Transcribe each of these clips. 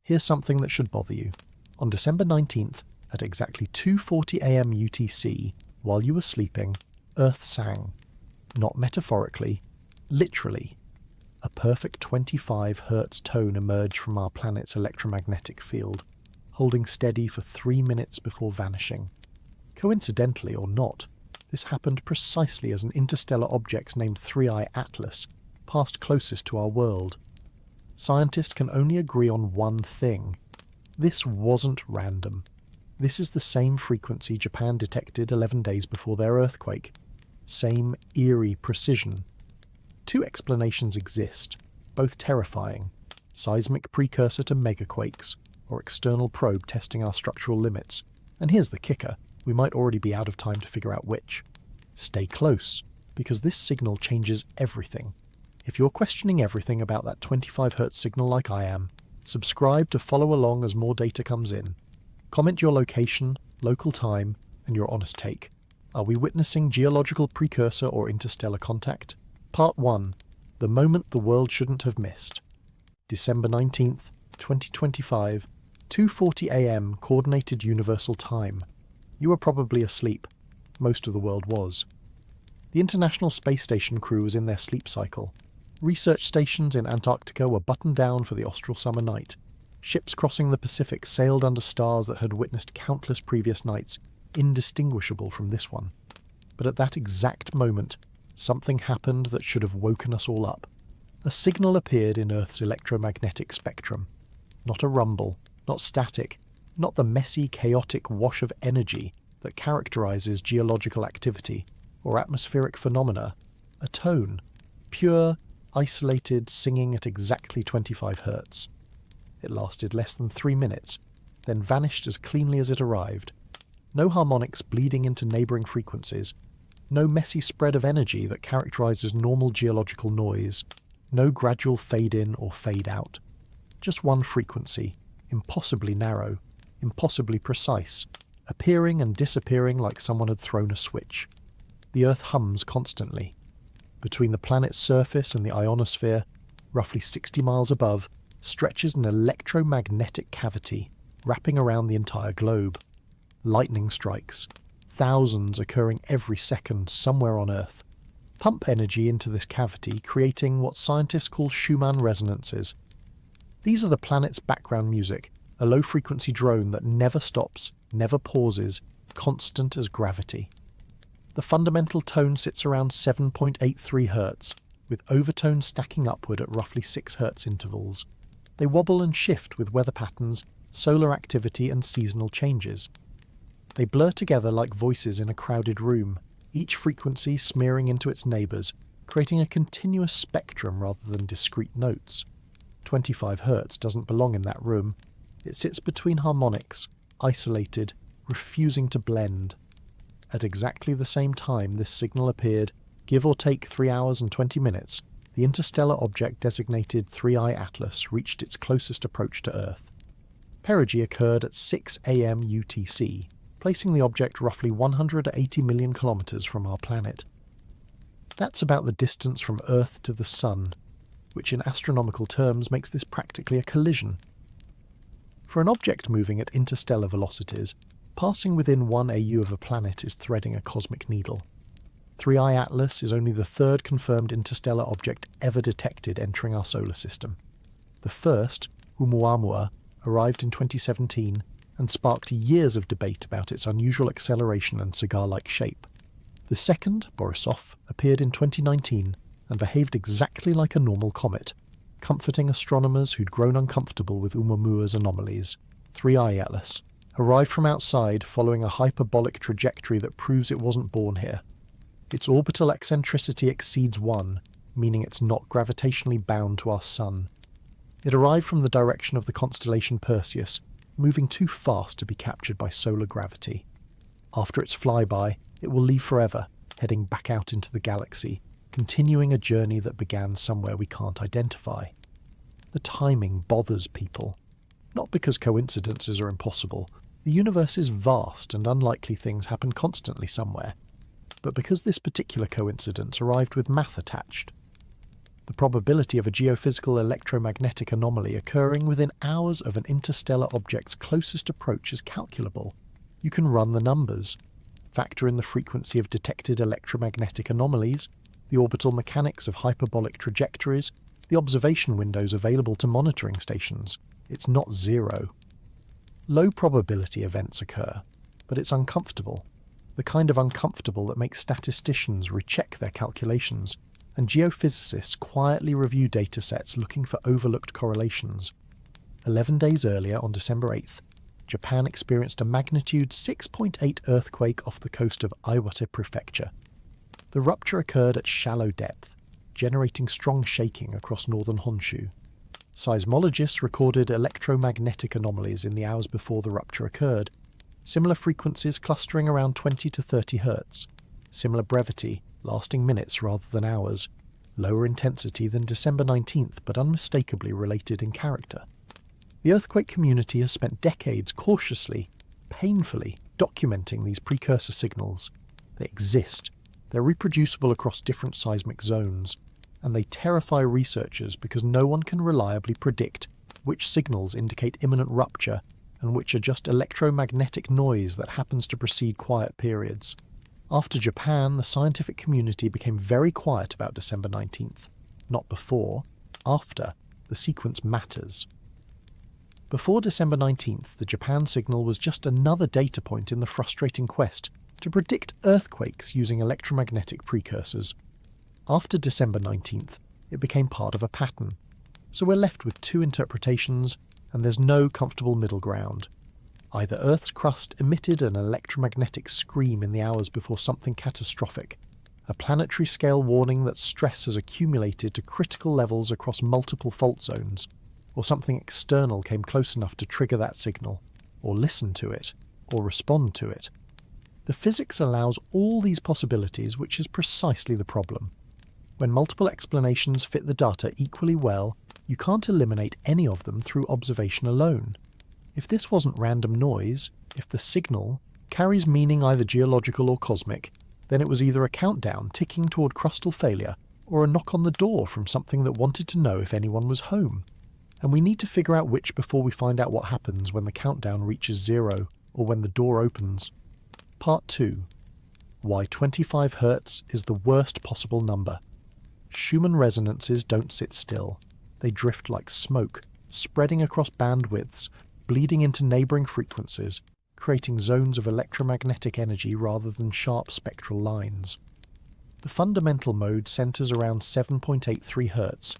Here's something that should bother you. On December 19th, at exactly 2:40 a.m. UTC, while you were sleeping, Earth sang. Not metaphorically, literally. A perfect 25 Hz tone emerged from our planet's electromagnetic field, holding steady for 3 minutes before vanishing. Coincidentally or not, this happened precisely as an interstellar object named 3I Atlas passed closest to our world. Scientists can only agree on one thing. This wasn't random. This is the same frequency Japan detected 11 days before their earthquake. Same eerie precision. Two explanations exist, both terrifying. Seismic precursor to megaquakes, or external probe testing our structural limits. And here's the kicker, we might already be out of time to figure out which. Stay close, because this signal changes everything. If you're questioning everything about that 25 Hz signal like I am, subscribe to follow along as more data comes in. Comment your location, local time, and your honest take. Are we witnessing geological precursor or interstellar contact? Part 1. The moment the world shouldn't have missed. December 19th, 2025, 2:40 a.m. Coordinated Universal Time. You were probably asleep. Most of the world was. The International Space Station crew was in their sleep cycle. Research stations in Antarctica were buttoned down for the austral summer night. Ships crossing the Pacific sailed under stars that had witnessed countless previous nights, indistinguishable from this one. But at that exact moment, something happened that should have woken us all up. A signal appeared in Earth's electromagnetic spectrum. Not a rumble, not static, not the messy, chaotic wash of energy that characterizes geological activity or atmospheric phenomena. A tone. Pure, isolated singing at exactly 25 Hz. It lasted less than 3 minutes, then vanished as cleanly as it arrived. No harmonics bleeding into neighbouring frequencies. No messy spread of energy that characterises normal geological noise. No gradual fade in or fade out. Just one frequency, impossibly narrow, impossibly precise, appearing and disappearing like someone had thrown a switch. The Earth hums constantly. Between the planet's surface and the ionosphere, roughly 60 miles above, stretches an electromagnetic cavity wrapping around the entire globe. Lightning strikes, thousands occurring every second somewhere on Earth, pump energy into this cavity, creating what scientists call Schumann resonances. These are the planet's background music, a low-frequency drone that never stops, never pauses, constant as gravity. The fundamental tone sits around 7.83 Hz, with overtones stacking upward at roughly 6 Hz intervals. They wobble and shift with weather patterns, solar activity and seasonal changes. They blur together like voices in a crowded room, each frequency smearing into its neighbours, creating a continuous spectrum rather than discrete notes. 25 Hz doesn't belong in that room. It sits between harmonics, isolated, refusing to blend. At exactly the same time this signal appeared, give or take 3 hours and 20 minutes, the interstellar object designated 3I Atlas reached its closest approach to Earth. Perigee occurred at 6 a.m. UTC, placing the object roughly 180 million kilometres from our planet. That's about the distance from Earth to the Sun, which in astronomical terms makes this practically a collision. For an object moving at interstellar velocities, passing within 1 AU of a planet is threading a cosmic needle. 3I Atlas is only the third confirmed interstellar object ever detected entering our solar system. The first, Oumuamua, arrived in 2017 and sparked years of debate about its unusual acceleration and cigar-like shape. The second, Borisov, appeared in 2019 and behaved exactly like a normal comet, comforting astronomers who'd grown uncomfortable with Oumuamua's anomalies. 3I Atlas arrived from outside following a hyperbolic trajectory that proves it wasn't born here. Its orbital eccentricity exceeds 1, meaning it's not gravitationally bound to our Sun. It arrived from the direction of the constellation Perseus, moving too fast to be captured by solar gravity. After its flyby, it will leave forever, heading back out into the galaxy, continuing a journey that began somewhere we can't identify. The timing bothers people. Not because coincidences are impossible. The universe is vast and unlikely things happen constantly somewhere. But because this particular coincidence arrived with math attached. The probability of a geophysical electromagnetic anomaly occurring within hours of an interstellar object's closest approach is calculable. You can run the numbers, factor in the frequency of detected electromagnetic anomalies, the orbital mechanics of hyperbolic trajectories, the observation windows available to monitoring stations. It's not zero. Low probability events occur, but it's uncomfortable. The kind of uncomfortable that makes statisticians recheck their calculations, and geophysicists quietly review datasets looking for overlooked correlations. 11 days earlier, on December 8th, Japan experienced a magnitude 6.8 earthquake off the coast of Iwate Prefecture. The rupture occurred at shallow depth, generating strong shaking across northern Honshu. Seismologists recorded electromagnetic anomalies in the hours before the rupture occurred, similar frequencies clustering around 20 to 30 Hz, similar brevity, lasting minutes rather than hours, lower intensity than December 19th but unmistakably related in character. The earthquake community has spent decades cautiously, painfully, documenting these precursor signals. They exist, they're reproducible across different seismic zones, and they terrify researchers because no one can reliably predict which signals indicate imminent rupture and which are just electromagnetic noise that happens to precede quiet periods. After Japan, the scientific community became very quiet about December 19th. Not before, after. The sequence matters. Before December 19th, the Japan signal was just another data point in the frustrating quest to predict earthquakes using electromagnetic precursors. After December 19th, it became part of a pattern. So we're left with two interpretations, and there's no comfortable middle ground. Either Earth's crust emitted an electromagnetic scream in the hours before something catastrophic, a planetary scale warning that stress has accumulated to critical levels across multiple fault zones, or something external came close enough to trigger that signal, or listen to it, or respond to it. The physics allows all these possibilities, which is precisely the problem. When multiple explanations fit the data equally well, you can't eliminate any of them through observation alone. If this wasn't random noise, if the signal carries meaning either geological or cosmic, then it was either a countdown ticking toward crustal failure or a knock on the door from something that wanted to know if anyone was home. And we need to figure out which before we find out what happens when the countdown reaches zero or when the door opens. Part 2. Why 25 Hz is the worst possible number. Schumann resonances don't sit still. They drift like smoke, spreading across bandwidths, bleeding into neighbouring frequencies, creating zones of electromagnetic energy rather than sharp spectral lines. The fundamental mode centres around 7.83 Hz,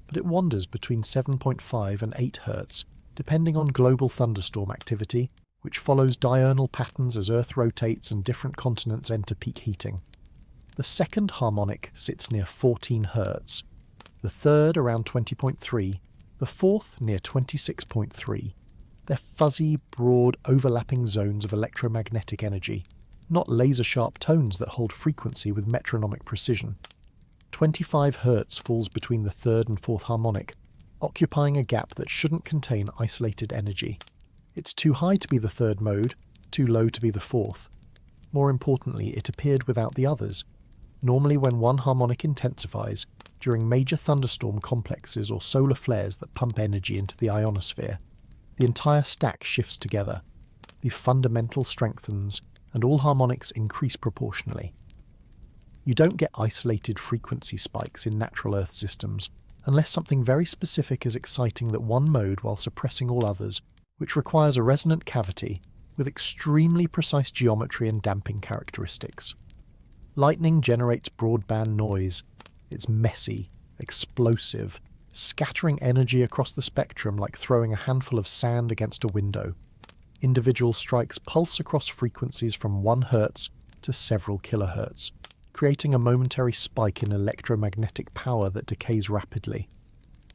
but it wanders between 7.5 and 8 Hz, depending on global thunderstorm activity, which follows diurnal patterns as Earth rotates and different continents enter peak heating. The second harmonic sits near 14 Hz, the third around 20.3, the fourth near 26.3. They're fuzzy, broad, overlapping zones of electromagnetic energy, not laser-sharp tones that hold frequency with metronomic precision. 25 Hz falls between the third and fourth harmonic, occupying a gap that shouldn't contain isolated energy. It's too high to be the third mode, too low to be the fourth. More importantly, it appeared without the others. Normally when one harmonic intensifies, during major thunderstorm complexes or solar flares that pump energy into the ionosphere, the entire stack shifts together. The fundamental strengthens, and all harmonics increase proportionally. You don't get isolated frequency spikes in natural Earth systems, unless something very specific is exciting that one mode while suppressing all others, which requires a resonant cavity with extremely precise geometry and damping characteristics. Lightning generates broadband noise. It's messy, explosive, scattering energy across the spectrum like throwing a handful of sand against a window. Individual strikes pulse across frequencies from 1 Hz to several kilohertz, creating a momentary spike in electromagnetic power that decays rapidly.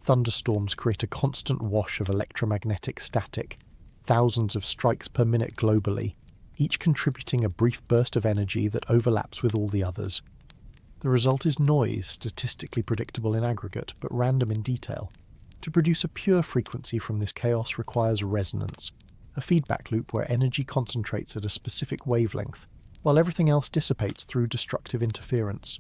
Thunderstorms create a constant wash of electromagnetic static, thousands of strikes per minute globally, each contributing a brief burst of energy that overlaps with all the others. The result is noise, statistically predictable in aggregate, but random in detail. To produce a pure frequency from this chaos requires resonance, a feedback loop where energy concentrates at a specific wavelength, while everything else dissipates through destructive interference.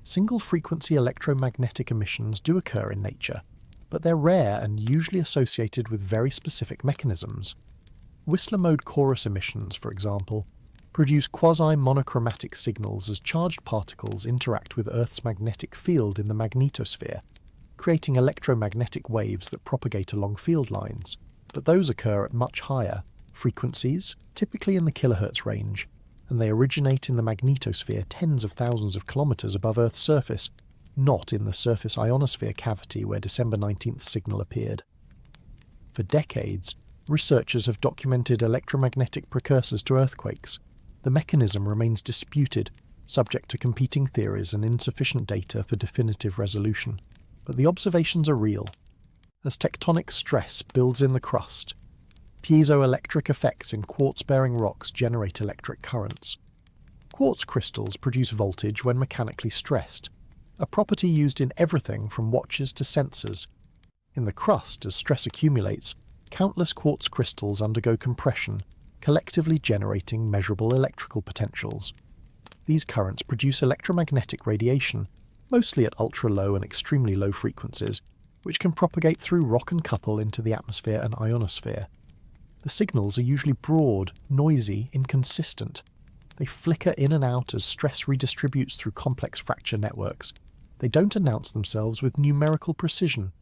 Single-frequency electromagnetic emissions do occur in nature, but they're rare and usually associated with very specific mechanisms. Whistler-mode chorus emissions, for example, produce quasi-monochromatic signals as charged particles interact with Earth's magnetic field in the magnetosphere, creating electromagnetic waves that propagate along field lines, but those occur at much higher frequencies, typically in the kilohertz range, and they originate in the magnetosphere tens of thousands of kilometers above Earth's surface, not in the surface ionosphere cavity where December 19th signal appeared. For decades, researchers have documented electromagnetic precursors to earthquakes. The mechanism remains disputed, subject to competing theories and insufficient data for definitive resolution. But the observations are real. As tectonic stress builds in the crust, piezoelectric effects in quartz-bearing rocks generate electric currents. Quartz crystals produce voltage when mechanically stressed, a property used in everything from watches to sensors. In the crust, as stress accumulates, countless quartz crystals undergo compression, collectively generating measurable electrical potentials. These currents produce electromagnetic radiation, mostly at ultra-low and extremely low frequencies, which can propagate through rock and couple into the atmosphere and ionosphere. The signals are usually broad, noisy, inconsistent. They flicker in and out as stress redistributes through complex fracture networks. They don't announce themselves with numerical precision.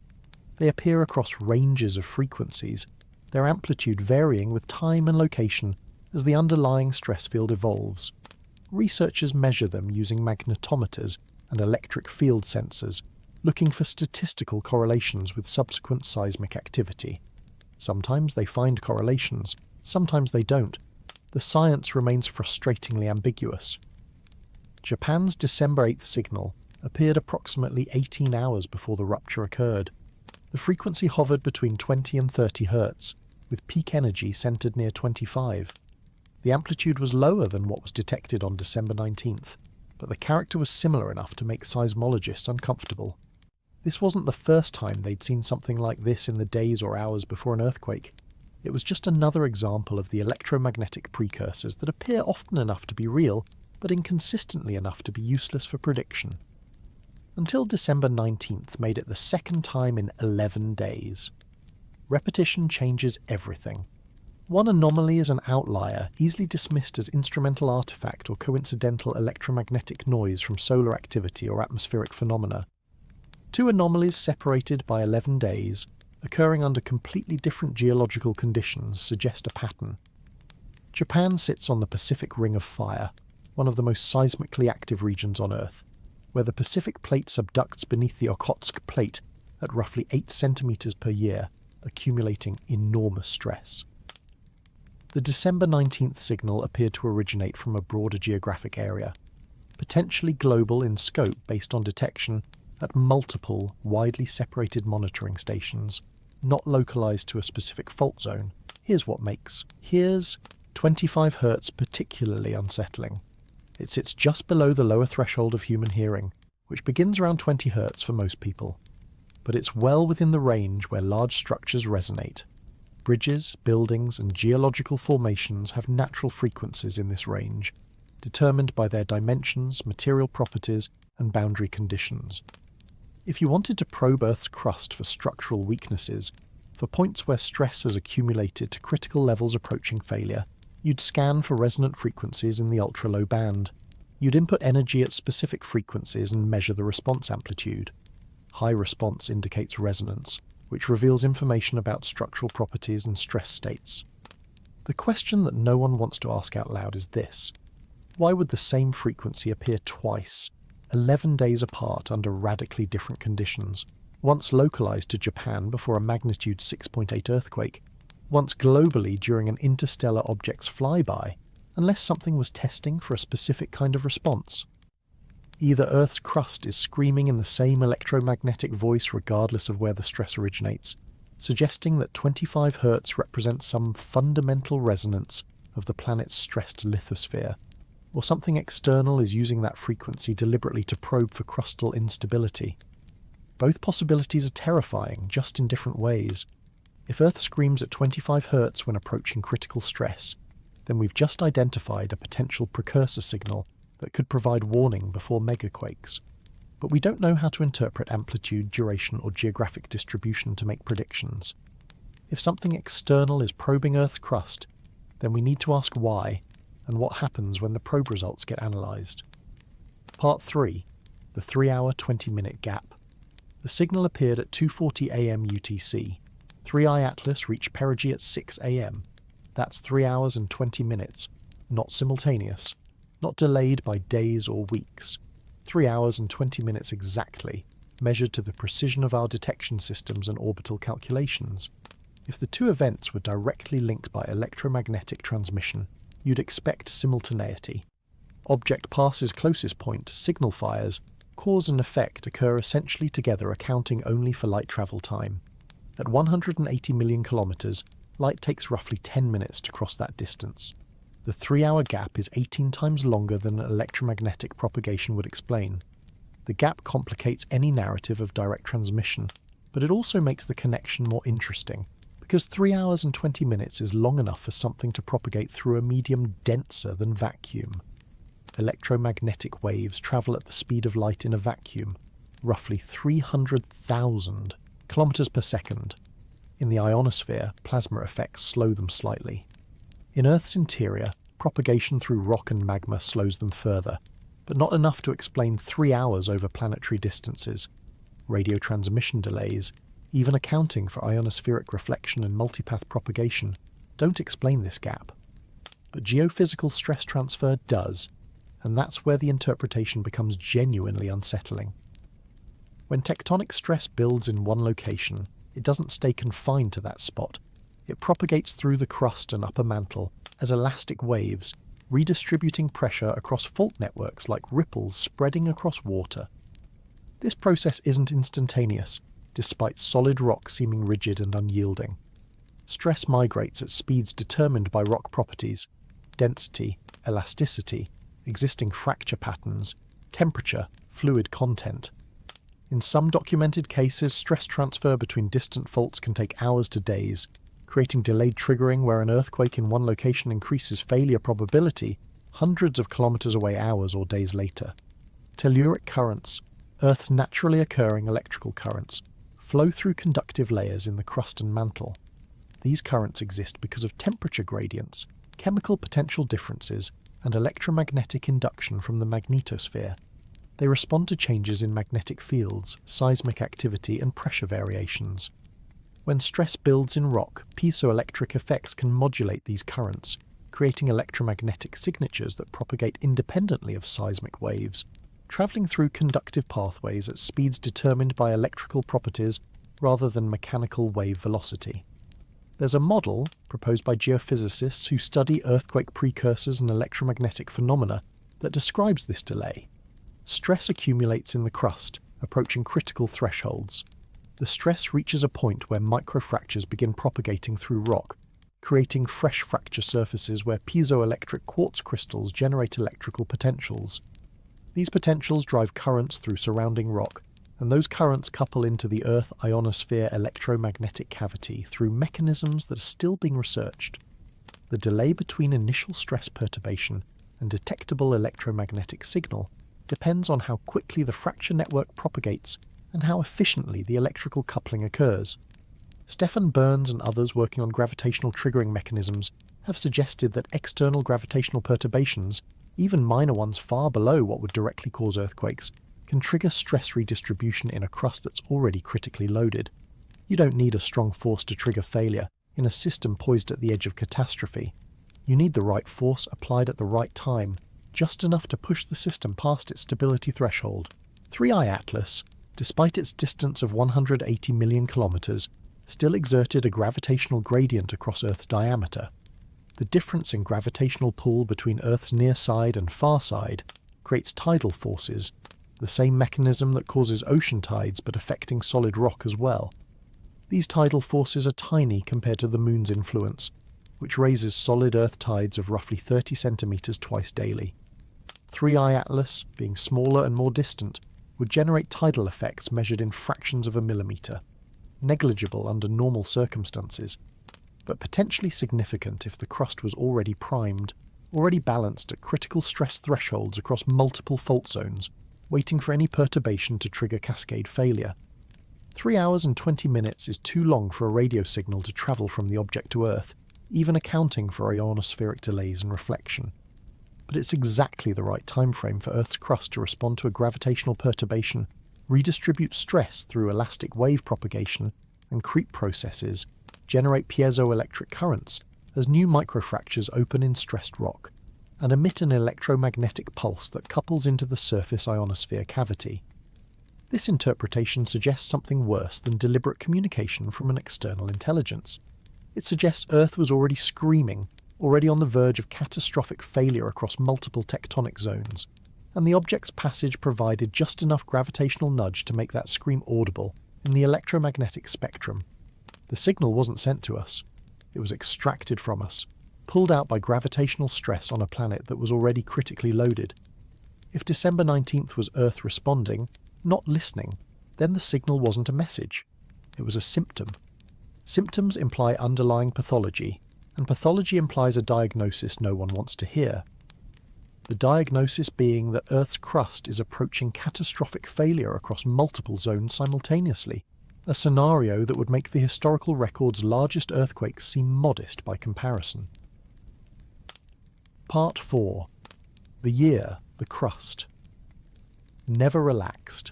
They appear across ranges of frequencies, their amplitude varying with time and location as the underlying stress field evolves. Researchers measure them using magnetometers and electric field sensors, looking for statistical correlations with subsequent seismic activity. Sometimes they find correlations, sometimes they don't. The science remains frustratingly ambiguous. Japan's December 8th signal appeared approximately 18 hours before the rupture occurred. The frequency hovered between 20 and 30 Hz, with peak energy centered near 25. The amplitude was lower than what was detected on December 19th, but the character was similar enough to make seismologists uncomfortable. This wasn't the first time they'd seen something like this in the days or hours before an earthquake. It was just another example of the electromagnetic precursors that appear often enough to be real, but inconsistently enough to be useless for prediction. Until December 19th made it the second time in 11 days. Repetition changes everything. One anomaly is an outlier, easily dismissed as instrumental artifact or coincidental electromagnetic noise from solar activity or atmospheric phenomena. Two anomalies separated by 11 days, occurring under completely different geological conditions, suggest a pattern. Japan sits on the Pacific Ring of Fire, one of the most seismically active regions on Earth, where the Pacific Plate subducts beneath the Okhotsk Plate at roughly 8 centimeters per year, accumulating enormous stress. The December 19th signal appeared to originate from a broader geographic area, potentially global in scope based on detection at multiple, widely separated monitoring stations, not localized to a specific fault zone. Here's 25 Hz particularly unsettling. It sits just below the lower threshold of human hearing, which begins around 20 Hz for most people. But it's well within the range where large structures resonate. Bridges, buildings, and geological formations have natural frequencies in this range, determined by their dimensions, material properties, and boundary conditions. If you wanted to probe Earth's crust for structural weaknesses, for points where stress has accumulated to critical levels approaching failure, you'd scan for resonant frequencies in the ultra-low band. You'd input energy at specific frequencies and measure the response amplitude. High response indicates resonance, which reveals information about structural properties and stress states. The question that no one wants to ask out loud is this: why would the same frequency appear twice, 11 days apart under radically different conditions, once localized to Japan before a magnitude 6.8 earthquake, once globally during an interstellar object's flyby, unless something was testing for a specific kind of response? Either Earth's crust is screaming in the same electromagnetic voice regardless of where the stress originates, suggesting that 25 Hz represents some fundamental resonance of the planet's stressed lithosphere, or something external is using that frequency deliberately to probe for crustal instability. Both possibilities are terrifying, just in different ways. If Earth screams at 25 Hz when approaching critical stress, then we've just identified a potential precursor signal that could provide warning before megaquakes. but we don't know how to interpret amplitude, duration, or geographic distribution to make predictions. If something external is probing Earth's crust, then we need to ask why, and what happens when the probe results get analysed. Part 3. The 3-hour 20-minute gap. The signal appeared at 2:40 am UTC. 3i Atlas reached perigee at 6 am. That's 3 hours and 20 minutes. Not simultaneous. Not delayed by days or weeks. 3 hours and 20 minutes exactly, measured to the precision of our detection systems and orbital calculations. If the two events were directly linked by electromagnetic transmission, you'd expect simultaneity. Object passes closest point, signal fires, cause and effect occur essentially together, accounting only for light travel time. At 180 million kilometres, light takes roughly 10 minutes to cross that distance. The 3-hour gap is 18 times longer than electromagnetic propagation would explain. The gap complicates any narrative of direct transmission, but it also makes the connection more interesting, because 3 hours and 20 minutes is long enough for something to propagate through a medium denser than vacuum. Electromagnetic waves travel at the speed of light in a vacuum, roughly 300,000 kilometers per second. In the ionosphere, plasma effects slow them slightly. In Earth's interior, propagation through rock and magma slows them further, but not enough to explain 3 hours over planetary distances. Radio transmission delays, even accounting for ionospheric reflection and multipath propagation, don't explain this gap. But geophysical stress transfer does, and that's where the interpretation becomes genuinely unsettling. When tectonic stress builds in one location, it doesn't stay confined to that spot. It propagates through the crust and upper mantle as elastic waves, redistributing pressure across fault networks like ripples spreading across water. This process isn't instantaneous, despite solid rock seeming rigid and unyielding. Stress migrates at speeds determined by rock properties: density, elasticity, existing fracture patterns, temperature, fluid content. In some documented cases, stress transfer between distant faults can take hours to days, creating delayed triggering where an earthquake in one location increases failure probability hundreds of kilometers away hours or days later. Telluric currents, Earth's naturally occurring electrical currents, flow through conductive layers in the crust and mantle. These currents exist because of temperature gradients, chemical potential differences, and electromagnetic induction from the magnetosphere. They respond to changes in magnetic fields, seismic activity, and pressure variations. When stress builds in rock, piezoelectric effects can modulate these currents, creating electromagnetic signatures that propagate independently of seismic waves, travelling through conductive pathways at speeds determined by electrical properties rather than mechanical wave velocity. There's a model, proposed by geophysicists who study earthquake precursors and electromagnetic phenomena, that describes this delay. Stress accumulates in the crust, approaching critical thresholds. The stress reaches a point where microfractures begin propagating through rock, creating fresh fracture surfaces where piezoelectric quartz crystals generate electrical potentials. These potentials drive currents through surrounding rock, and those currents couple into the Earth ionosphere electromagnetic cavity through mechanisms that are still being researched. The delay between initial stress perturbation and detectable electromagnetic signal depends on how quickly the fracture network propagates and how efficiently the electrical coupling occurs. Stefan Burns and others working on gravitational triggering mechanisms have suggested that external gravitational perturbations, even minor ones far below what would directly cause earthquakes, can trigger stress redistribution in a crust that's already critically loaded. You don't need a strong force to trigger failure in a system poised at the edge of catastrophe. You need the right force applied at the right time, just enough to push the system past its stability threshold. 3i Atlas, despite its distance of 180 million kilometers, still exerted a gravitational gradient across Earth's diameter. The difference in gravitational pull between Earth's near side and far side creates tidal forces, the same mechanism that causes ocean tides but affecting solid rock as well. These tidal forces are tiny compared to the Moon's influence, which raises solid Earth tides of roughly 30 centimeters twice daily. 3i Atlas, being smaller and more distant, would generate tidal effects measured in fractions of a millimeter, negligible under normal circumstances, but potentially significant if the crust was already primed, already balanced at critical stress thresholds across multiple fault zones, waiting for any perturbation to trigger cascade failure. 3 hours and 20 minutes is too long for a radio signal to travel from the object to Earth, even accounting for ionospheric delays and reflection. But it's exactly the right time frame for Earth's crust to respond to a gravitational perturbation, redistribute stress through elastic wave propagation, and creep processes generate piezoelectric currents as new microfractures open in stressed rock, and emit an electromagnetic pulse that couples into the surface ionosphere cavity. This interpretation suggests something worse than deliberate communication from an external intelligence. It suggests Earth was already screaming, already on the verge of catastrophic failure across multiple tectonic zones, and the object's passage provided just enough gravitational nudge to make that scream audible in the electromagnetic spectrum. The signal wasn't sent to us. It was extracted from us, pulled out by gravitational stress on a planet that was already critically loaded. If December 19th was Earth responding, not listening, then the signal wasn't a message. It was a symptom. Symptoms imply underlying pathology, and pathology implies a diagnosis no one wants to hear. The diagnosis being that Earth's crust is approaching catastrophic failure across multiple zones simultaneously, a scenario that would make the historical record's largest earthquakes seem modest by comparison. Part 4. The year, the crust. Never relaxed.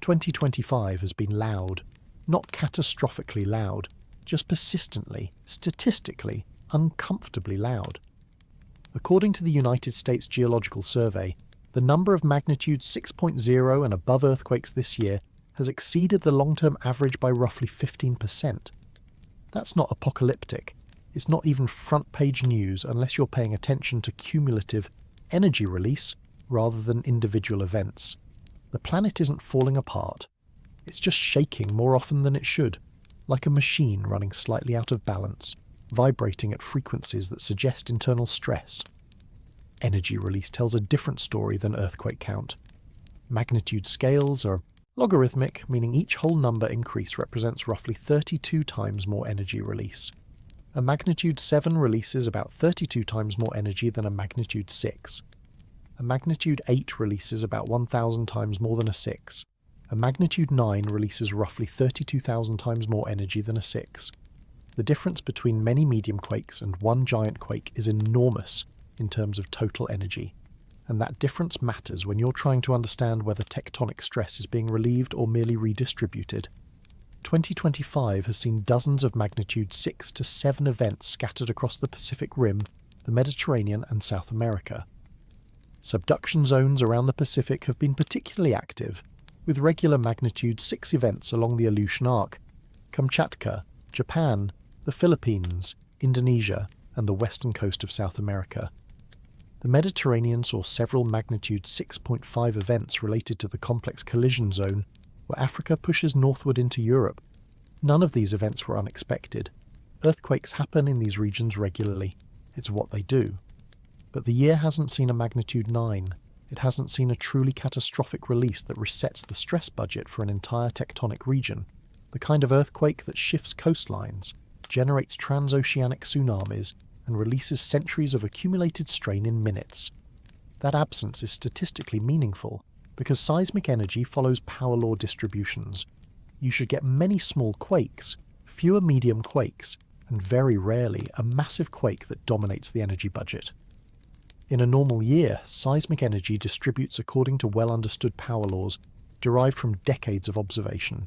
2025 has been loud. Not catastrophically loud, just persistently, statistically, uncomfortably loud. According to the United States Geological Survey, the number of magnitude 6.0 and above earthquakes this year has exceeded the long-term average by roughly 15%. That's not apocalyptic. It's not even front-page news unless you're paying attention to cumulative energy release rather than individual events. The planet isn't falling apart. It's just shaking more often than it should, like a machine running slightly out of balance, vibrating at frequencies that suggest internal stress. Energy release tells a different story than earthquake count. Magnitude scales are logarithmic, meaning each whole number increase represents roughly 32 times more energy release. A magnitude 7 releases about 32 times more energy than a magnitude 6. A magnitude 8 releases about 1,000 times more than a 6. A magnitude 9 releases roughly 32,000 times more energy than a 6. The difference between many medium quakes and one giant quake is enormous in terms of total energy, and that difference matters when you're trying to understand whether tectonic stress is being relieved or merely redistributed. 2025 has seen dozens of magnitude 6 to 7 events scattered across the Pacific Rim, the Mediterranean and South America. Subduction zones around the Pacific have been particularly active, with regular magnitude 6 events along the Aleutian Arc, Kamchatka, Japan, the Philippines, Indonesia, and the western coast of South America. The Mediterranean saw several magnitude 6.5 events related to the complex collision zone, where Africa pushes northward into Europe. None of these events were unexpected. Earthquakes happen in these regions regularly. It's what they do. But the year hasn't seen a magnitude 9. It hasn't seen a truly catastrophic release that resets the stress budget for an entire tectonic region, the kind of earthquake that shifts coastlines, generates transoceanic tsunamis, and releases centuries of accumulated strain in minutes. That absence is statistically meaningful, because seismic energy follows power law distributions. You should get many small quakes, fewer medium quakes, and very rarely a massive quake that dominates the energy budget. In a normal year, seismic energy distributes according to well-understood power laws derived from decades of observation.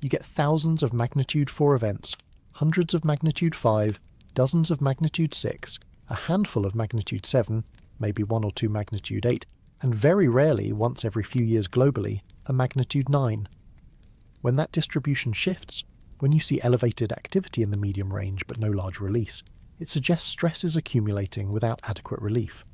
You get thousands of magnitude 4 events, hundreds of magnitude 5, dozens of magnitude 6, a handful of magnitude 7, maybe 1 or 2 magnitude 8, and very rarely, once every few years globally, a magnitude 9. When that distribution shifts, when you see elevated activity in the medium range but no large release, it suggests stress is accumulating without adequate relief.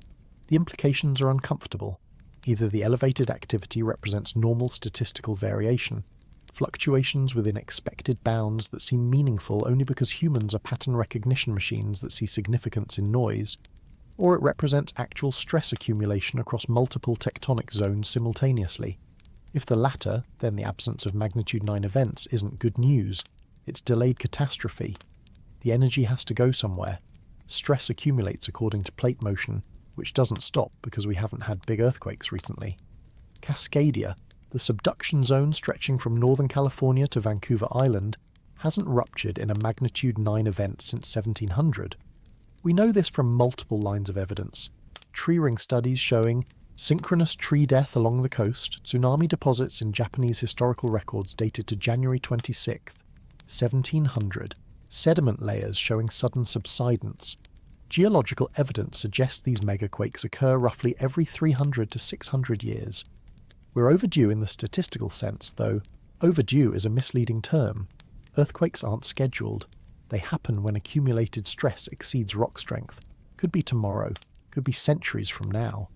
The implications are uncomfortable. Either the elevated activity represents normal statistical variation, fluctuations within expected bounds that seem meaningful only because humans are pattern recognition machines that see significance in noise, or it represents actual stress accumulation across multiple tectonic zones simultaneously. If the latter, then the absence of magnitude 9 events isn't good news. It's delayed catastrophe. The energy has to go somewhere. Stress accumulates according to plate motion, which doesn't stop because we haven't had big earthquakes recently. Cascadia, the subduction zone stretching from Northern California to Vancouver Island, hasn't ruptured in a magnitude 9 event since 1700. We know this from multiple lines of evidence. Tree ring studies showing synchronous tree death along the coast, tsunami deposits in Japanese historical records dated to January 26, 1700, sediment layers showing sudden subsidence. Geological evidence suggests these megaquakes occur roughly every 300 to 600 years. We're overdue in the statistical sense, though overdue is a misleading term. Earthquakes aren't scheduled. They happen when accumulated stress exceeds rock strength. Could be tomorrow, could be centuries from now.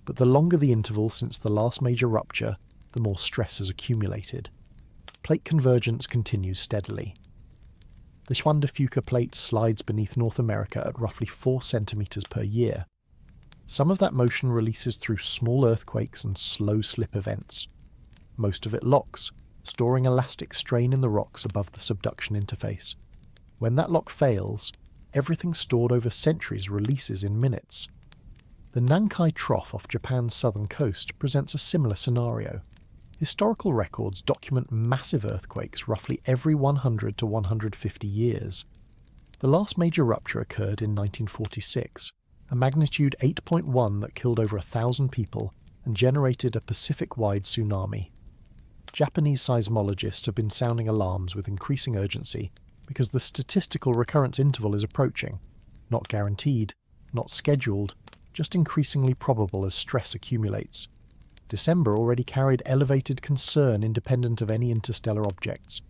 But the longer the interval since the last major rupture, the more stress has accumulated. Plate convergence continues steadily. The Juan de Fuca plate slides beneath North America at roughly 4 centimeters per year. Some of that motion releases through small earthquakes and slow slip events. Most of it locks, storing elastic strain in the rocks above the subduction interface. When that lock fails, everything stored over centuries releases in minutes. The Nankai Trough off Japan's southern coast presents a similar scenario. Historical records document massive earthquakes roughly every 100 to 150 years. The last major rupture occurred in 1946, a magnitude 8.1 that killed over 1,000 people and generated a Pacific-wide tsunami. Japanese seismologists have been sounding alarms with increasing urgency because the statistical recurrence interval is approaching, not guaranteed, not scheduled, just increasingly probable as stress accumulates. December already carried elevated concern independent of any interstellar objects.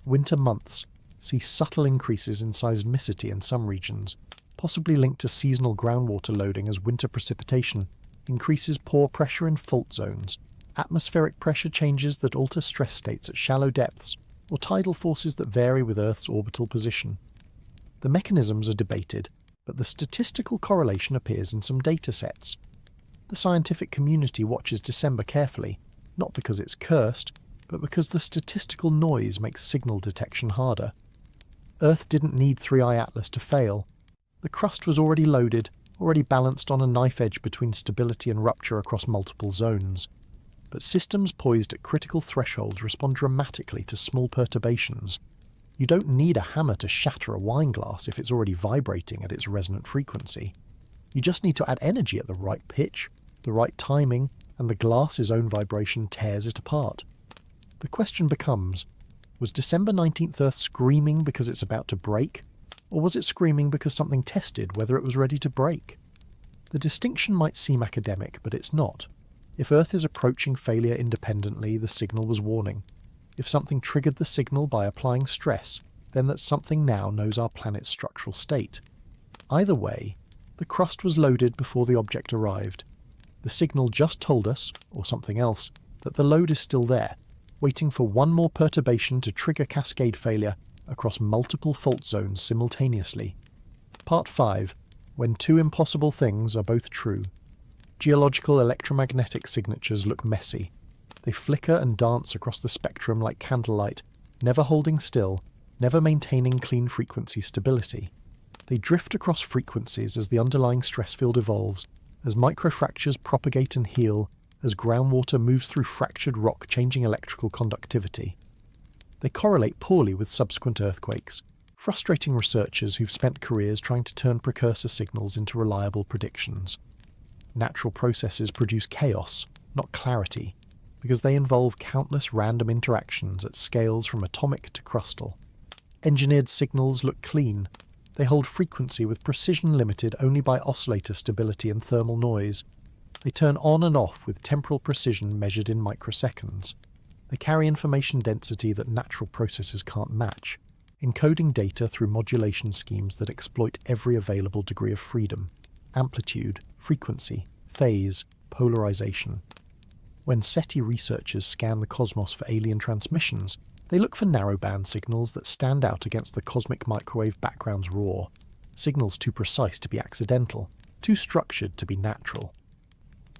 Winter months see subtle increases in seismicity in some regions, possibly linked to seasonal groundwater loading as winter precipitation increases pore pressure in fault zones, atmospheric pressure changes that alter stress states at shallow depths, or tidal forces that vary with Earth's orbital position. The mechanisms are debated, but the statistical correlation appears in some data sets. The scientific community watches December carefully, not because it's cursed, but because the statistical noise makes signal detection harder. Earth didn't need 3i Atlas to fail. The crust was already loaded, already balanced on a knife edge between stability and rupture across multiple zones. But systems poised at critical thresholds respond dramatically to small perturbations. You don't need a hammer to shatter a wine glass if it's already vibrating at its resonant frequency. You just need to add energy at the right pitch, the right timing, and the glass's own vibration tears it apart. The question becomes, was December 19th Earth screaming because it's about to break, or was it screaming because something tested whether it was ready to break? The distinction might seem academic, but it's not. If Earth is approaching failure independently, the signal was warning. If something triggered the signal by applying stress, then that something now knows our planet's structural state. Either way, the crust was loaded before the object arrived. The signal just told us, or something else, that the load is still there, waiting for one more perturbation to trigger cascade failure across multiple fault zones simultaneously. Part 5. When two impossible things are both true. Geological electromagnetic signatures look messy. They flicker and dance across the spectrum like candlelight, never holding still, never maintaining clean frequency stability. They drift across frequencies as the underlying stress field evolves, as microfractures propagate and heal, as groundwater moves through fractured rock changing electrical conductivity. They correlate poorly with subsequent earthquakes, frustrating researchers who've spent careers trying to turn precursor signals into reliable predictions. Natural processes produce chaos, not clarity, because they involve countless random interactions at scales from atomic to crustal. Engineered signals look clean. They hold frequency with precision limited only by oscillator stability and thermal noise. They turn on and off with temporal precision measured in microseconds. They carry information density that natural processes can't match, encoding data through modulation schemes that exploit every available degree of freedom: amplitude, frequency, phase, polarization. When SETI researchers scan the cosmos for alien transmissions, they look for narrowband signals that stand out against the cosmic microwave background's roar, signals too precise to be accidental, too structured to be natural.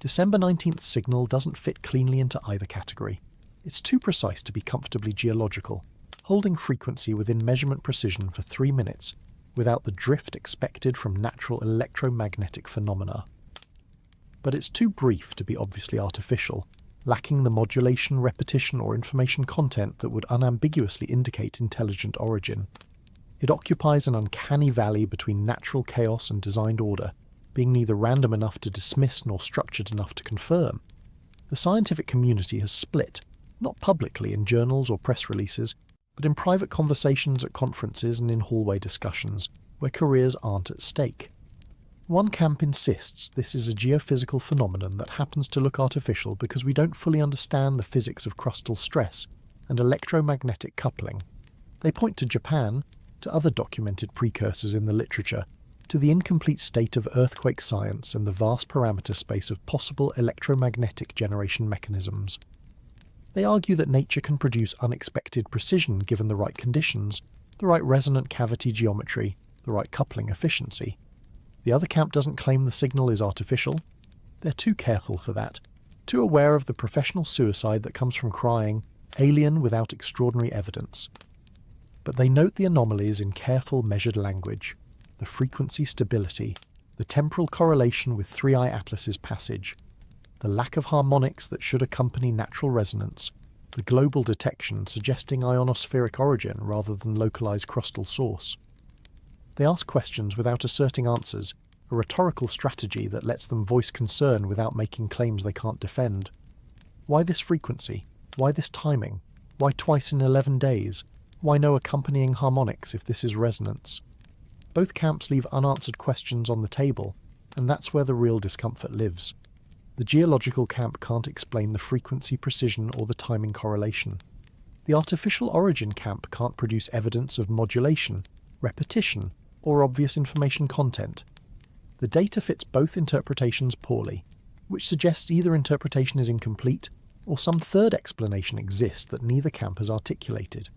December 19th signal doesn't fit cleanly into either category. It's too precise to be comfortably geological, holding frequency within measurement precision for 3 minutes, without the drift expected from natural electromagnetic phenomena. But it's too brief to be obviously artificial. lacking the modulation, repetition, or information content that would unambiguously indicate intelligent origin. It occupies an uncanny valley between natural chaos and designed order, being neither random enough to dismiss nor structured enough to confirm. The scientific community has split, not publicly in journals or press releases, but in private conversations at conferences and in hallway discussions, where careers aren't at stake. One camp insists this is a geophysical phenomenon that happens to look artificial because we don't fully understand the physics of crustal stress and electromagnetic coupling. They point to Japan, to other documented precursors in the literature, to the incomplete state of earthquake science and the vast parameter space of possible electromagnetic generation mechanisms. They argue that nature can produce unexpected precision given the right conditions, the right resonant cavity geometry, the right coupling efficiency. The other camp doesn't claim the signal is artificial. They're too careful for that, too aware of the professional suicide that comes from crying, alien without extraordinary evidence. But they note the anomalies in careful, measured language, the frequency stability, the temporal correlation with three-eye atlas's passage, the lack of harmonics that should accompany natural resonance, the global detection suggesting ionospheric origin rather than localized crustal source. They ask questions without asserting answers, a rhetorical strategy that lets them voice concern without making claims they can't defend. Why this frequency? Why this timing? Why twice in 11 days? Why no accompanying harmonics if this is resonance? Both camps leave unanswered questions on the table, and that's where the real discomfort lives. The geological camp can't explain the frequency precision or the timing correlation. The artificial origin camp can't produce evidence of modulation, repetition, or obvious information content. The data fits both interpretations poorly, which suggests either interpretation is incomplete or some third explanation exists that neither camp has articulated.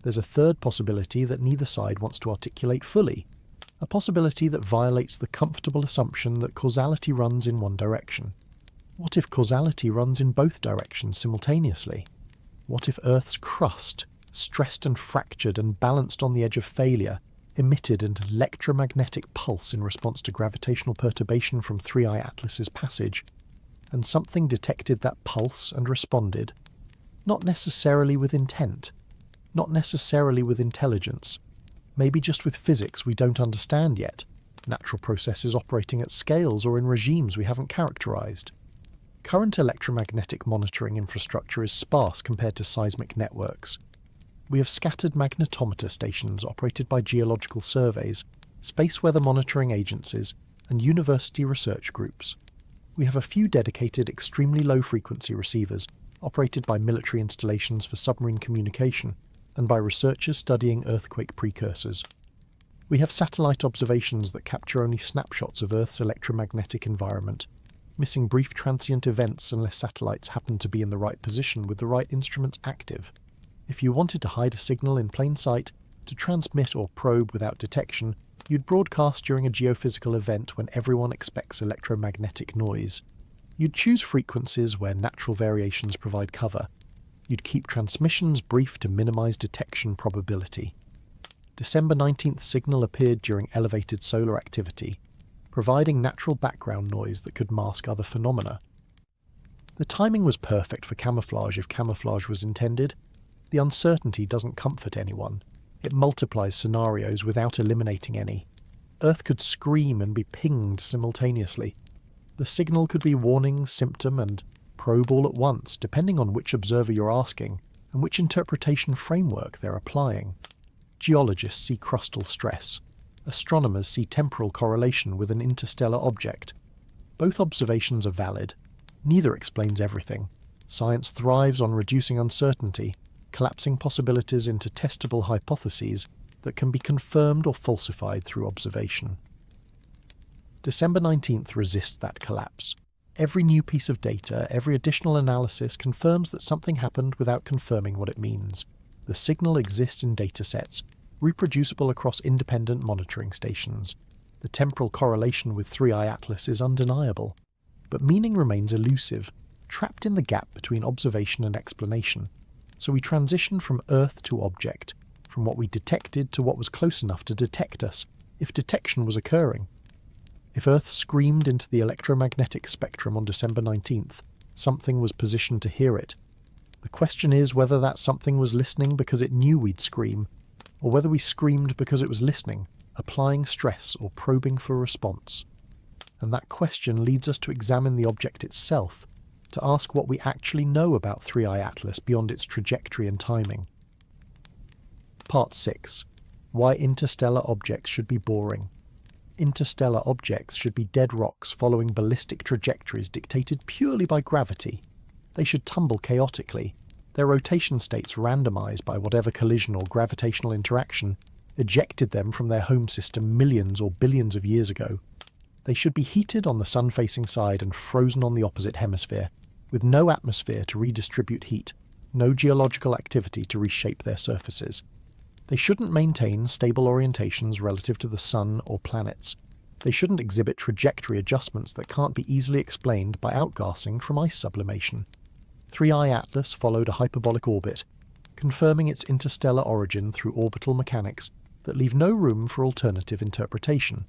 There's a third possibility that neither side wants to articulate fully, a possibility that violates the comfortable assumption that causality runs in one direction. What if causality runs in both directions simultaneously? What if Earth's crust, stressed and fractured and balanced on the edge of failure, emitted an electromagnetic pulse in response to gravitational perturbation from three-eye atlas's passage, and something detected that pulse and responded, not necessarily with intent, not necessarily with intelligence, maybe just with physics we don't understand yet, natural processes operating at scales or in regimes we haven't characterized. Current electromagnetic monitoring infrastructure is sparse compared to seismic networks. We have scattered magnetometer stations operated by geological surveys, space weather monitoring agencies, and university research groups. We have a few dedicated extremely low-frequency receivers operated by military installations for submarine communication and by researchers studying earthquake precursors. We have satellite observations that capture only snapshots of Earth's electromagnetic environment, missing brief transient events unless satellites happen to be in the right position with the right instruments active. If you wanted to hide a signal in plain sight, to transmit or probe without detection, you'd broadcast during a geophysical event when everyone expects electromagnetic noise. You'd choose frequencies where natural variations provide cover. You'd keep transmissions brief to minimize detection probability. December 19th signal appeared during elevated solar activity, providing natural background noise that could mask other phenomena. The timing was perfect for camouflage if camouflage was intended. The uncertainty doesn't comfort anyone. It multiplies scenarios without eliminating any. Earth could scream and be pinged simultaneously. The signal could be warning, symptom, and probe all at once, depending on which observer you're asking and which interpretation framework they're applying. Geologists see crustal stress. Astronomers see temporal correlation with an interstellar object. Both observations are valid. Neither explains everything. Science thrives on reducing uncertainty, collapsing possibilities into testable hypotheses that can be confirmed or falsified through observation. December 19th resists that collapse. Every new piece of data, every additional analysis confirms that something happened without confirming what it means. The signal exists in datasets, reproducible across independent monitoring stations. The temporal correlation with three-eye atlas is undeniable. But meaning remains elusive, trapped in the gap between observation and explanation. So we transition from Earth to object, from what we detected to what was close enough to detect us, if detection was occurring. If Earth screamed into the electromagnetic spectrum on December 19th, Something was positioned to hear it. The question is whether that something was listening because it knew we'd scream, or whether we screamed because it was listening, applying stress or probing for a response. And that question leads us to examine the object itself, to ask what we actually know about 3I Atlas beyond its trajectory and timing. Part 6. Why interstellar objects should be boring. Interstellar objects should be dead rocks following ballistic trajectories dictated purely by gravity. They should tumble chaotically, their rotation states randomized by whatever collision or gravitational interaction ejected them from their home system millions or billions of years ago. They should be heated on the sun-facing side and frozen on the opposite hemisphere, with no atmosphere to redistribute heat, no geological activity to reshape their surfaces. They shouldn't maintain stable orientations relative to the sun or planets. They shouldn't exhibit trajectory adjustments that can't be easily explained by outgassing from ice sublimation. 3I Atlas followed a hyperbolic orbit, confirming its interstellar origin through orbital mechanics that leave no room for alternative interpretation.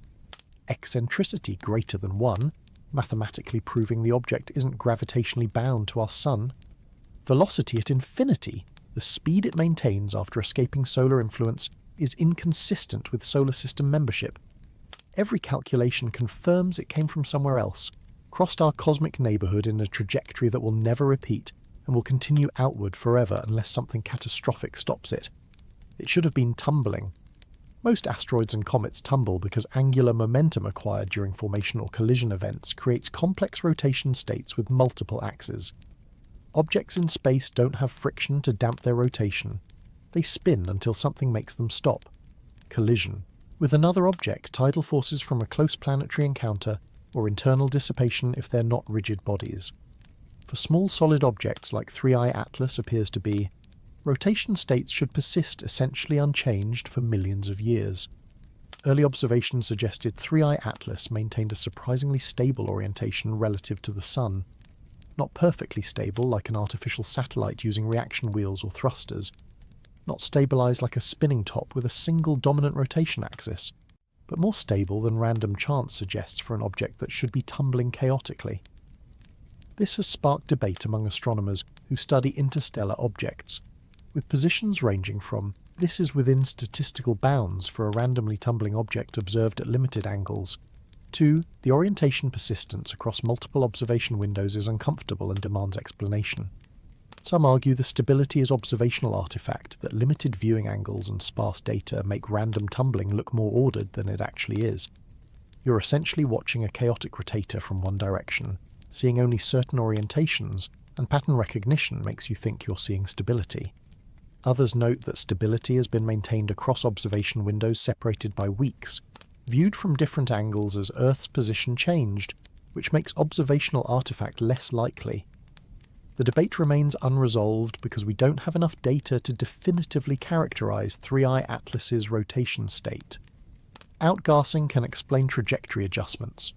Eccentricity greater than 1, mathematically proving the object isn't gravitationally bound to our sun. Velocity at infinity, the speed it maintains after escaping solar influence, is inconsistent with solar system membership. Every calculation confirms it came from somewhere else, crossed our cosmic neighbourhood in a trajectory that will never repeat and will continue outward forever unless something catastrophic stops it. It should have been tumbling. Most asteroids and comets tumble because angular momentum acquired during formation or collision events creates complex rotation states with multiple axes. Objects in space don't have friction to damp their rotation. They spin until something makes them stop. Collision. With another object, tidal forces from a close planetary encounter, or internal dissipation if they're not rigid bodies. For small solid objects like 3I Atlas appears to be, rotation states should persist essentially unchanged for millions of years. Early observations suggested 3I Atlas maintained a surprisingly stable orientation relative to the Sun. Not perfectly stable like an artificial satellite using reaction wheels or thrusters. Not stabilized like a spinning top with a single dominant rotation axis, but more stable than random chance suggests for an object that should be tumbling chaotically. This has sparked debate among astronomers who study interstellar objects, with positions ranging from "this is within statistical bounds for a randomly tumbling object observed at limited angles," to "the orientation persistence across multiple observation windows is uncomfortable and demands explanation." Some argue the stability is observational artifact, that limited viewing angles and sparse data make random tumbling look more ordered than it actually is. You're essentially watching a chaotic rotator from one direction, seeing only certain orientations, and pattern recognition makes you think you're seeing stability. Others note that stability has been maintained across observation windows separated by weeks, viewed from different angles as Earth's position changed, which makes observational artifact less likely. The debate remains unresolved because we don't have enough data to definitively characterize 3I Atlas's rotation state. Outgassing can explain trajectory adjustments.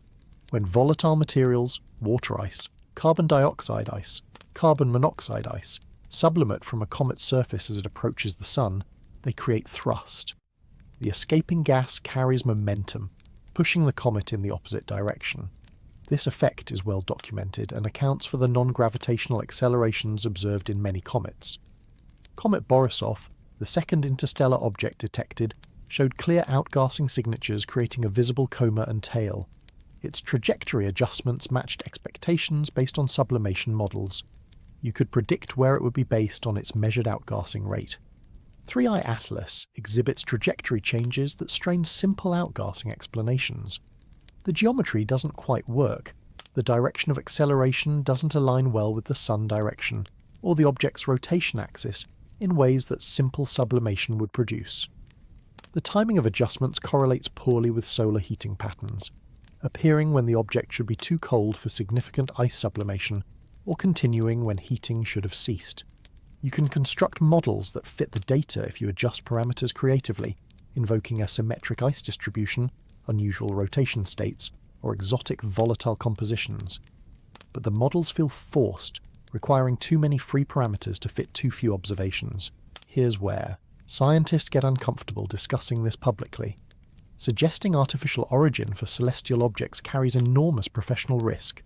When volatile materials, water ice, carbon dioxide ice, carbon monoxide ice, sublimate from a comet's surface as it approaches the Sun, they create thrust. The escaping gas carries momentum, pushing the comet in the opposite direction. This effect is well documented and accounts for the non-gravitational accelerations observed in many comets. Comet Borisov, the second interstellar object detected, showed clear outgassing signatures creating a visible coma and tail. Its trajectory adjustments matched expectations based on sublimation models. You could predict where it would be based on its measured outgassing rate. 3I Atlas exhibits trajectory changes that strain simple outgassing explanations. The geometry doesn't quite work. The direction of acceleration doesn't align well with the sun direction, or the object's rotation axis, in ways that simple sublimation would produce. The timing of adjustments correlates poorly with solar heating patterns, appearing when the object should be too cold for significant ice sublimation, or continuing when heating should have ceased. You can construct models that fit the data if you adjust parameters creatively, invoking a symmetric ice distribution, unusual rotation states, or exotic volatile compositions. But the models feel forced, requiring too many free parameters to fit too few observations. Here's where scientists get uncomfortable discussing this publicly. Suggesting artificial origin for celestial objects carries enormous professional risk.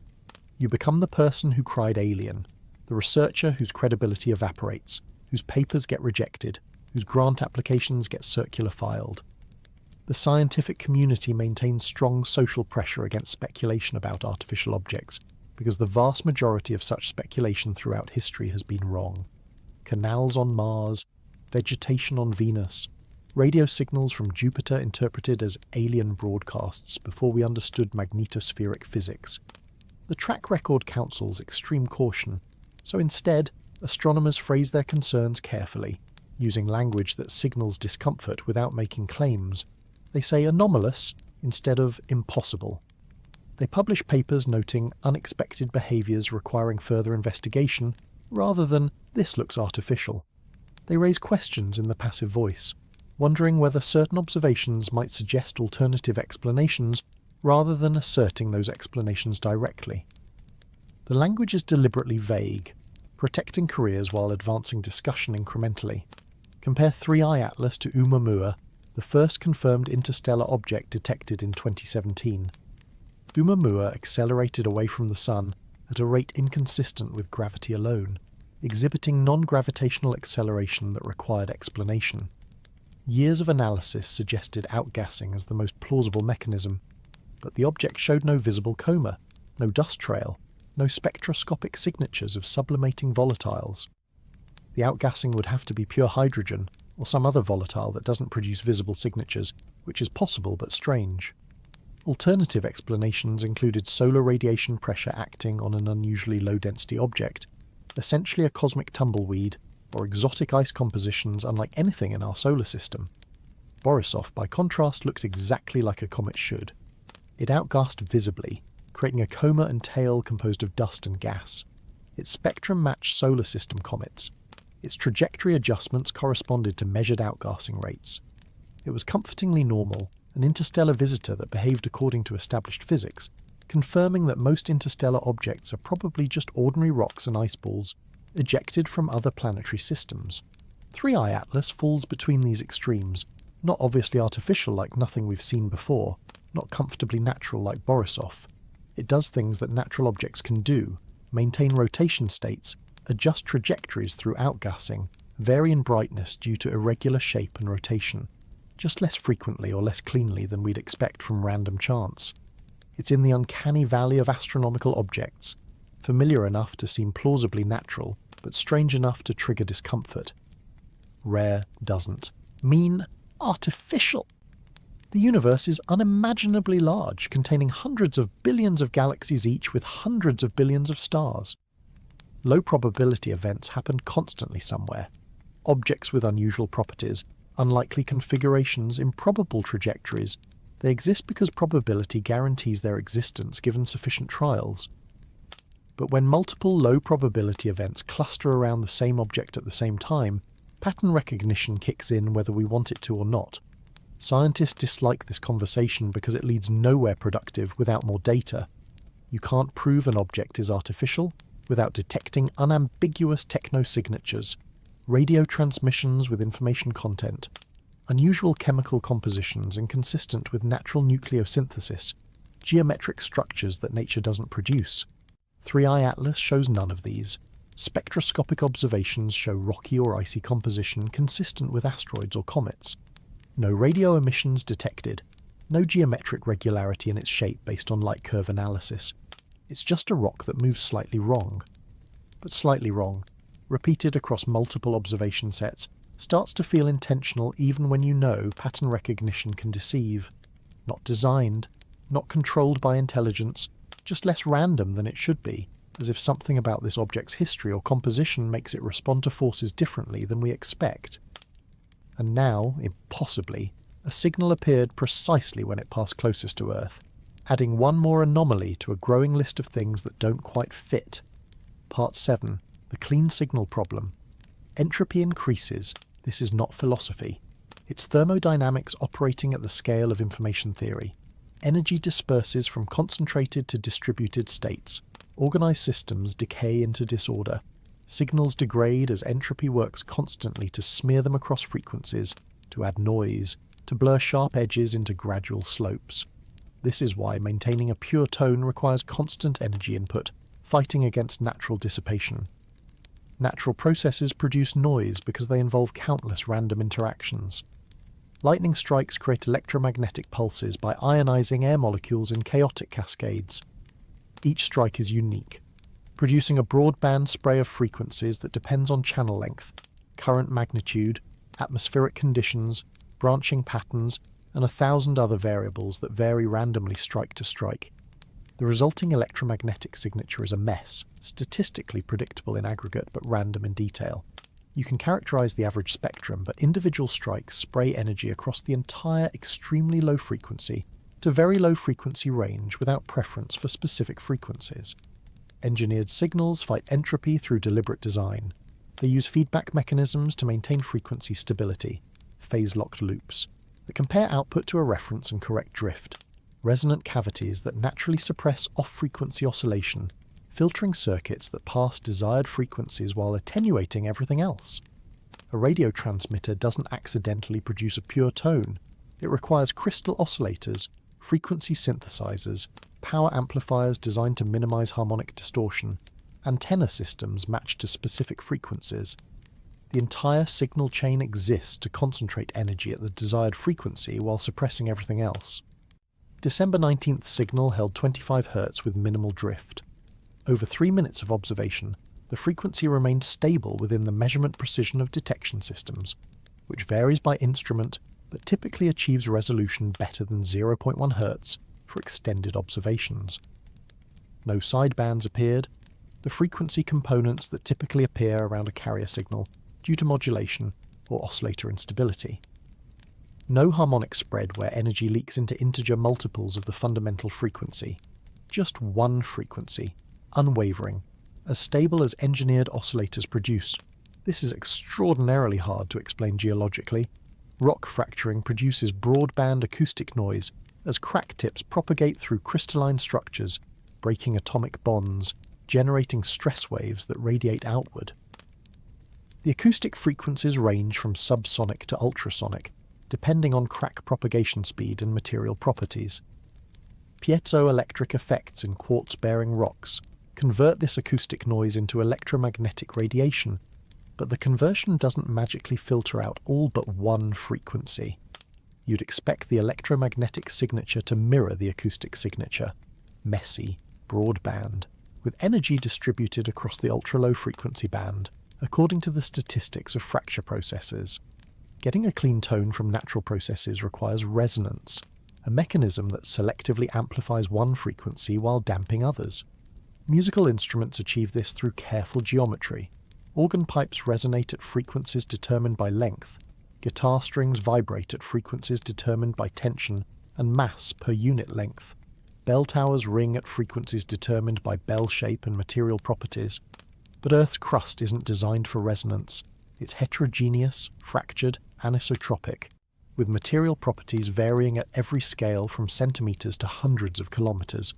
You become the person who cried alien, the researcher whose credibility evaporates, whose papers get rejected, whose grant applications get circular filed. The scientific community maintains strong social pressure against speculation about artificial objects, because the vast majority of such speculation throughout history has been wrong. Canals on Mars, vegetation on Venus, radio signals from Jupiter interpreted as alien broadcasts before we understood magnetospheric physics. The track record counsels extreme caution, so instead, astronomers phrase their concerns carefully, using language that signals discomfort without making claims. They say anomalous instead of impossible. They publish papers noting unexpected behaviours requiring further investigation, rather than "this looks artificial." They raise questions in the passive voice, wondering whether certain observations might suggest alternative explanations, rather than asserting those explanations directly. The language is deliberately vague, protecting careers while advancing discussion incrementally. Compare 3I Atlas to Oumuamua, the first confirmed interstellar object detected in 2017. Oumuamua accelerated away from the Sun at a rate inconsistent with gravity alone, exhibiting non-gravitational acceleration that required explanation. Years of analysis suggested outgassing as the most plausible mechanism, but the object showed no visible coma, no dust trail, no spectroscopic signatures of sublimating volatiles. The outgassing would have to be pure hydrogen, or some other volatile that doesn't produce visible signatures, which is possible but strange. Alternative explanations included solar radiation pressure acting on an unusually low-density object, essentially a cosmic tumbleweed, or exotic ice compositions unlike anything in our solar system. Borisov, by contrast, looked exactly like a comet should. It outgassed visibly, creating a coma and tail composed of dust and gas. Its spectrum matched solar system comets. Its trajectory adjustments corresponded to measured outgassing rates. It was comfortingly normal, an interstellar visitor that behaved according to established physics, confirming that most interstellar objects are probably just ordinary rocks and ice balls ejected from other planetary systems. 3I Atlas falls between these extremes, not obviously artificial like nothing we've seen before, not comfortably natural like Borisov. It does things that natural objects can do, maintain rotation states, adjust trajectories through outgassing, vary in brightness due to irregular shape and rotation, just less frequently or less cleanly than we'd expect from random chance. It's in the uncanny valley of astronomical objects, familiar enough to seem plausibly natural, but strange enough to trigger discomfort. Rare doesn't mean artificial. The universe is unimaginably large, containing hundreds of billions of galaxies each with hundreds of billions of stars. Low probability events happen constantly somewhere. Objects with unusual properties, unlikely configurations, improbable trajectories. They exist because probability guarantees their existence given sufficient trials. But when multiple low probability events cluster around the same object at the same time, pattern recognition kicks in whether we want it to or not. Scientists dislike this conversation because it leads nowhere productive without more data. You can't prove an object is artificial without detecting unambiguous techno-signatures, radio transmissions with information content, unusual chemical compositions inconsistent with natural nucleosynthesis, geometric structures that nature doesn't produce. 3I Atlas shows none of these. Spectroscopic observations show rocky or icy composition consistent with asteroids or comets. No radio emissions detected. No geometric regularity in its shape based on light curve analysis. It's just a rock that moves slightly wrong. But slightly wrong, repeated across multiple observation sets, starts to feel intentional even when you know pattern recognition can deceive. Not designed, not controlled by intelligence, just less random than it should be, as if something about this object's history or composition makes it respond to forces differently than we expect. And now, impossibly, a signal appeared precisely when it passed closest to Earth, adding one more anomaly to a growing list of things that don't quite fit. Part 7. The clean signal problem. Entropy increases. This is not philosophy. It's thermodynamics operating at the scale of information theory. Energy disperses from concentrated to distributed states. Organized systems decay into disorder. Signals degrade as entropy works constantly to smear them across frequencies, to add noise, to blur sharp edges into gradual slopes. This is why maintaining a pure tone requires constant energy input, fighting against natural dissipation. Natural processes produce noise because they involve countless random interactions. Lightning strikes create electromagnetic pulses by ionizing air molecules in chaotic cascades. Each strike is unique, producing a broadband spray of frequencies that depends on channel length, current magnitude, atmospheric conditions, branching patterns, and 1,000 other variables that vary randomly strike to strike. The resulting electromagnetic signature is a mess, statistically predictable in aggregate but random in detail. You can characterize the average spectrum, but individual strikes spray energy across the entire extremely low frequency to very low frequency range without preference for specific frequencies. Engineered signals fight entropy through deliberate design. They use feedback mechanisms to maintain frequency stability, phase-locked loops, that compare output to a reference and correct drift, resonant cavities that naturally suppress off-frequency oscillation, filtering circuits that pass desired frequencies while attenuating everything else. A radio transmitter doesn't accidentally produce a pure tone. It requires crystal oscillators, frequency synthesizers, power amplifiers designed to minimize harmonic distortion, antenna systems matched to specific frequencies. The entire signal chain exists to concentrate energy at the desired frequency while suppressing everything else. December 19th signal held 25 Hz with minimal drift. Over 3 minutes of observation, the frequency remained stable within the measurement precision of detection systems, which varies by instrument but typically achieves resolution better than 0.1 Hz for extended observations. No sidebands appeared. The frequency components that typically appear around a carrier signal due to modulation or oscillator instability. No harmonic spread where energy leaks into integer multiples of the fundamental frequency. Just one frequency, unwavering, as stable as engineered oscillators produce. This is extraordinarily hard to explain geologically. Rock fracturing produces broadband acoustic noise as crack tips propagate through crystalline structures, breaking atomic bonds, generating stress waves that radiate outward. The acoustic frequencies range from subsonic to ultrasonic, depending on crack propagation speed and material properties. Piezoelectric effects in quartz-bearing rocks convert this acoustic noise into electromagnetic radiation, but the conversion doesn't magically filter out all but one frequency. You'd expect the electromagnetic signature to mirror the acoustic signature, messy, broadband, with energy distributed across the ultra-low frequency band, according to the statistics of fracture processes. Getting a clean tone from natural processes requires resonance, a mechanism that selectively amplifies one frequency while damping others. Musical instruments achieve this through careful geometry. Organ pipes resonate at frequencies determined by length. Guitar strings vibrate at frequencies determined by tension and mass per unit length. Bell towers ring at frequencies determined by bell shape and material properties. But Earth's crust isn't designed for resonance. It's heterogeneous, fractured, anisotropic, with material properties varying at every scale from centimeters to hundreds of kilometers.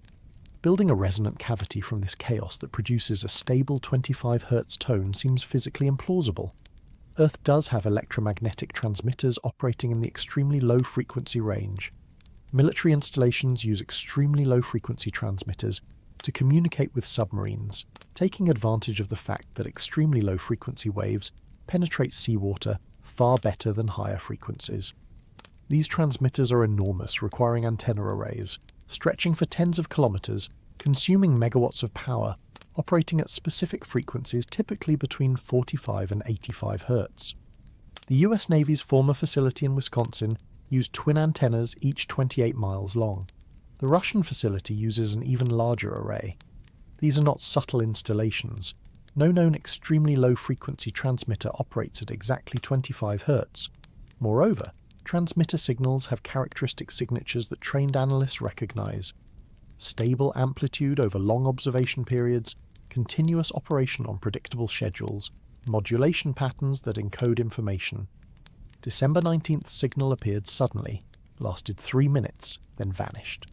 Building a resonant cavity from this chaos that produces a stable 25 Hz tone seems physically implausible. Earth does have electromagnetic transmitters operating in the extremely low frequency range. Military installations use extremely low frequency transmitters to communicate with submarines, taking advantage of the fact that extremely low frequency waves penetrate seawater far better than higher frequencies. These transmitters are enormous, requiring antenna arrays, stretching for tens of kilometers, consuming megawatts of power, operating at specific frequencies typically between 45 and 85 Hz. The US Navy's former facility in Wisconsin used twin antennas each 28 miles long. The Russian facility uses an even larger array. These are not subtle installations. No known extremely low-frequency transmitter operates at exactly 25 Hz. Moreover, transmitter signals have characteristic signatures that trained analysts recognize: stable amplitude over long observation periods, continuous operation on predictable schedules, modulation patterns that encode information. December 19th signal appeared suddenly, lasted 3 minutes, then vanished.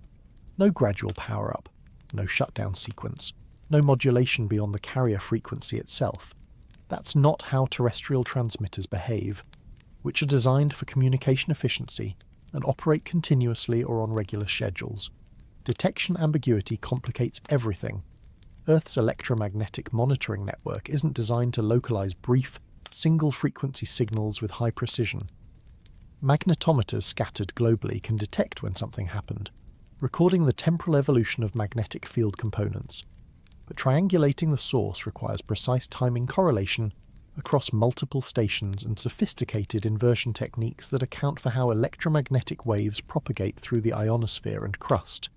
No gradual power-up, no shutdown sequence, no modulation beyond the carrier frequency itself. That's not how terrestrial transmitters behave, which are designed for communication efficiency and operate continuously or on regular schedules. Detection ambiguity complicates everything. Earth's electromagnetic monitoring network isn't designed to localize brief, single-frequency signals with high precision. Magnetometers scattered globally can detect when something happened, recording the temporal evolution of magnetic field components. But triangulating the source requires precise timing correlation across multiple stations and sophisticated inversion techniques that account for how electromagnetic waves propagate through the ionosphere and crust.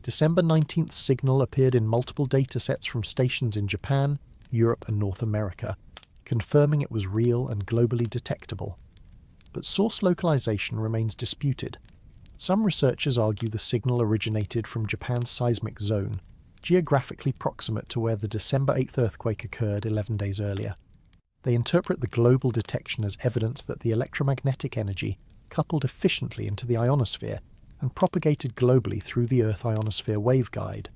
December 19th signal appeared in multiple datasets from stations in Japan, Europe and North America, confirming it was real and globally detectable. But source localization remains disputed. Some researchers argue the signal originated from Japan's seismic zone, geographically proximate to where the December 8th earthquake occurred 11 days earlier. They interpret the global detection as evidence that the electromagnetic energy coupled efficiently into the ionosphere and propagated globally through the Earth ionosphere waveguide.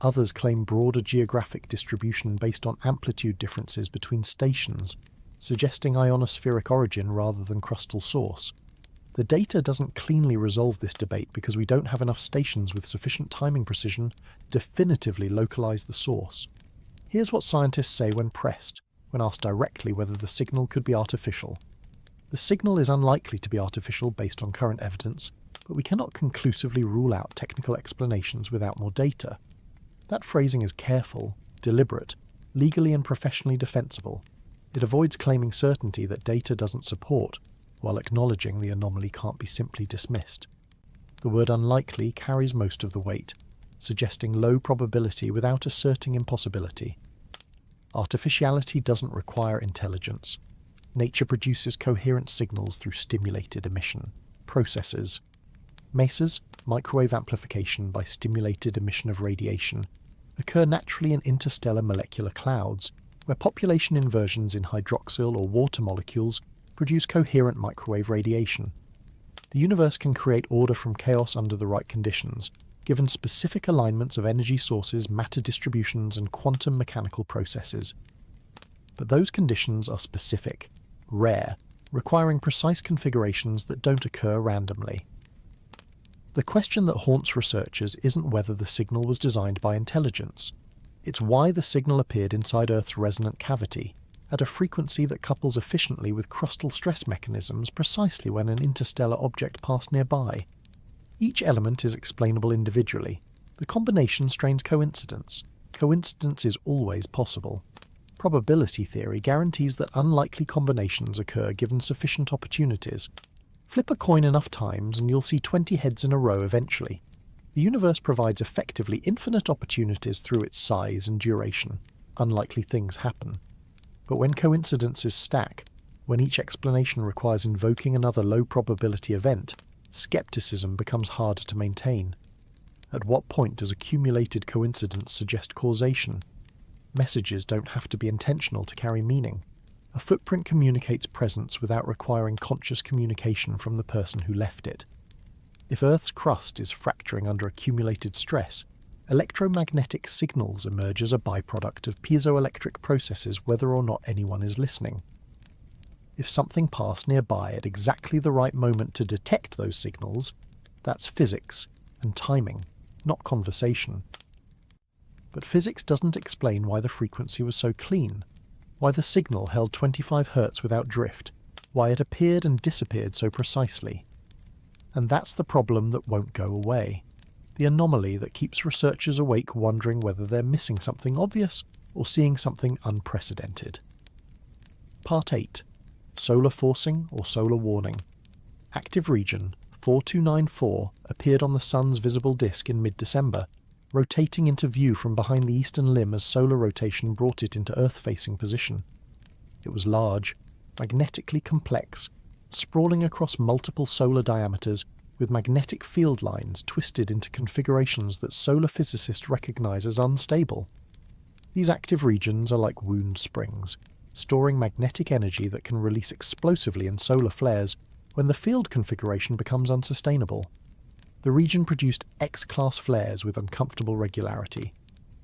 Others claim broader geographic distribution based on amplitude differences between stations, suggesting ionospheric origin rather than crustal source. The data doesn't cleanly resolve this debate because we don't have enough stations with sufficient timing precision to definitively localize the source. Here's what scientists say when pressed, when asked directly whether the signal could be artificial. The signal is unlikely to be artificial based on current evidence, but we cannot conclusively rule out technical explanations without more data. That phrasing is careful, deliberate, legally and professionally defensible. It avoids claiming certainty that data doesn't support, while acknowledging the anomaly can't be simply dismissed. The word unlikely carries most of the weight, suggesting low probability without asserting impossibility. Artificiality doesn't require intelligence. Nature produces coherent signals through stimulated emission processes. MESAs, microwave amplification by stimulated emission of radiation, occur naturally in interstellar molecular clouds, where population inversions in hydroxyl or water molecules produce coherent microwave radiation. The universe can create order from chaos under the right conditions, given specific alignments of energy sources, matter distributions, and quantum mechanical processes. But those conditions are specific, rare, requiring precise configurations that don't occur randomly. The question that haunts researchers isn't whether the signal was designed by intelligence. It's why the signal appeared inside Earth's resonant cavity, at a frequency that couples efficiently with crustal stress mechanisms precisely when an interstellar object passed nearby. Each element is explainable individually. The combination strains coincidence. Coincidence is always possible. Probability theory guarantees that unlikely combinations occur given sufficient opportunities. Flip a coin enough times and you'll see 20 heads in a row eventually. The universe provides effectively infinite opportunities through its size and duration. Unlikely things happen. But when coincidences stack, when each explanation requires invoking another low-probability event, skepticism becomes harder to maintain. At what point does accumulated coincidence suggest causation? Messages don't have to be intentional to carry meaning. A footprint communicates presence without requiring conscious communication from the person who left it. If Earth's crust is fracturing under accumulated stress, electromagnetic signals emerge as a byproduct of piezoelectric processes whether or not anyone is listening. If something passed nearby at exactly the right moment to detect those signals, that's physics and timing, not conversation. But physics doesn't explain why the frequency was so clean, why the signal held 25 Hz without drift, why it appeared and disappeared so precisely. And that's the problem that won't go away. The anomaly that keeps researchers awake wondering whether they're missing something obvious or seeing something unprecedented. Part 8. Solar forcing or solar warning. Active region 4294 appeared on the Sun's visible disk in mid-December, rotating into view from behind the eastern limb as solar rotation brought it into Earth-facing position. It was large, magnetically complex, sprawling across multiple solar diameters with magnetic field lines twisted into configurations that solar physicists recognize as unstable. These active regions are like wound springs, storing magnetic energy that can release explosively in solar flares when the field configuration becomes unsustainable. The region produced X-class flares with uncomfortable regularity.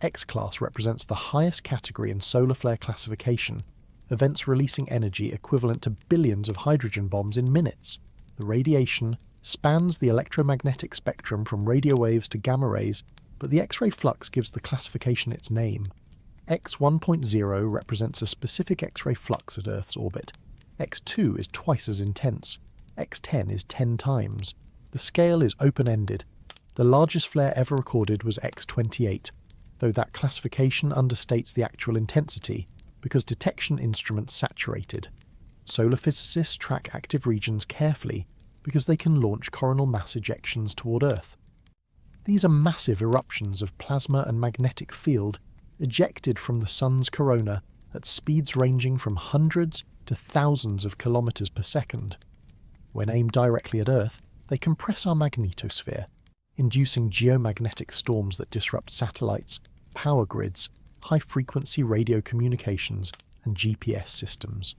X-class represents the highest category in solar flare classification, events releasing energy equivalent to billions of hydrogen bombs in minutes. The radiation spans the electromagnetic spectrum from radio waves to gamma rays but the X-ray flux gives the classification its name. X1.0 represents a specific X-ray flux at Earth's orbit. X2 is twice as intense. X10 is 10 times. The scale is open-ended. The largest flare ever recorded was X28, though that classification understates the actual intensity because detection instruments saturated. Solar physicists track active regions carefully because they can launch coronal mass ejections toward Earth. These are massive eruptions of plasma and magnetic field ejected from the Sun's corona at speeds ranging from hundreds to thousands of kilometers per second. When aimed directly at Earth, they compress our magnetosphere, inducing geomagnetic storms that disrupt satellites, power grids, high-frequency radio communications, and GPS systems.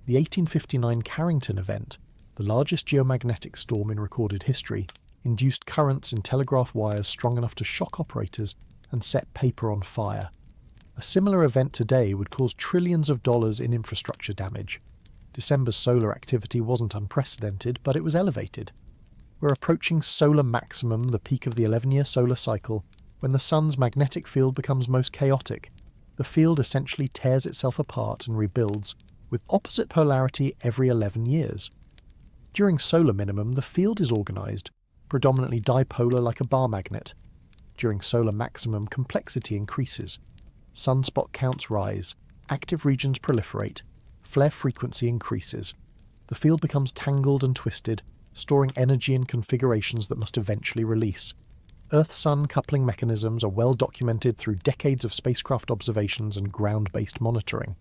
The 1859 Carrington event, the largest geomagnetic storm in recorded history, induced currents in telegraph wires strong enough to shock operators and set paper on fire. A similar event today would cause trillions of dollars in infrastructure damage. December's solar activity wasn't unprecedented, but it was elevated. We're approaching solar maximum, the peak of the 11-year solar cycle, when the Sun's magnetic field becomes most chaotic. The field essentially tears itself apart and rebuilds, with opposite polarity every 11 years. During solar minimum, the field is organized, predominantly dipolar like a bar magnet. During solar maximum, complexity increases. Sunspot counts rise, active regions proliferate, flare frequency increases. The field becomes tangled and twisted, storing energy in configurations that must eventually release. Earth-Sun coupling mechanisms are well documented through decades of spacecraft observations and ground-based monitoring.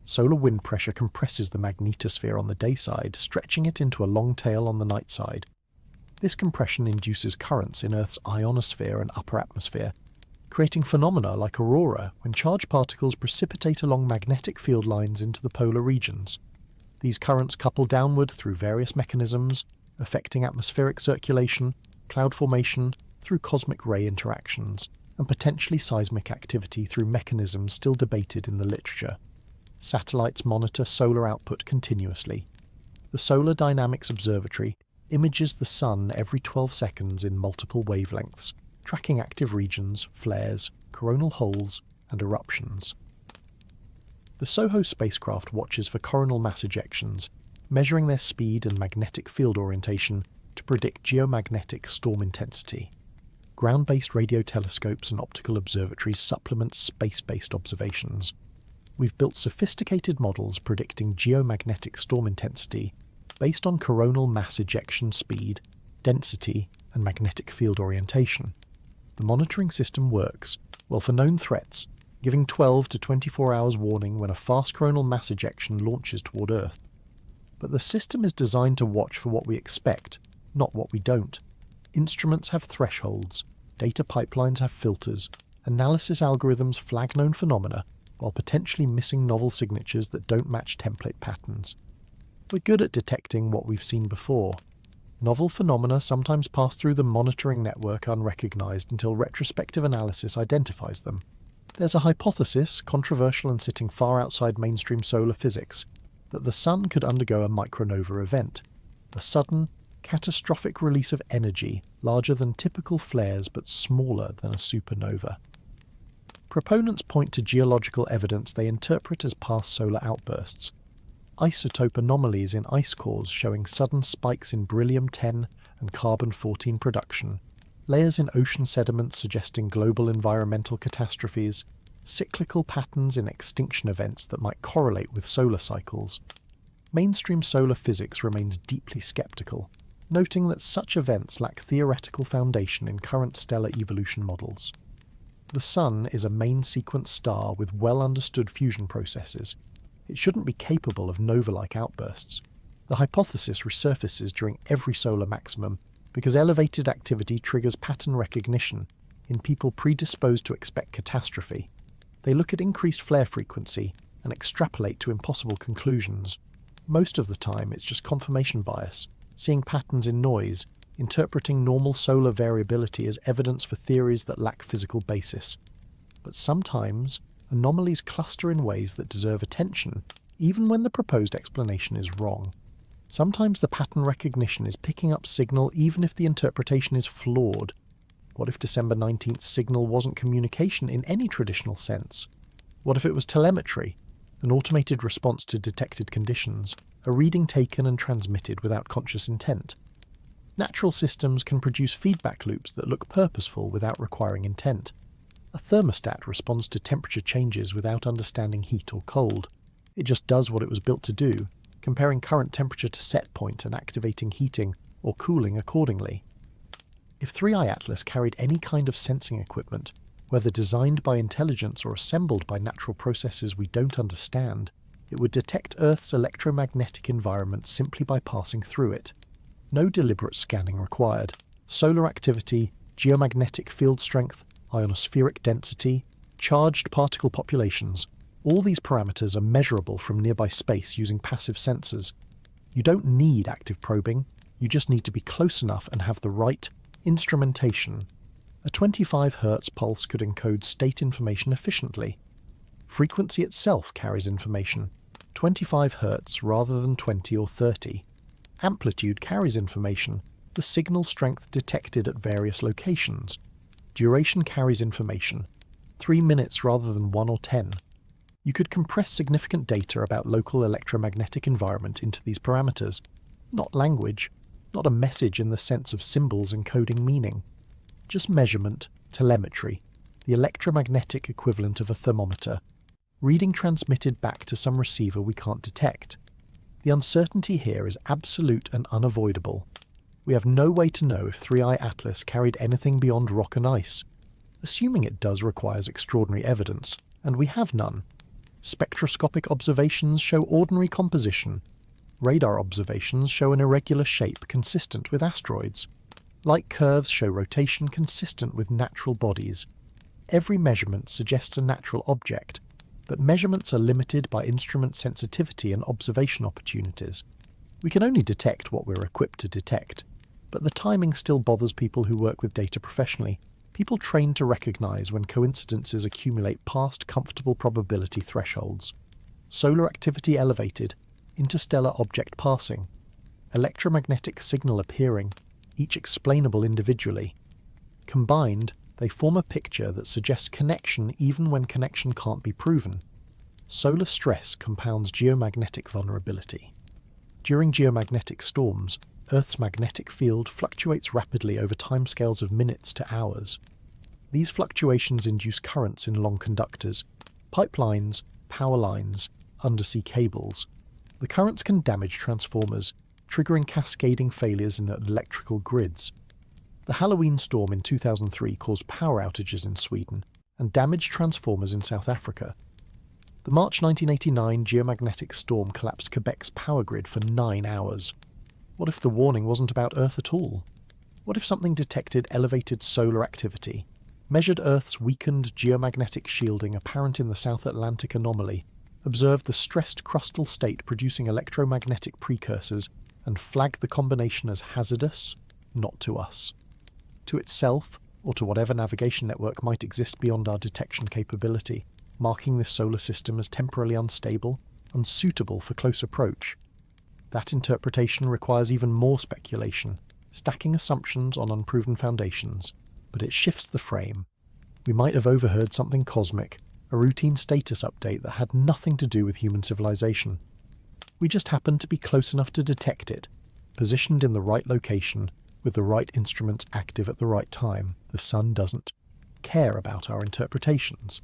Solar wind pressure compresses the magnetosphere on the day side, stretching it into a long tail on the night side. This compression induces currents in Earth's ionosphere and upper atmosphere, creating phenomena like aurora when charged particles precipitate along magnetic field lines into the polar regions. These currents couple downward through various mechanisms, affecting atmospheric circulation, cloud formation, through cosmic ray interactions, and potentially seismic activity through mechanisms still debated in the literature. Satellites monitor solar output continuously. The Solar Dynamics Observatory images the Sun every 12 seconds in multiple wavelengths, tracking active regions, flares, coronal holes, and eruptions. The SOHO spacecraft watches for coronal mass ejections, measuring their speed and magnetic field orientation to predict geomagnetic storm intensity. Ground-based radio telescopes and optical observatories supplement space-based observations. We've built sophisticated models predicting geomagnetic storm intensity based on coronal mass ejection speed, density, and magnetic field orientation. The monitoring system works, well for known threats, giving 12 to 24 hours warning when a fast coronal mass ejection launches toward Earth. But the system is designed to watch for what we expect, not what we don't. Instruments have thresholds, data pipelines have filters, analysis algorithms flag known phenomena while potentially missing novel signatures that don't match template patterns. We're good at detecting what we've seen before. Novel phenomena sometimes pass through the monitoring network unrecognized until retrospective analysis identifies them. There's a hypothesis, controversial and sitting far outside mainstream solar physics, that the Sun could undergo a micronova event, a sudden, catastrophic release of energy larger than typical flares but smaller than a supernova. Proponents point to geological evidence they interpret as past solar outbursts, isotope anomalies in ice cores showing sudden spikes in beryllium-10 and carbon-14 production, layers in ocean sediments suggesting global environmental catastrophes, cyclical patterns in extinction events that might correlate with solar cycles. Mainstream solar physics remains deeply skeptical, noting that such events lack theoretical foundation in current stellar evolution models. The Sun is a main sequence star with well-understood fusion processes. It shouldn't be capable of nova-like outbursts. The hypothesis resurfaces during every solar maximum because elevated activity triggers pattern recognition in people predisposed to expect catastrophe. They look at increased flare frequency and extrapolate to impossible conclusions. Most of the time it's just confirmation bias, seeing patterns in noise, interpreting normal solar variability as evidence for theories that lack physical basis. But sometimes, anomalies cluster in ways that deserve attention, even when the proposed explanation is wrong. Sometimes the pattern recognition is picking up signal even if the interpretation is flawed. What if December 19th signal wasn't communication in any traditional sense? What if it was telemetry, an automated response to detected conditions, a reading taken and transmitted without conscious intent? Natural systems can produce feedback loops that look purposeful without requiring intent. A thermostat responds to temperature changes without understanding heat or cold. It just does what it was built to do, comparing current temperature to set point and activating heating or cooling accordingly. If 3i Atlas carried any kind of sensing equipment, whether designed by intelligence or assembled by natural processes we don't understand, it would detect Earth's electromagnetic environment simply by passing through it. No deliberate scanning required. Solar activity, geomagnetic field strength, ionospheric density, charged particle populations, all these parameters are measurable from nearby space using passive sensors. You don't need active probing, you just need to be close enough and have the right instrumentation. A 25 Hz pulse could encode state information efficiently. Frequency itself carries information, 25 Hz rather than 20 or 30. Amplitude carries information, the signal strength detected at various locations. Duration carries information, 3 minutes rather than 1 or 10. You could compress significant data about local electromagnetic environment into these parameters. Not language, not a message in the sense of symbols encoding meaning. Just measurement, telemetry, the electromagnetic equivalent of a thermometer. Reading transmitted back to some receiver we can't detect. The uncertainty here is absolute and unavoidable. We have no way to know if 3i Atlas carried anything beyond rock and ice. Assuming it does requires extraordinary evidence, and we have none. Spectroscopic observations show ordinary composition. Radar observations show an irregular shape consistent with asteroids. Light curves show rotation consistent with natural bodies. Every measurement suggests a natural object, but measurements are limited by instrument sensitivity and observation opportunities. We can only detect what we're equipped to detect, but the timing still bothers people who work with data professionally, people trained to recognize when coincidences accumulate past comfortable probability thresholds. Solar activity elevated, interstellar object passing, electromagnetic signal appearing, each explainable individually. Combined, they form a picture that suggests connection even when connection can't be proven. Solar stress compounds geomagnetic vulnerability. During geomagnetic storms, Earth's magnetic field fluctuates rapidly over timescales of minutes to hours. These fluctuations induce currents in long conductors, pipelines, power lines, undersea cables. The currents can damage transformers, triggering cascading failures in electrical grids. The Halloween storm in 2003 caused power outages in Sweden and damaged transformers in South Africa. The March 1989 geomagnetic storm collapsed Quebec's power grid for 9 hours. What if the warning wasn't about Earth at all? What if something detected elevated solar activity, measured Earth's weakened geomagnetic shielding apparent in the South Atlantic anomaly, observed the stressed crustal state producing electromagnetic precursors, and flagged the combination as hazardous? Not to us. To itself, or to whatever navigation network might exist beyond our detection capability, marking this solar system as temporarily unstable, unsuitable for close approach. That interpretation requires even more speculation, stacking assumptions on unproven foundations, but it shifts the frame. We might have overheard something cosmic, a routine status update that had nothing to do with human civilization. We just happened to be close enough to detect it, positioned in the right location, with the right instruments active at the right time. The sun doesn't care about our interpretations.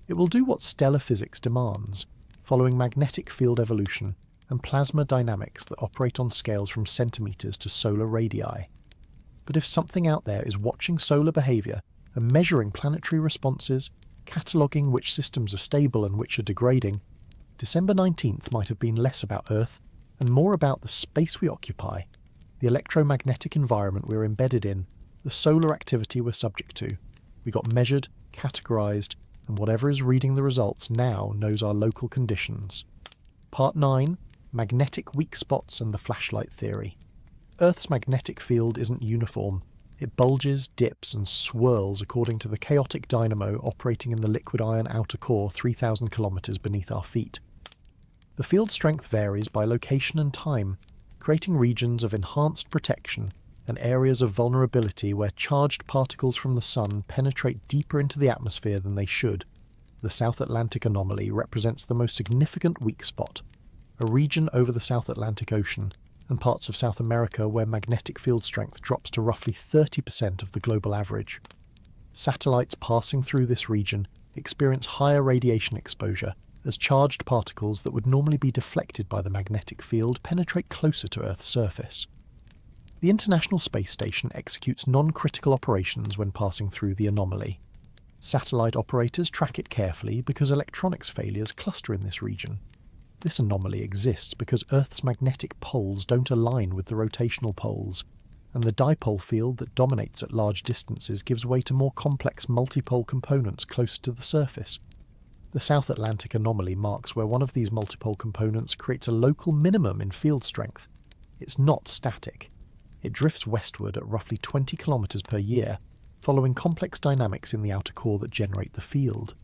It will do what stellar physics demands, following magnetic field evolution and plasma dynamics that operate on scales from centimeters to solar radii. But if something out there is watching solar behavior and measuring planetary responses, cataloguing which systems are stable and which are degrading, December 19th might have been less about Earth and more about the space we occupy, the electromagnetic environment we're embedded in, the solar activity we're subject to. We got measured, categorized, and whatever is reading the results now knows our local conditions. Part 9. Magnetic weak spots and the flashlight theory. Earth's magnetic field isn't uniform. It bulges, dips, and swirls according to the chaotic dynamo operating in the liquid iron outer core 3,000 kilometers beneath our feet. The field strength varies by location and time, creating regions of enhanced protection and areas of vulnerability where charged particles from the Sun penetrate deeper into the atmosphere than they should. The South Atlantic anomaly represents the most significant weak spot, a region over the South Atlantic Ocean and parts of South America where magnetic field strength drops to roughly 30% of the global average. Satellites passing through this region experience higher radiation exposure as charged particles that would normally be deflected by the magnetic field penetrate closer to Earth's surface. The International Space Station executes non-critical operations when passing through the anomaly. Satellite operators track it carefully because electronics failures cluster in this region. This anomaly exists because Earth's magnetic poles don't align with the rotational poles, and the dipole field that dominates at large distances gives way to more complex multipole components closer to the surface. The South Atlantic anomaly marks where one of these multipole components creates a local minimum in field strength. It's not static. It drifts westward at roughly 20 kilometers per year, following complex dynamics in the outer core that generate the field.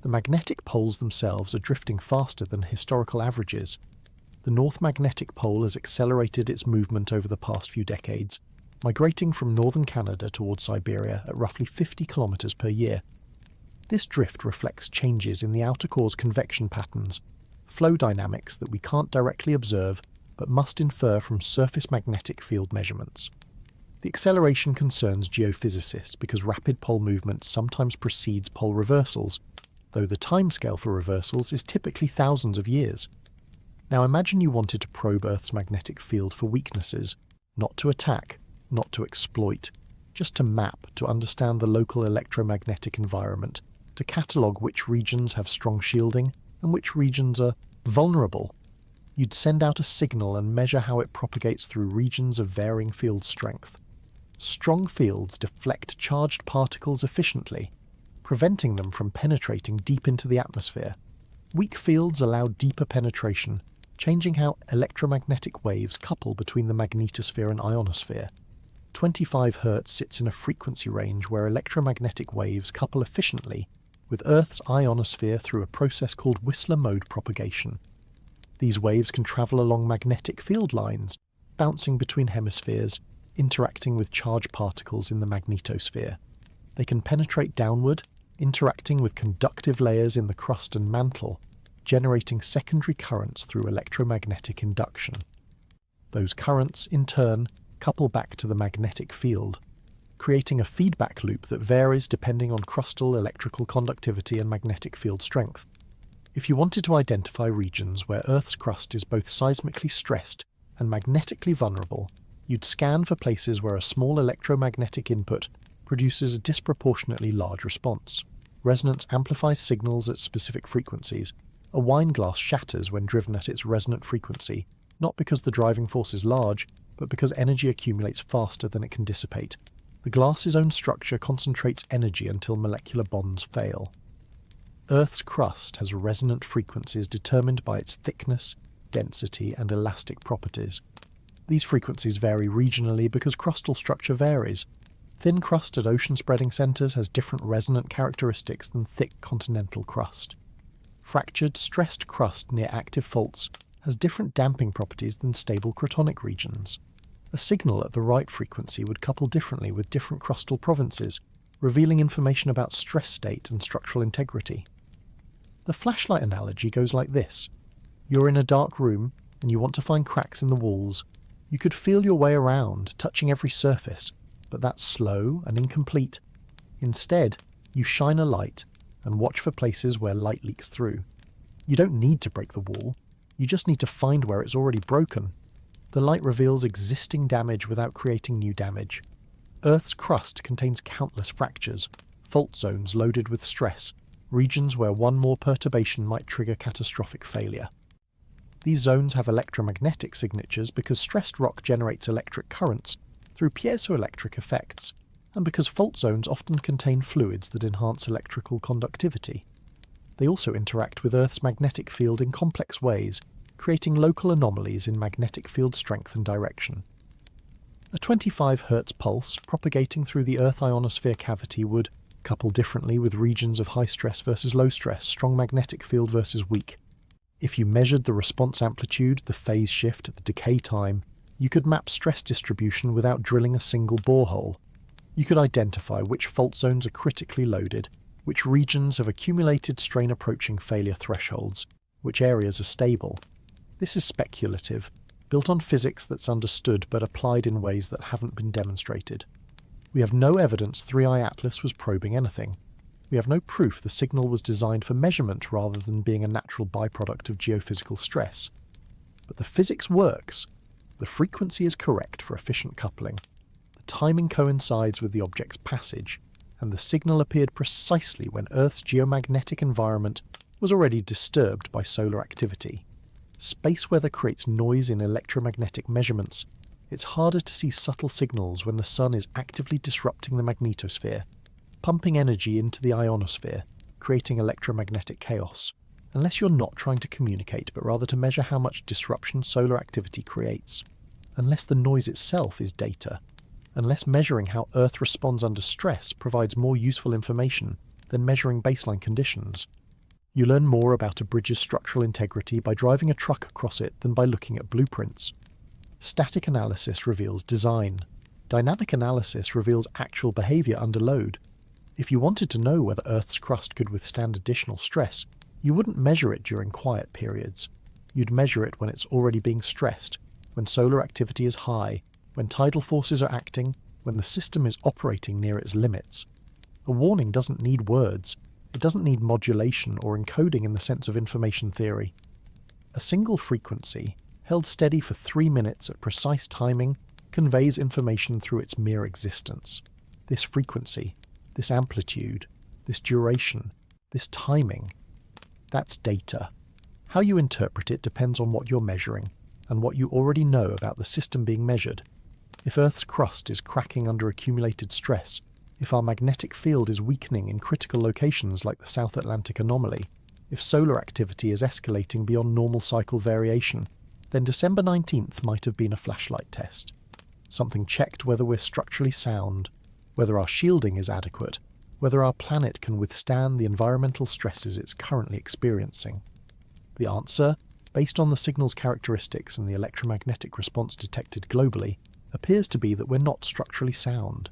The magnetic poles themselves are drifting faster than historical averages. The North Magnetic Pole has accelerated its movement over the past few decades, migrating from northern Canada towards Siberia at roughly 50 kilometers per year. This drift reflects changes in the outer core's convection patterns, flow dynamics that we can't directly observe but must infer from surface magnetic field measurements. The acceleration concerns geophysicists because rapid pole movement sometimes precedes pole reversals, though the timescale for reversals is typically thousands of years. Now imagine you wanted to probe Earth's magnetic field for weaknesses, not to attack, not to exploit, just to map, to understand the local electromagnetic environment, to catalogue which regions have strong shielding and which regions are vulnerable. You'd send out a signal and measure how it propagates through regions of varying field strength. Strong fields deflect charged particles efficiently, preventing them from penetrating deep into the atmosphere. Weak fields allow deeper penetration, changing how electromagnetic waves couple between the magnetosphere and ionosphere. 25 Hz sits in a frequency range where electromagnetic waves couple efficiently with Earth's ionosphere through a process called Whistler mode propagation. These waves can travel along magnetic field lines, bouncing between hemispheres, interacting with charged particles in the magnetosphere. They can penetrate downward, interacting with conductive layers in the crust and mantle, generating secondary currents through electromagnetic induction. Those currents, in turn, couple back to the magnetic field, creating a feedback loop that varies depending on crustal electrical conductivity and magnetic field strength. If you wanted to identify regions where Earth's crust is both seismically stressed and magnetically vulnerable, you'd scan for places where a small electromagnetic input produces a disproportionately large response. Resonance amplifies signals at specific frequencies. A wine glass shatters when driven at its resonant frequency, not because the driving force is large, but because energy accumulates faster than it can dissipate. The glass's own structure concentrates energy until molecular bonds fail. Earth's crust has resonant frequencies determined by its thickness, density, and elastic properties. These frequencies vary regionally because crustal structure varies. Thin crust at ocean-spreading centers has different resonant characteristics than thick continental crust. Fractured, stressed crust near active faults has different damping properties than stable cratonic regions. A signal at the right frequency would couple differently with different crustal provinces, revealing information about stress state and structural integrity. The flashlight analogy goes like this. You're in a dark room and you want to find cracks in the walls. You could feel your way around, touching every surface, but that's slow and incomplete. Instead, you shine a light and watch for places where light leaks through. You don't need to break the wall, you just need to find where it's already broken. The light reveals existing damage without creating new damage. Earth's crust contains countless fractures, fault zones loaded with stress, regions where one more perturbation might trigger catastrophic failure. These zones have electromagnetic signatures because stressed rock generates electric currents through piezoelectric effects, and because fault zones often contain fluids that enhance electrical conductivity. They also interact with Earth's magnetic field in complex ways, creating local anomalies in magnetic field strength and direction. A 25 Hz pulse propagating through the Earth ionosphere cavity would couple differently with regions of high stress versus low stress, strong magnetic field versus weak. If you measured the response amplitude, the phase shift, the decay time, You could map stress distribution without drilling a single borehole. You could identify which fault zones are critically loaded, which regions have accumulated strain approaching failure thresholds, which areas are stable. This is speculative, built on physics that's understood but applied in ways that haven't been demonstrated. We have no evidence 3i Atlas was probing anything. We have no proof the signal was designed for measurement rather than being a natural byproduct of geophysical stress. But the physics works. The frequency is correct for efficient coupling. The timing coincides with the object's passage, and the signal appeared precisely when Earth's geomagnetic environment was already disturbed by solar activity. Space weather creates noise in electromagnetic measurements. It's harder to see subtle signals when the sun is actively disrupting the magnetosphere, pumping energy into the ionosphere, creating electromagnetic chaos, unless you're not trying to communicate but rather to measure how much disruption solar activity creates. Unless the noise itself is data. Unless measuring how Earth responds under stress provides more useful information than measuring baseline conditions. You learn more about a bridge's structural integrity by driving a truck across it than by looking at blueprints. Static analysis reveals design. Dynamic analysis reveals actual behaviour under load. If you wanted to know whether Earth's crust could withstand additional stress, you wouldn't measure it during quiet periods. You'd measure it when it's already being stressed, when solar activity is high, when tidal forces are acting, when the system is operating near its limits. A warning doesn't need words. It doesn't need modulation or encoding in the sense of information theory. A single frequency, held steady for 3 minutes at precise timing, conveys information through its mere existence. This frequency, this amplitude, this duration, this timing, that's data. How you interpret it depends on what you're measuring, and what you already know about the system being measured. If Earth's crust is cracking under accumulated stress, if our magnetic field is weakening in critical locations like the South Atlantic anomaly, if solar activity is escalating beyond normal cycle variation, then December 19th might have been a flashlight test. Something checked whether we're structurally sound, whether our shielding is adequate, whether our planet can withstand the environmental stresses it's currently experiencing. The answer, based on the signal's characteristics and the electromagnetic response detected globally, appears to be that we're not structurally sound.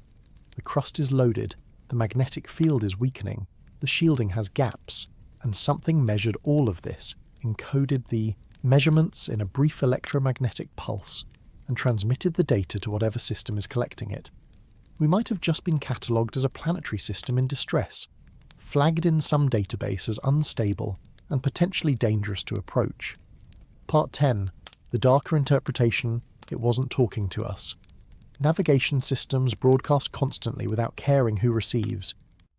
The crust is loaded, the magnetic field is weakening, the shielding has gaps, and something measured all of this, encoded the measurements in a brief electromagnetic pulse, and transmitted the data to whatever system is collecting it. We might have just been catalogued as a planetary system in distress, flagged in some database as unstable and potentially dangerous to approach. Part 10. The darker interpretation, it wasn't talking to us. Navigation systems broadcast constantly without caring who receives.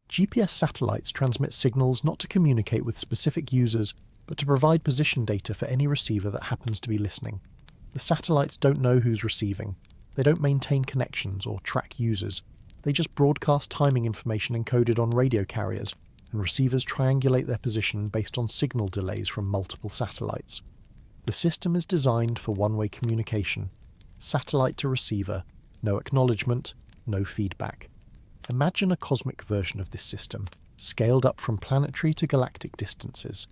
GPS satellites transmit signals not to communicate with specific users, but to provide position data for any receiver that happens to be listening. The satellites don't know who's receiving. They don't maintain connections or track users. They just broadcast timing information encoded on radio carriers, and receivers triangulate their position based on signal delays from multiple satellites. The system is designed for one-way communication. Satellite to receiver, no acknowledgement, no feedback. Imagine a cosmic version of this system, scaled up from planetary to galactic distances.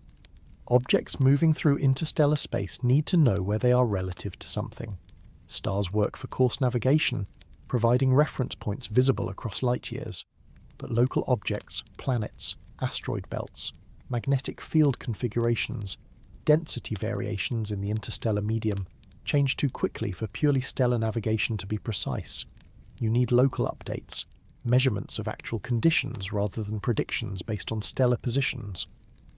Objects moving through interstellar space need to know where they are relative to something. Stars work for course navigation, providing reference points visible across light years. But local objects, planets, asteroid belts, magnetic field configurations, density variations in the interstellar medium change too quickly for purely stellar navigation to be precise. You need local updates, measurements of actual conditions rather than predictions based on stellar positions.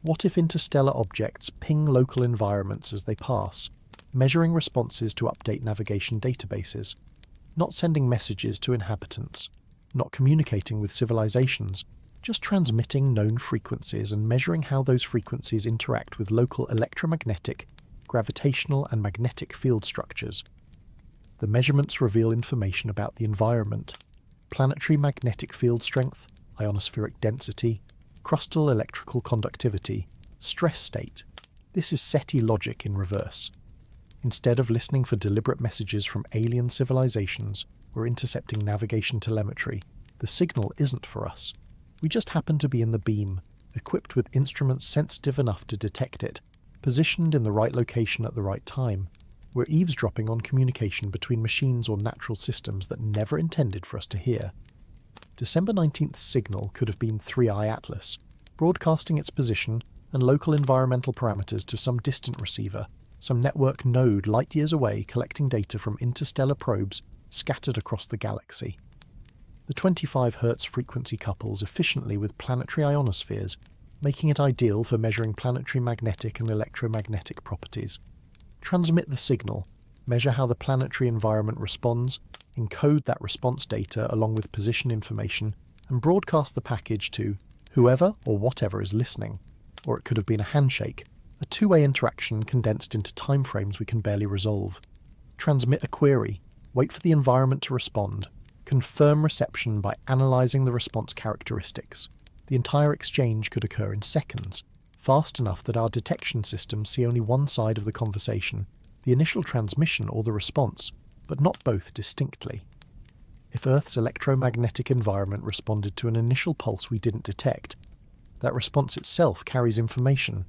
What if interstellar objects ping local environments as they pass, measuring responses to update navigation databases, not sending messages to inhabitants, not communicating with civilizations, just transmitting known frequencies and measuring how those frequencies interact with local electromagnetic, gravitational and magnetic field structures? The measurements reveal information about the environment: planetary magnetic field strength, ionospheric density, crustal electrical conductivity, stress state. This is SETI logic in reverse. Instead of listening for deliberate messages from alien civilizations, we're intercepting navigation telemetry. The signal isn't for us. We just happen to be in the beam, equipped with instruments sensitive enough to detect it, positioned in the right location at the right time. We're eavesdropping on communication between machines or natural systems that never intended for us to hear. December 19th signal could have been 3i Atlas, broadcasting its position and local environmental parameters to some distant receiver, some network node light years away collecting data from interstellar probes scattered across the galaxy. The 25 Hz frequency couples efficiently with planetary ionospheres, making it ideal for measuring planetary magnetic and electromagnetic properties. Transmit the signal, measure how the planetary environment responds, encode that response data along with position information, and broadcast the package to whoever or whatever is listening. Or it could have been a handshake, a two-way interaction condensed into timeframes we can barely resolve. Transmit a query, wait for the environment to respond, confirm reception by analysing the response characteristics. The entire exchange could occur in seconds, fast enough that our detection systems see only one side of the conversation, the initial transmission or the response, but not both distinctly. If Earth's electromagnetic environment responded to an initial pulse we didn't detect, that response itself carries information.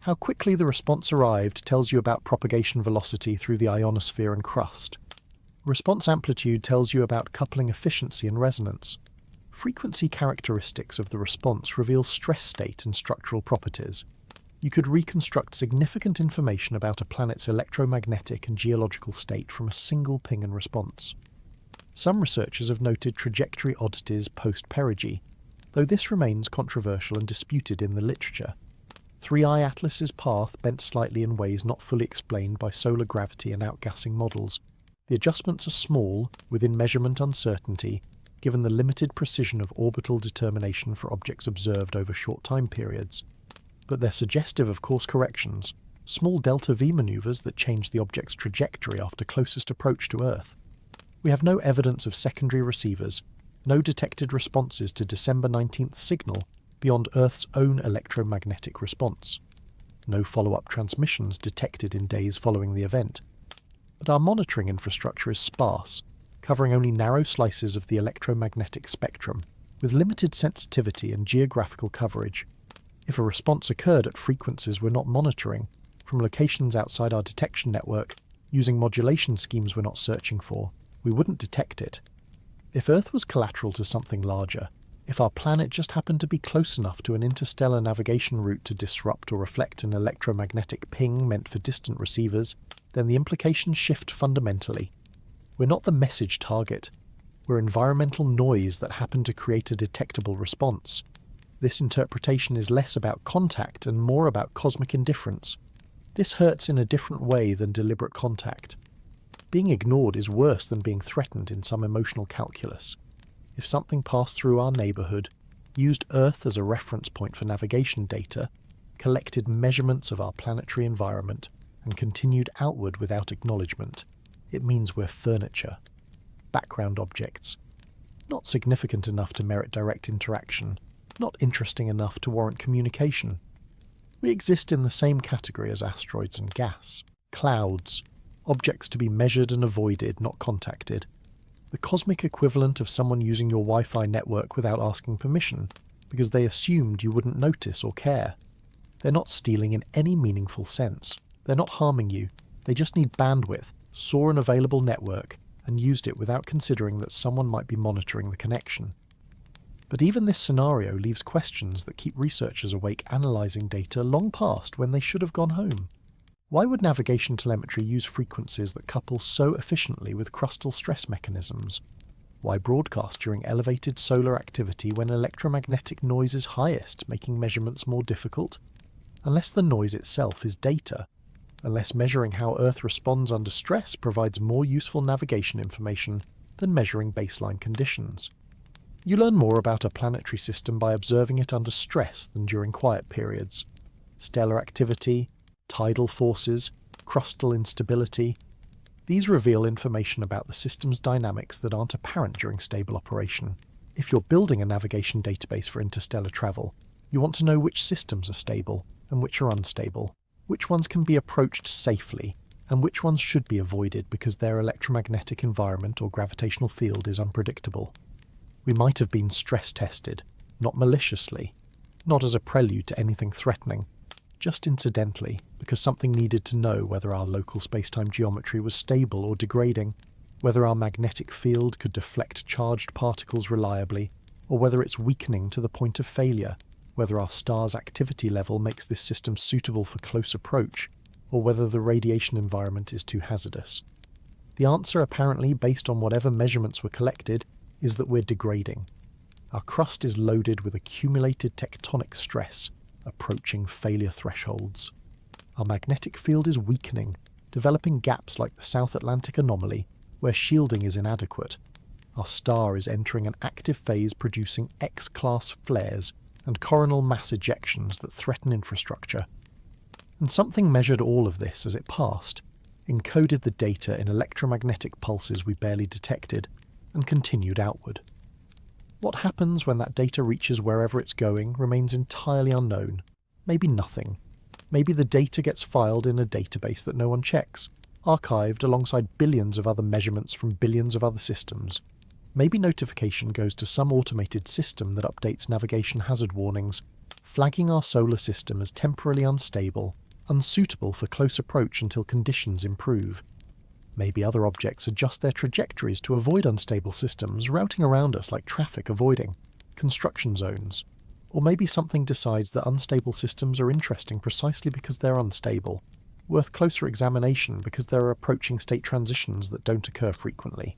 How quickly the response arrived tells you about propagation velocity through the ionosphere and crust. Response amplitude tells you about coupling efficiency and resonance. Frequency characteristics of the response reveal stress state and structural properties. You could reconstruct significant information about a planet's electromagnetic and geological state from a single ping and response. Some researchers have noted trajectory oddities post-perigee, though this remains controversial and disputed in the literature. 3i Atlas's path bent slightly in ways not fully explained by solar gravity and outgassing models. The adjustments are small, within measurement uncertainty, given the limited precision of orbital determination for objects observed over short time periods. But they're suggestive of course corrections, small delta-v maneuvers that change the object's trajectory after closest approach to Earth. We have no evidence of secondary receivers, no detected responses to December 19th signal beyond Earth's own electromagnetic response. No follow-up transmissions detected in days following the event. But our monitoring infrastructure is sparse, covering only narrow slices of the electromagnetic spectrum, with limited sensitivity and geographical coverage. If a response occurred at frequencies we're not monitoring, from locations outside our detection network, using modulation schemes we're not searching for, we wouldn't detect it. If Earth was collateral to something larger, if our planet just happened to be close enough to an interstellar navigation route to disrupt or reflect an electromagnetic ping meant for distant receivers, then the implications shift fundamentally. We're not the message target. We're environmental noise that happened to create a detectable response. This interpretation is less about contact and more about cosmic indifference. This hurts in a different way than deliberate contact. Being ignored is worse than being threatened in some emotional calculus. If something passed through our neighbourhood, used Earth as a reference point for navigation data, collected measurements of our planetary environment, and continued outward without acknowledgement, it means we're furniture, background objects, not significant enough to merit direct interaction, not interesting enough to warrant communication. We exist in the same category as asteroids and gas, clouds, objects to be measured and avoided, not contacted. The cosmic equivalent of someone using your Wi-Fi network without asking permission, because they assumed you wouldn't notice or care. They're not stealing in any meaningful sense. They're not harming you. They just need bandwidth, saw an available network, and used it without considering that someone might be monitoring the connection. But even this scenario leaves questions that keep researchers awake analysing data long past when they should have gone home. Why would navigation telemetry use frequencies that couple so efficiently with crustal stress mechanisms? Why broadcast during elevated solar activity when electromagnetic noise is highest, making measurements more difficult? Unless the noise itself is data. Unless measuring how Earth responds under stress provides more useful navigation information than measuring baseline conditions. You learn more about a planetary system by observing it under stress than during quiet periods. Stellar activity, tidal forces, crustal instability. These reveal information about the system's dynamics that aren't apparent during stable operation. If you're building a navigation database for interstellar travel, you want to know which systems are stable and which are unstable, which ones can be approached safely, and which ones should be avoided because their electromagnetic environment or gravitational field is unpredictable. We might have been stress tested, not maliciously, not as a prelude to anything threatening, just incidentally, because something needed to know whether our local spacetime geometry was stable or degrading, whether our magnetic field could deflect charged particles reliably, or whether it's weakening to the point of failure, whether our star's activity level makes this system suitable for close approach, or whether the radiation environment is too hazardous. The answer, apparently based on whatever measurements were collected, is that we're degrading. Our crust is loaded with accumulated tectonic stress, approaching failure thresholds. Our magnetic field is weakening, developing gaps like the South Atlantic anomaly, where shielding is inadequate. Our star is entering an active phase producing X-class flares and coronal mass ejections that threaten infrastructure. And something measured all of this as it passed, encoded the data in electromagnetic pulses we barely detected, and continued outward. What happens when that data reaches wherever it's going remains entirely unknown. Maybe nothing. Maybe the data gets filed in a database that no one checks, archived alongside billions of other measurements from billions of other systems. Maybe notification goes to some automated system that updates navigation hazard warnings, flagging our solar system as temporarily unstable, unsuitable for close approach until conditions improve. Maybe other objects adjust their trajectories to avoid unstable systems routing around us like traffic avoiding, construction zones. Or maybe something decides that unstable systems are interesting precisely because they're unstable, worth closer examination because they're approaching state transitions that don't occur frequently.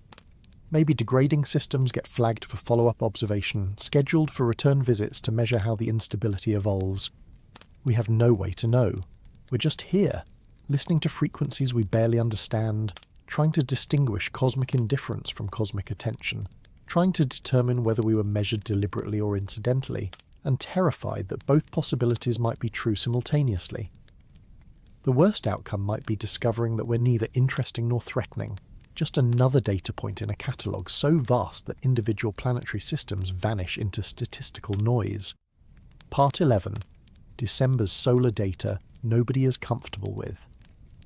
Maybe degrading systems get flagged for follow-up observation, scheduled for return visits to measure how the instability evolves. We have no way to know. We're just here, listening to frequencies we barely understand, trying to distinguish cosmic indifference from cosmic attention, trying to determine whether we were measured deliberately or incidentally, and terrified that both possibilities might be true simultaneously. The worst outcome might be discovering that we're neither interesting nor threatening, just another data point in a catalogue so vast that individual planetary systems vanish into statistical noise. Part 11. December's solar data nobody is comfortable with.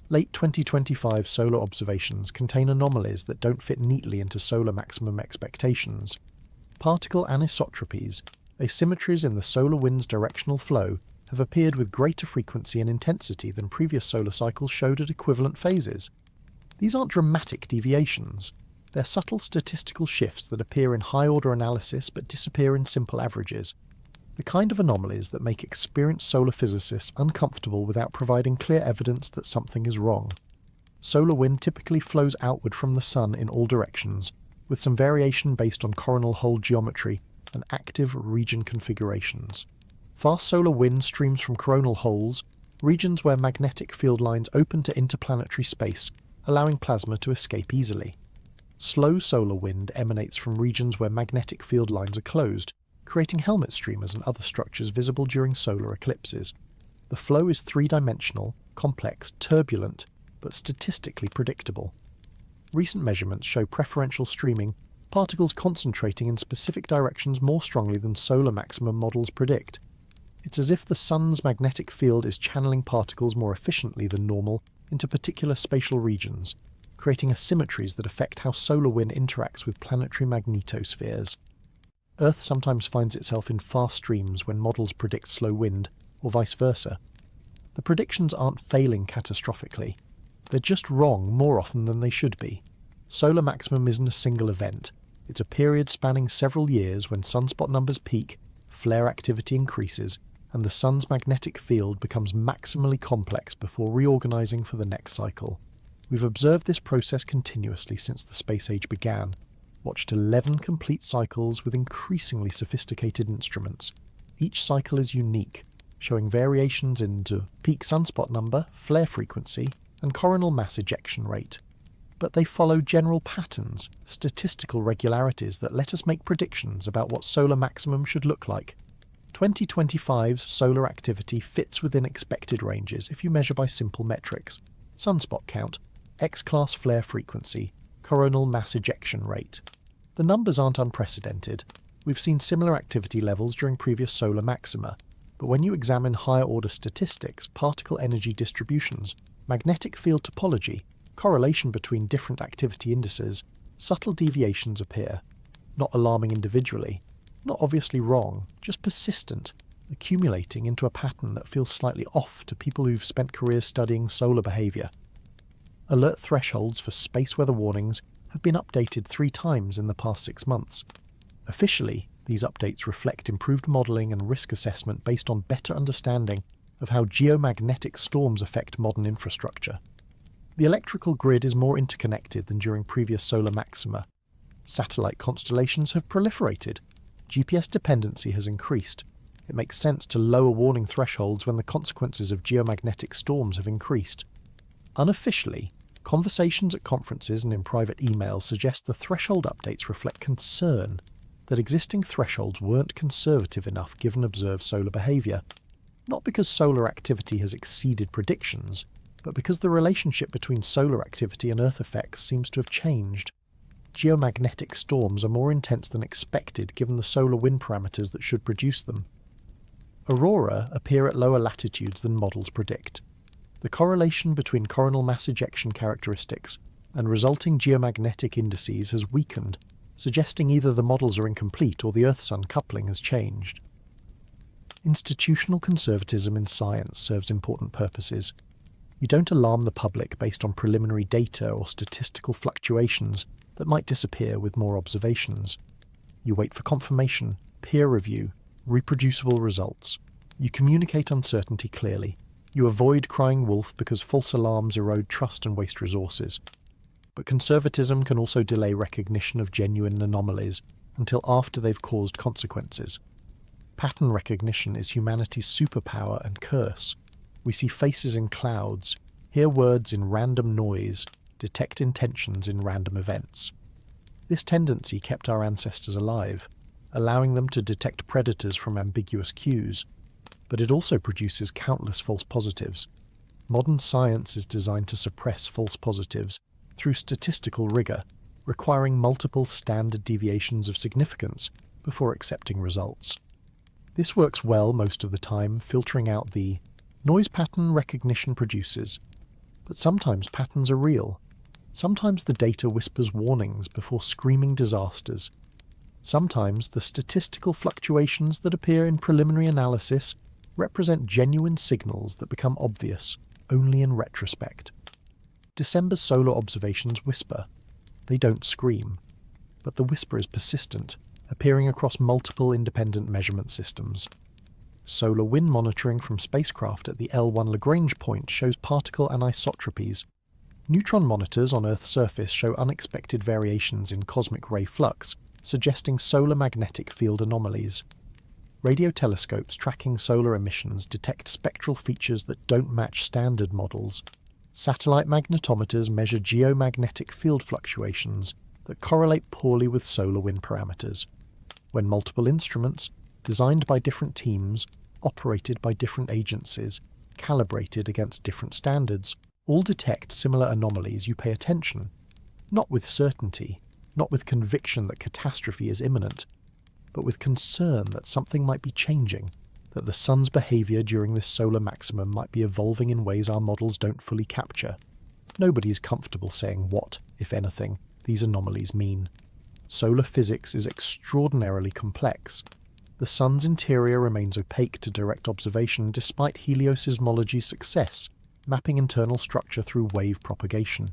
Late 2025 solar observations contain anomalies that don't fit neatly into solar maximum expectations. Particle anisotropies, asymmetries in the solar wind's directional flow, have appeared with greater frequency and intensity than previous solar cycles showed at equivalent phases. These aren't dramatic deviations. They're subtle statistical shifts that appear in high-order analysis but disappear in simple averages. The kind of anomalies that make experienced solar physicists uncomfortable without providing clear evidence that something is wrong. Solar wind typically flows outward from the sun in all directions, with some variation based on coronal hole geometry and active region configurations. Fast solar wind streams from coronal holes, regions where magnetic field lines open to interplanetary space, allowing plasma to escape easily. Slow solar wind emanates from regions where magnetic field lines are closed, creating helmet streamers and other structures visible during solar eclipses. The flow is three-dimensional, complex, turbulent, but statistically predictable. Recent measurements show preferential streaming, particles concentrating in specific directions more strongly than solar maximum models predict. It's as if the sun's magnetic field is channeling particles more efficiently than normal into particular spatial regions, creating asymmetries that affect how solar wind interacts with planetary magnetospheres. Earth sometimes finds itself in fast streams when models predict slow wind, or vice versa. The predictions aren't failing catastrophically. They're just wrong more often than they should be. Solar maximum isn't a single event. It's a period spanning several years when sunspot numbers peak, flare activity increases, and the sun's magnetic field becomes maximally complex before reorganizing for the next cycle. We've observed this process continuously since the space age began, watched 11 complete cycles with increasingly sophisticated instruments. Each cycle is unique, showing variations into peak sunspot number, flare frequency, and coronal mass ejection rate. But they follow general patterns, statistical regularities that let us make predictions about what solar maximum should look like. 2025's solar activity fits within expected ranges if you measure by simple metrics: sunspot count, X-class flare frequency, coronal mass ejection rate. The numbers aren't unprecedented. We've seen similar activity levels during previous solar maxima, but when you examine higher-order statistics, particle energy distributions, magnetic field topology, correlation between different activity indices, subtle deviations appear. Not alarming individually, not obviously wrong, just persistent, accumulating into a pattern that feels slightly off to people who've spent careers studying solar behaviour. Alert thresholds for space weather warnings have been updated 3 times in the past 6 months. Officially, these updates reflect improved modelling and risk assessment based on better understanding of how geomagnetic storms affect modern infrastructure. The electrical grid is more interconnected than during previous solar maxima. Satellite constellations have proliferated. GPS dependency has increased. It makes sense to lower warning thresholds when the consequences of geomagnetic storms have increased. Unofficially, conversations at conferences and in private emails suggest the threshold updates reflect concern that existing thresholds weren't conservative enough given observed solar behaviour, not because solar activity has exceeded predictions, but because the relationship between solar activity and Earth effects seems to have changed. Geomagnetic storms are more intense than expected given the solar wind parameters that should produce them. Aurora appear at lower latitudes than models predict. The correlation between coronal mass ejection characteristics and resulting geomagnetic indices has weakened, suggesting either the models are incomplete or the Earth-Sun coupling has changed. Institutional conservatism in science serves important purposes. You don't alarm the public based on preliminary data or statistical fluctuations that might disappear with more observations. You wait for confirmation, peer review, reproducible results. You communicate uncertainty clearly. You avoid crying wolf because false alarms erode trust and waste resources. But conservatism can also delay recognition of genuine anomalies until after they've caused consequences. Pattern recognition is humanity's superpower and curse. We see faces in clouds, hear words in random noise, detect intentions in random events. This tendency kept our ancestors alive, allowing them to detect predators from ambiguous cues, but it also produces countless false positives. Modern science is designed to suppress false positives through statistical rigour, requiring multiple standard deviations of significance before accepting results. This works well most of the time, filtering out the noise pattern recognition produces. But sometimes patterns are real. Sometimes the data whispers warnings before screaming disasters. Sometimes the statistical fluctuations that appear in preliminary analysis represent genuine signals that become obvious only in retrospect. December's solar observations whisper. They don't scream. But the whisper is persistent, appearing across multiple independent measurement systems. Solar wind monitoring from spacecraft at the L1 Lagrange point shows particle anisotropies. Neutron monitors on Earth's surface show unexpected variations in cosmic ray flux, suggesting solar magnetic field anomalies. Radio telescopes tracking solar emissions detect spectral features that don't match standard models. Satellite magnetometers measure geomagnetic field fluctuations that correlate poorly with solar wind parameters. When multiple instruments, designed by different teams, operated by different agencies, calibrated against different standards, all detect similar anomalies, you pay attention. Not with certainty, not with conviction that catastrophe is imminent, but with concern that something might be changing, that the sun's behaviour during this solar maximum might be evolving in ways our models don't fully capture. Nobody is comfortable saying what, if anything, these anomalies mean. Solar physics is extraordinarily complex. The sun's interior remains opaque to direct observation despite heliosismology's success, mapping internal structure through wave propagation.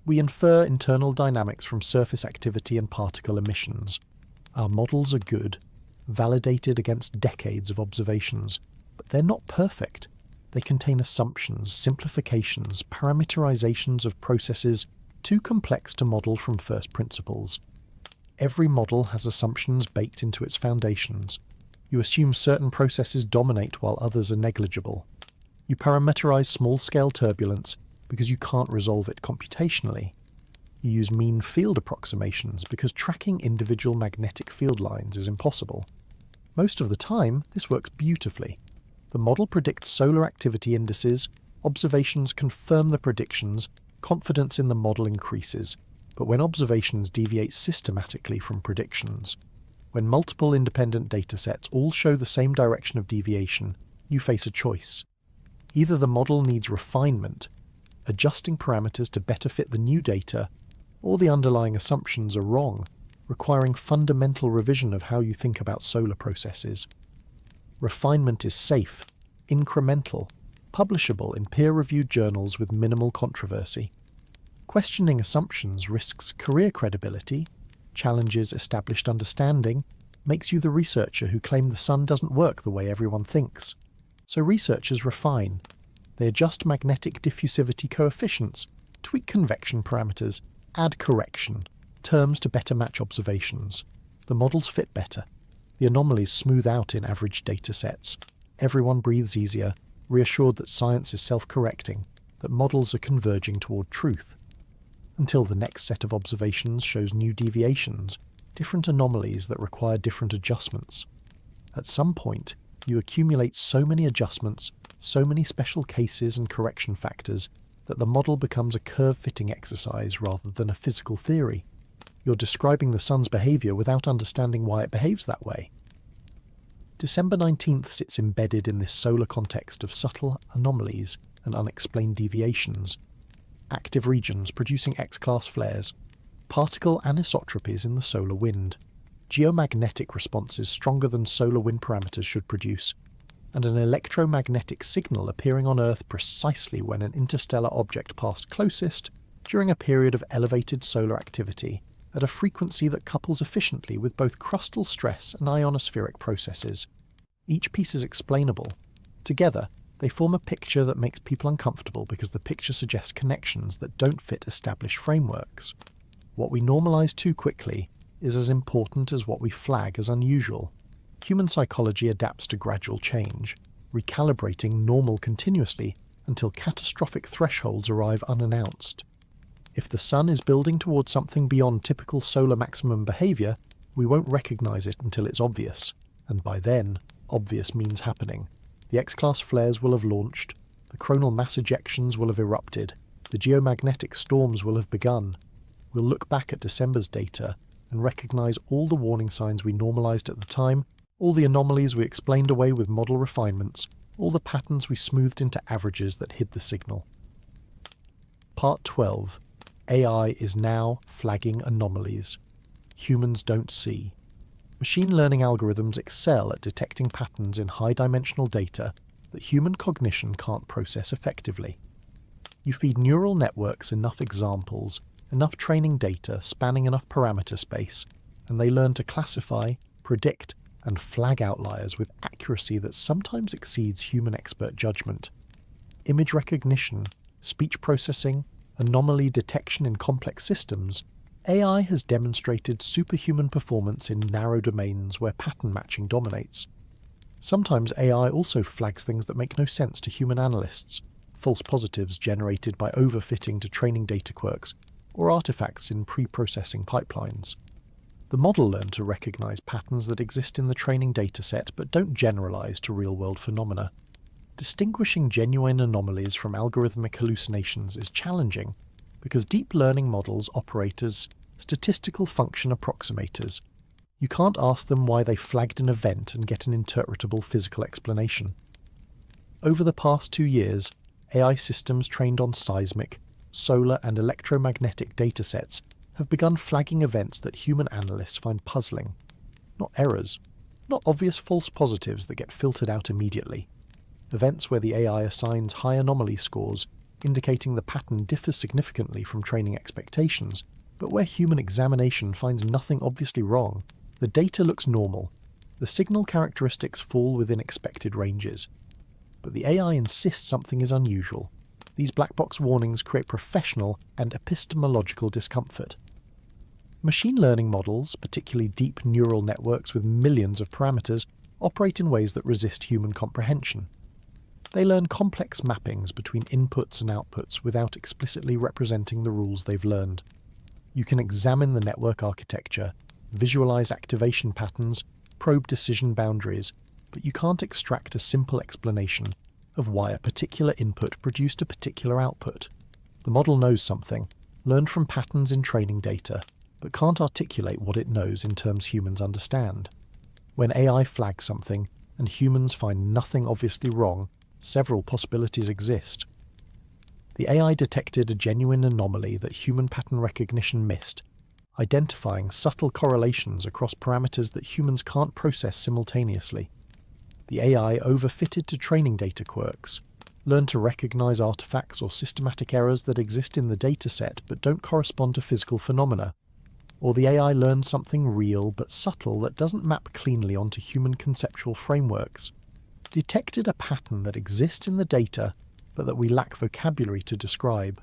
We infer internal dynamics from surface activity and particle emissions. Our models are good, validated against decades of observations, but they're not perfect. They contain assumptions, simplifications, parameterizations of processes too complex to model from first principles. Every model has assumptions baked into its foundations. You assume certain processes dominate while others are negligible. You parameterize small-scale turbulence because you can't resolve it computationally. You use mean field approximations because tracking individual magnetic field lines is impossible. Most of the time, this works beautifully. The model predicts solar activity indices, observations confirm the predictions, confidence in the model increases. But when observations deviate systematically from predictions, when multiple independent datasets all show the same direction of deviation, you face a choice. Either the model needs refinement, adjusting parameters to better fit the new data, or the underlying assumptions are wrong, requiring fundamental revision of how you think about solar processes. Refinement is safe, incremental, publishable in peer-reviewed journals with minimal controversy. Questioning assumptions risks career credibility, challenges established understanding, makes you the researcher who claimed the sun doesn't work the way everyone thinks. So researchers refine. They adjust magnetic diffusivity coefficients, tweak convection parameters, add correction, terms to better match observations. The models fit better. The anomalies smooth out in average data sets. Everyone breathes easier, reassured that science is self-correcting, that models are converging toward truth. Until the next set of observations shows new deviations, different anomalies that require different adjustments. At some point, you accumulate so many adjustments, so many special cases and correction factors, that the model becomes a curve-fitting exercise rather than a physical theory. You're describing the sun's behaviour without understanding why it behaves that way. December 19th sits embedded in this solar context of subtle anomalies and unexplained deviations. Active regions producing X-class flares, particle anisotropies in the solar wind, geomagnetic responses stronger than solar wind parameters should produce, and an electromagnetic signal appearing on Earth precisely when an interstellar object passed closest during a period of elevated solar activity at a frequency that couples efficiently with both crustal stress and ionospheric processes. Each piece is explainable. Together, they form a picture that makes people uncomfortable because the picture suggests connections that don't fit established frameworks. What we normalize too quickly is as important as what we flag as unusual. Human psychology adapts to gradual change, recalibrating normal continuously until catastrophic thresholds arrive unannounced. If the sun is building towards something beyond typical solar maximum behaviour, we won't recognise it until it's obvious, and by then, obvious means happening. The X-class flares will have launched, the coronal mass ejections will have erupted, the geomagnetic storms will have begun. We'll look back at December's data and recognise all the warning signs we normalised at the time, all the anomalies we explained away with model refinements, all the patterns we smoothed into averages that hid the signal. Part 12. AI is now flagging anomalies. Humans don't see. Machine learning algorithms excel at detecting patterns in high-dimensional data that human cognition can't process effectively. You feed neural networks enough examples, enough training data spanning enough parameter space, and they learn to classify, predict, and flag outliers with accuracy that sometimes exceeds human expert judgment. Image recognition, speech processing, anomaly detection in complex systems, AI has demonstrated superhuman performance in narrow domains where pattern matching dominates. Sometimes AI also flags things that make no sense to human analysts, false positives generated by overfitting to training data quirks, or artifacts in pre-processing pipelines. The model learned to recognize patterns that exist in the training dataset but don't generalize to real-world phenomena. Distinguishing genuine anomalies from algorithmic hallucinations is challenging because deep learning models operate as statistical function approximators. You can't ask them why they flagged an event and get an interpretable physical explanation. Over the past 2 years, AI systems trained on seismic, solar and electromagnetic datasets have begun flagging events that human analysts find puzzling. Not errors, not obvious false positives that get filtered out immediately. Events where the AI assigns high anomaly scores, indicating the pattern differs significantly from training expectations, but where human examination finds nothing obviously wrong. The data looks normal. The signal characteristics fall within expected ranges. But the AI insists something is unusual. These black box warnings create professional and epistemological discomfort. Machine learning models, particularly deep neural networks with millions of parameters, operate in ways that resist human comprehension. They learn complex mappings between inputs and outputs without explicitly representing the rules they've learned. You can examine the network architecture, visualize activation patterns, probe decision boundaries, but you can't extract a simple explanation of why a particular input produced a particular output. The model knows something, learned from patterns in training data, but can't articulate what it knows in terms humans understand. When AI flags something, and humans find nothing obviously wrong, several possibilities exist. The AI detected a genuine anomaly that human pattern recognition missed, identifying subtle correlations across parameters that humans can't process simultaneously. The AI, overfitted to training data quirks, learned to recognize artifacts or systematic errors that exist in the dataset but don't correspond to physical phenomena. Or the AI learned something real but subtle that doesn't map cleanly onto human conceptual frameworks. Detected a pattern that exists in the data but that we lack vocabulary to describe.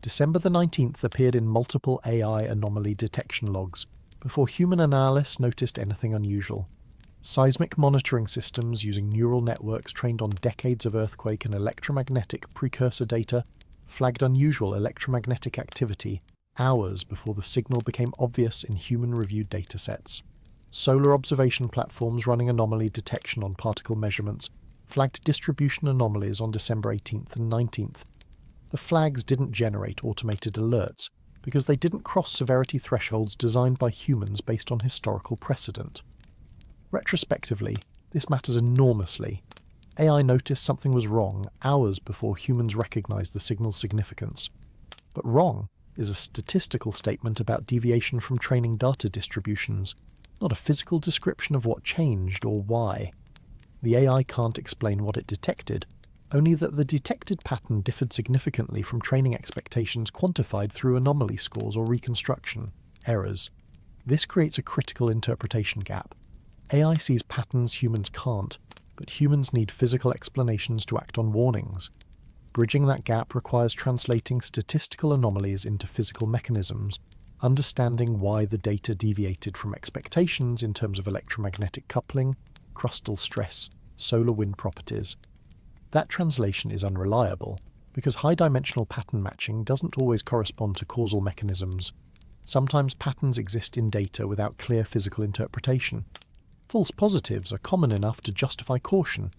December the 19th appeared in multiple AI anomaly detection logs before human analysts noticed anything unusual. Seismic monitoring systems using neural networks trained on decades of earthquake and electromagnetic precursor data flagged unusual electromagnetic activity hours before the signal became obvious in human-reviewed datasets. Solar observation platforms running anomaly detection on particle measurements flagged distribution anomalies on December 18th and 19th. The flags didn't generate automated alerts because they didn't cross severity thresholds designed by humans based on historical precedent. Retrospectively, this matters enormously. AI noticed something was wrong hours before humans recognized the signal's significance. But wrong is a statistical statement about deviation from training data distributions, not a physical description of what changed or why. The AI can't explain what it detected, only that the detected pattern differed significantly from training expectations quantified through anomaly scores or reconstruction errors. This creates a critical interpretation gap. AI sees patterns humans can't, but humans need physical explanations to act on warnings. Bridging that gap requires translating statistical anomalies into physical mechanisms, understanding why the data deviated from expectations in terms of electromagnetic coupling, crustal stress, solar wind properties. That translation is unreliable, because high-dimensional pattern matching doesn't always correspond to causal mechanisms. Sometimes patterns exist in data without clear physical interpretation. False positives are common enough to justify caution.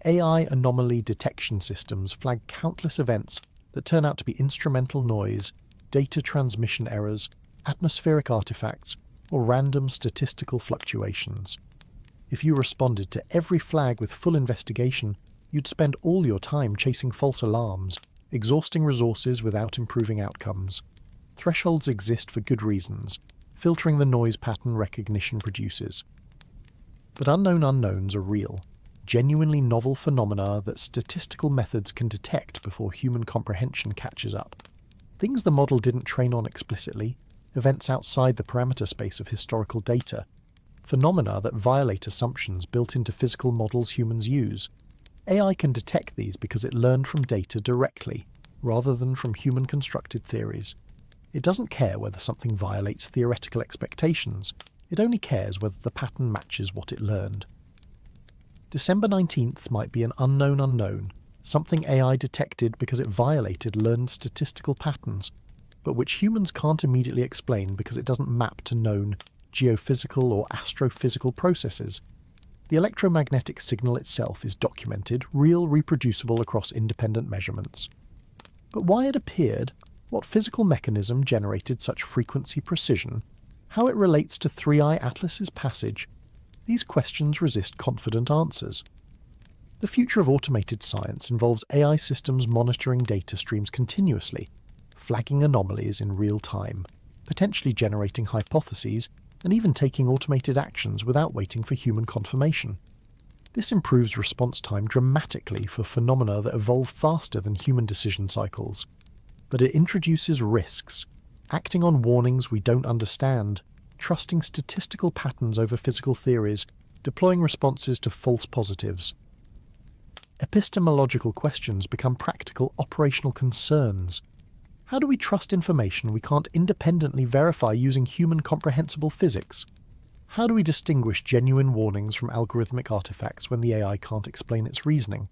AI anomaly detection systems flag countless events that turn out to be instrumental noise, data transmission errors, atmospheric artifacts, or random statistical fluctuations. If you responded to every flag with full investigation, you'd spend all your time chasing false alarms, exhausting resources without improving outcomes. Thresholds exist for good reasons, filtering the noise pattern recognition produces. But unknown unknowns are real, genuinely novel phenomena that statistical methods can detect before human comprehension catches up. Things the model didn't train on explicitly, events outside the parameter space of historical data, phenomena that violate assumptions built into physical models humans use. AI can detect these because it learned from data directly, rather than from human-constructed theories. It doesn't care whether something violates theoretical expectations. It only cares whether the pattern matches what it learned. December 19th might be an unknown unknown, something AI detected because it violated learned statistical patterns, but which humans can't immediately explain because it doesn't map to known geophysical or astrophysical processes. The electromagnetic signal itself is documented, real, reproducible across independent measurements. But why it appeared, what physical mechanism generated such frequency precision, how it relates to 3i Atlas's passage, these questions resist confident answers. The future of automated science involves AI systems monitoring data streams continuously, flagging anomalies in real time, potentially generating hypotheses, and even taking automated actions without waiting for human confirmation. This improves response time dramatically for phenomena that evolve faster than human decision cycles. But it introduces risks, acting on warnings we don't understand, trusting statistical patterns over physical theories, deploying responses to false positives. Epistemological questions become practical operational concerns. How do we trust information we can't independently verify using human comprehensible physics? How do we distinguish genuine warnings from algorithmic artifacts when the AI can't explain its reasoning?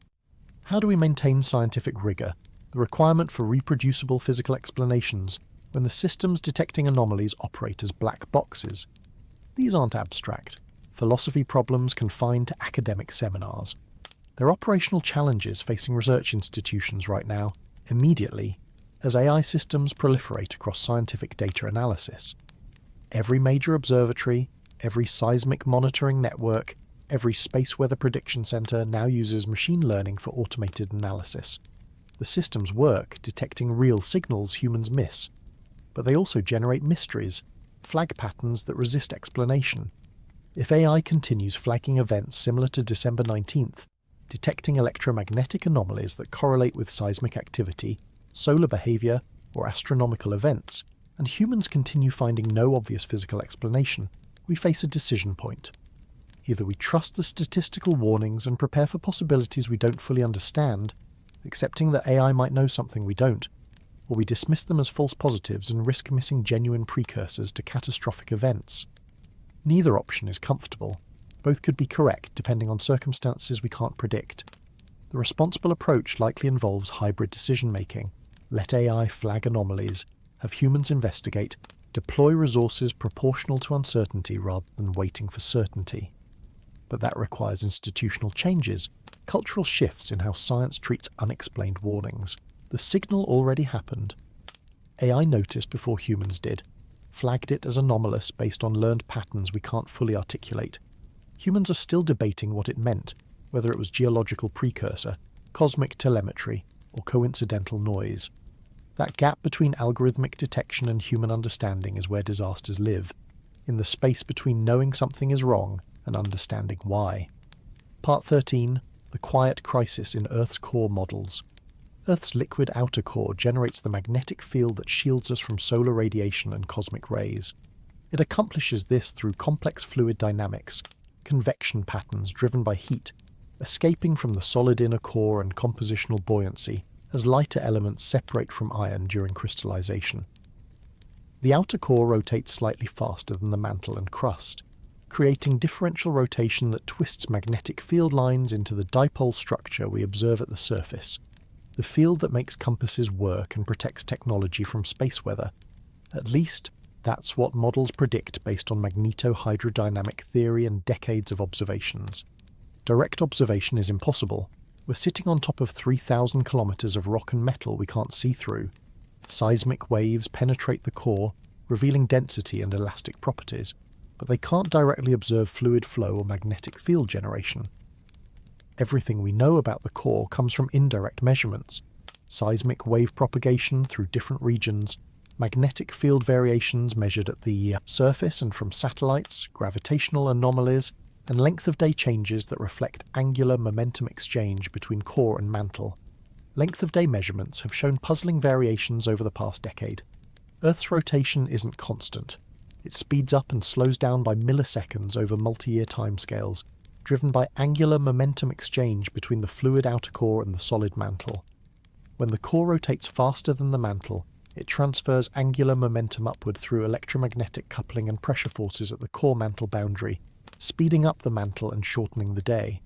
How do we maintain scientific rigor, the requirement for reproducible physical explanations, when the systems detecting anomalies operate as black boxes? These aren't abstract, philosophy problems confined to academic seminars. They're operational challenges facing research institutions right now, immediately, as AI systems proliferate across scientific data analysis. Every major observatory, every seismic monitoring network, every space weather prediction center now uses machine learning for automated analysis. The systems work detecting real signals humans miss, but they also generate mysteries, flag patterns that resist explanation. If AI continues flagging events similar to December 19th, detecting electromagnetic anomalies that correlate with seismic activity, solar behaviour, or astronomical events, and humans continue finding no obvious physical explanation, we face a decision point. Either we trust the statistical warnings and prepare for possibilities we don't fully understand, accepting that AI might know something we don't, or we dismiss them as false positives and risk missing genuine precursors to catastrophic events. Neither option is comfortable. Both could be correct depending on circumstances we can't predict. The responsible approach likely involves hybrid decision-making. Let AI flag anomalies, have humans investigate, deploy resources proportional to uncertainty rather than waiting for certainty. But that requires institutional changes, cultural shifts in how science treats unexplained warnings. The signal already happened. AI noticed before humans did, flagged it as anomalous based on learned patterns we can't fully articulate. Humans are still debating what it meant, whether it was geological precursor, cosmic telemetry, or coincidental noise. That gap between algorithmic detection and human understanding is where disasters live, in the space between knowing something is wrong and understanding why. Part 13. The quiet crisis in Earth's core models. Earth's liquid outer core generates the magnetic field that shields us from solar radiation and cosmic rays. It accomplishes this through complex fluid dynamics, convection patterns driven by heat, escaping from the solid inner core and compositional buoyancy as lighter elements separate from iron during crystallization. The outer core rotates slightly faster than the mantle and crust, creating differential rotation that twists magnetic field lines into the dipole structure we observe at the surface, the field that makes compasses work and protects technology from space weather. At least, that's what models predict based on magnetohydrodynamic theory and decades of observations. Direct observation is impossible. We're sitting on top of 3,000 kilometers of rock and metal we can't see through. Seismic waves penetrate the core, revealing density and elastic properties, but they can't directly observe fluid flow or magnetic field generation. Everything we know about the core comes from indirect measurements: seismic wave propagation through different regions, magnetic field variations measured at the surface and from satellites, gravitational anomalies, and length of day changes that reflect angular momentum exchange between core and mantle. Length of day measurements have shown puzzling variations over the past decade. Earth's rotation isn't constant. It speeds up and slows down by milliseconds over multi-year timescales, driven by angular momentum exchange between the fluid outer core and the solid mantle. When the core rotates faster than the mantle, it transfers angular momentum upward through electromagnetic coupling and pressure forces at the core-mantle boundary, speeding up the mantle and shortening the day.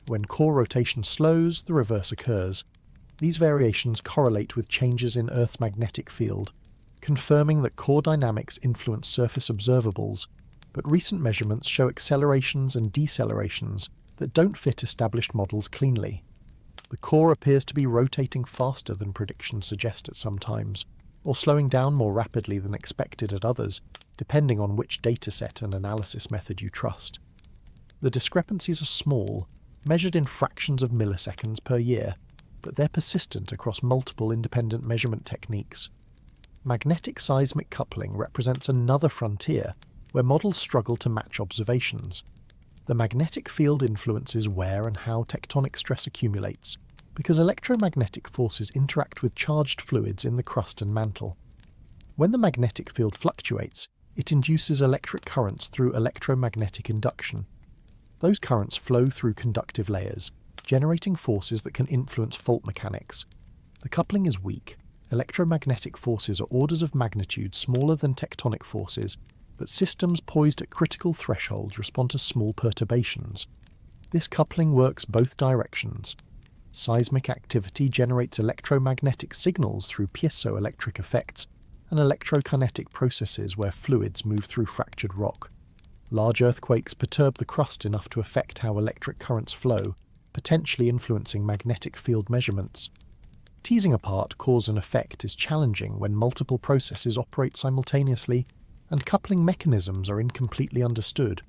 When core rotation slows, the reverse occurs. These variations correlate with changes in Earth's magnetic field, confirming that core dynamics influence surface observables, but recent measurements show accelerations and decelerations that don't fit established models cleanly. The core appears to be rotating faster than predictions suggest at some times, or slowing down more rapidly than expected at others, depending on which dataset and analysis method you trust. The discrepancies are small, measured in fractions of milliseconds per year, but they're persistent across multiple independent measurement techniques. Magnetic seismic coupling represents another frontier where models struggle to match observations. The magnetic field influences where and how tectonic stress accumulates, because electromagnetic forces interact with charged fluids in the crust and mantle. When the magnetic field fluctuates, it induces electric currents through electromagnetic induction. Those currents flow through conductive layers, generating forces that can influence fault mechanics. The coupling is weak. Electromagnetic forces are orders of magnitude smaller than tectonic forces, but systems poised at critical thresholds respond to small perturbations. This coupling works both directions. Seismic activity generates electromagnetic signals through piezoelectric effects and electrokinetic processes where fluids move through fractured rock. Large earthquakes perturb the crust enough to affect how electric currents flow, potentially influencing magnetic field measurements. Teasing apart cause and effect is challenging when multiple processes operate simultaneously and coupling mechanisms are incompletely understood.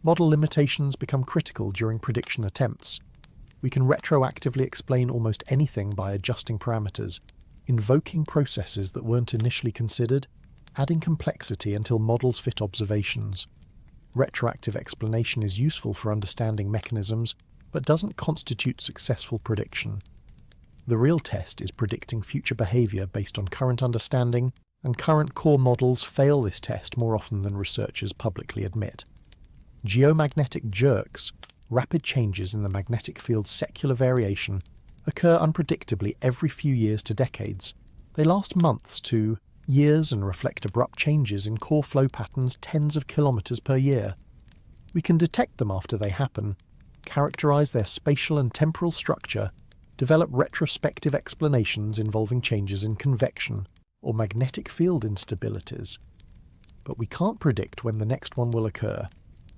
Model limitations become critical during prediction attempts. We can retroactively explain almost anything by adjusting parameters, invoking processes that weren't initially considered, adding complexity until models fit observations. Retroactive explanation is useful for understanding mechanisms, but doesn't constitute successful prediction. The real test is predicting future behavior based on current understanding, and current core models fail this test more often than researchers publicly admit. Geomagnetic jerks, rapid changes in the magnetic field's secular variation, occur unpredictably every few years to decades. They last months to years and reflect abrupt changes in core flow patterns tens of kilometers per year. We can detect them after they happen, characterize their spatial and temporal structure, develop retrospective explanations involving changes in convection or magnetic field instabilities. But we can't predict when the next one will occur,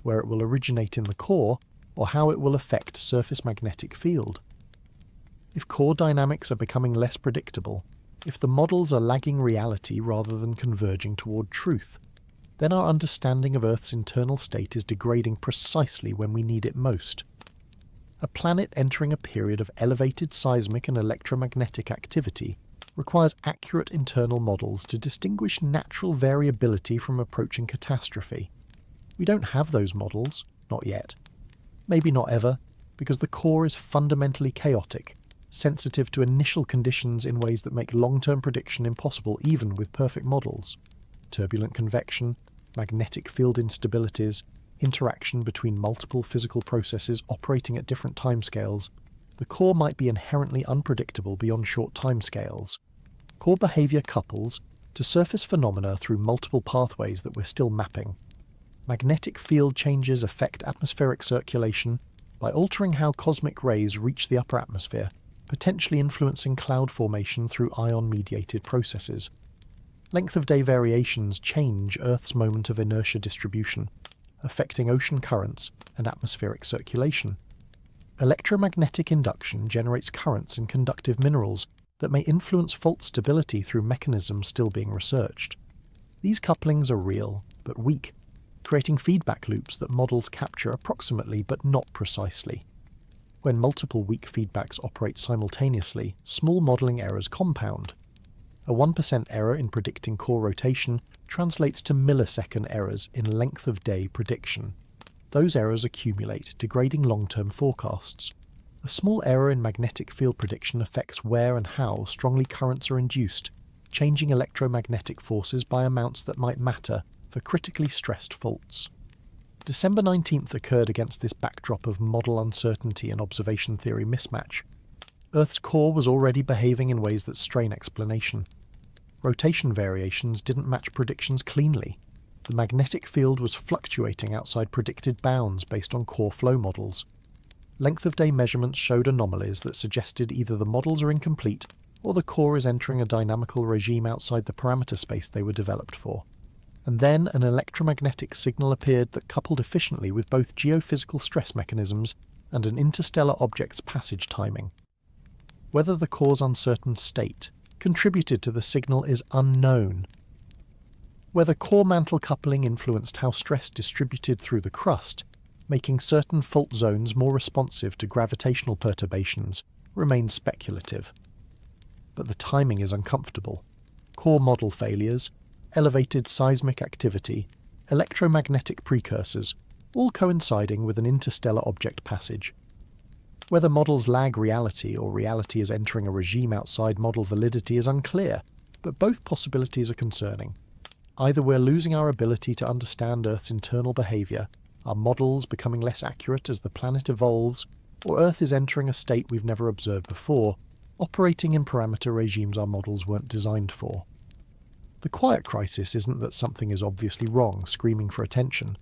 where it will originate in the core, or how it will affect surface magnetic field. If core dynamics are becoming less predictable, if the models are lagging reality rather than converging toward truth, then our understanding of Earth's internal state is degrading precisely when we need it most. A planet entering a period of elevated seismic and electromagnetic activity requires accurate internal models to distinguish natural variability from approaching catastrophe. We don't have those models, not yet. Maybe not ever, because the core is fundamentally chaotic, sensitive to initial conditions in ways that make long-term prediction impossible even with perfect models. Turbulent convection, magnetic field instabilities, interaction between multiple physical processes operating at different timescales. The core might be inherently unpredictable beyond short timescales. Core behavior couples to surface phenomena through multiple pathways that we're still mapping. Magnetic field changes affect atmospheric circulation by altering how cosmic rays reach the upper atmosphere, potentially influencing cloud formation through ion-mediated processes. Length of day variations change Earth's moment of inertia distribution, affecting ocean currents and atmospheric circulation. Electromagnetic induction generates currents in conductive minerals that may influence fault stability through mechanisms still being researched. These couplings are real, but weak, creating feedback loops that models capture approximately but not precisely. When multiple weak feedbacks operate simultaneously, small modelling errors compound. A 1% error in predicting core rotation translates to millisecond errors in length of day prediction. Those errors accumulate, degrading long-term forecasts. A small error in magnetic field prediction affects where and how strongly currents are induced, changing electromagnetic forces by amounts that might matter for critically stressed faults. December 19th occurred against this backdrop of model uncertainty and observation theory mismatch. Earth's core was already behaving in ways that strain explanation. Rotation variations didn't match predictions cleanly. The magnetic field was fluctuating outside predicted bounds based on core flow models. Length of day measurements showed anomalies that suggested either the models are incomplete or the core is entering a dynamical regime outside the parameter space they were developed for. And then an electromagnetic signal appeared that coupled efficiently with both geophysical stress mechanisms and an interstellar object's passage timing. Whether the core's uncertain state contributed to the signal is unknown. Whether core mantle coupling influenced how stress distributed through the crust, making certain fault zones more responsive to gravitational perturbations, remains speculative. But the timing is uncomfortable. Core model failures, elevated seismic activity, electromagnetic precursors, all coinciding with an interstellar object passage. Whether models lag reality or reality is entering a regime outside model validity is unclear, but both possibilities are concerning. Either we're losing our ability to understand Earth's internal behaviour, our models becoming less accurate as the planet evolves, or Earth is entering a state we've never observed before, operating in parameter regimes our models weren't designed for. The quiet crisis isn't that something is obviously wrong, screaming for attention.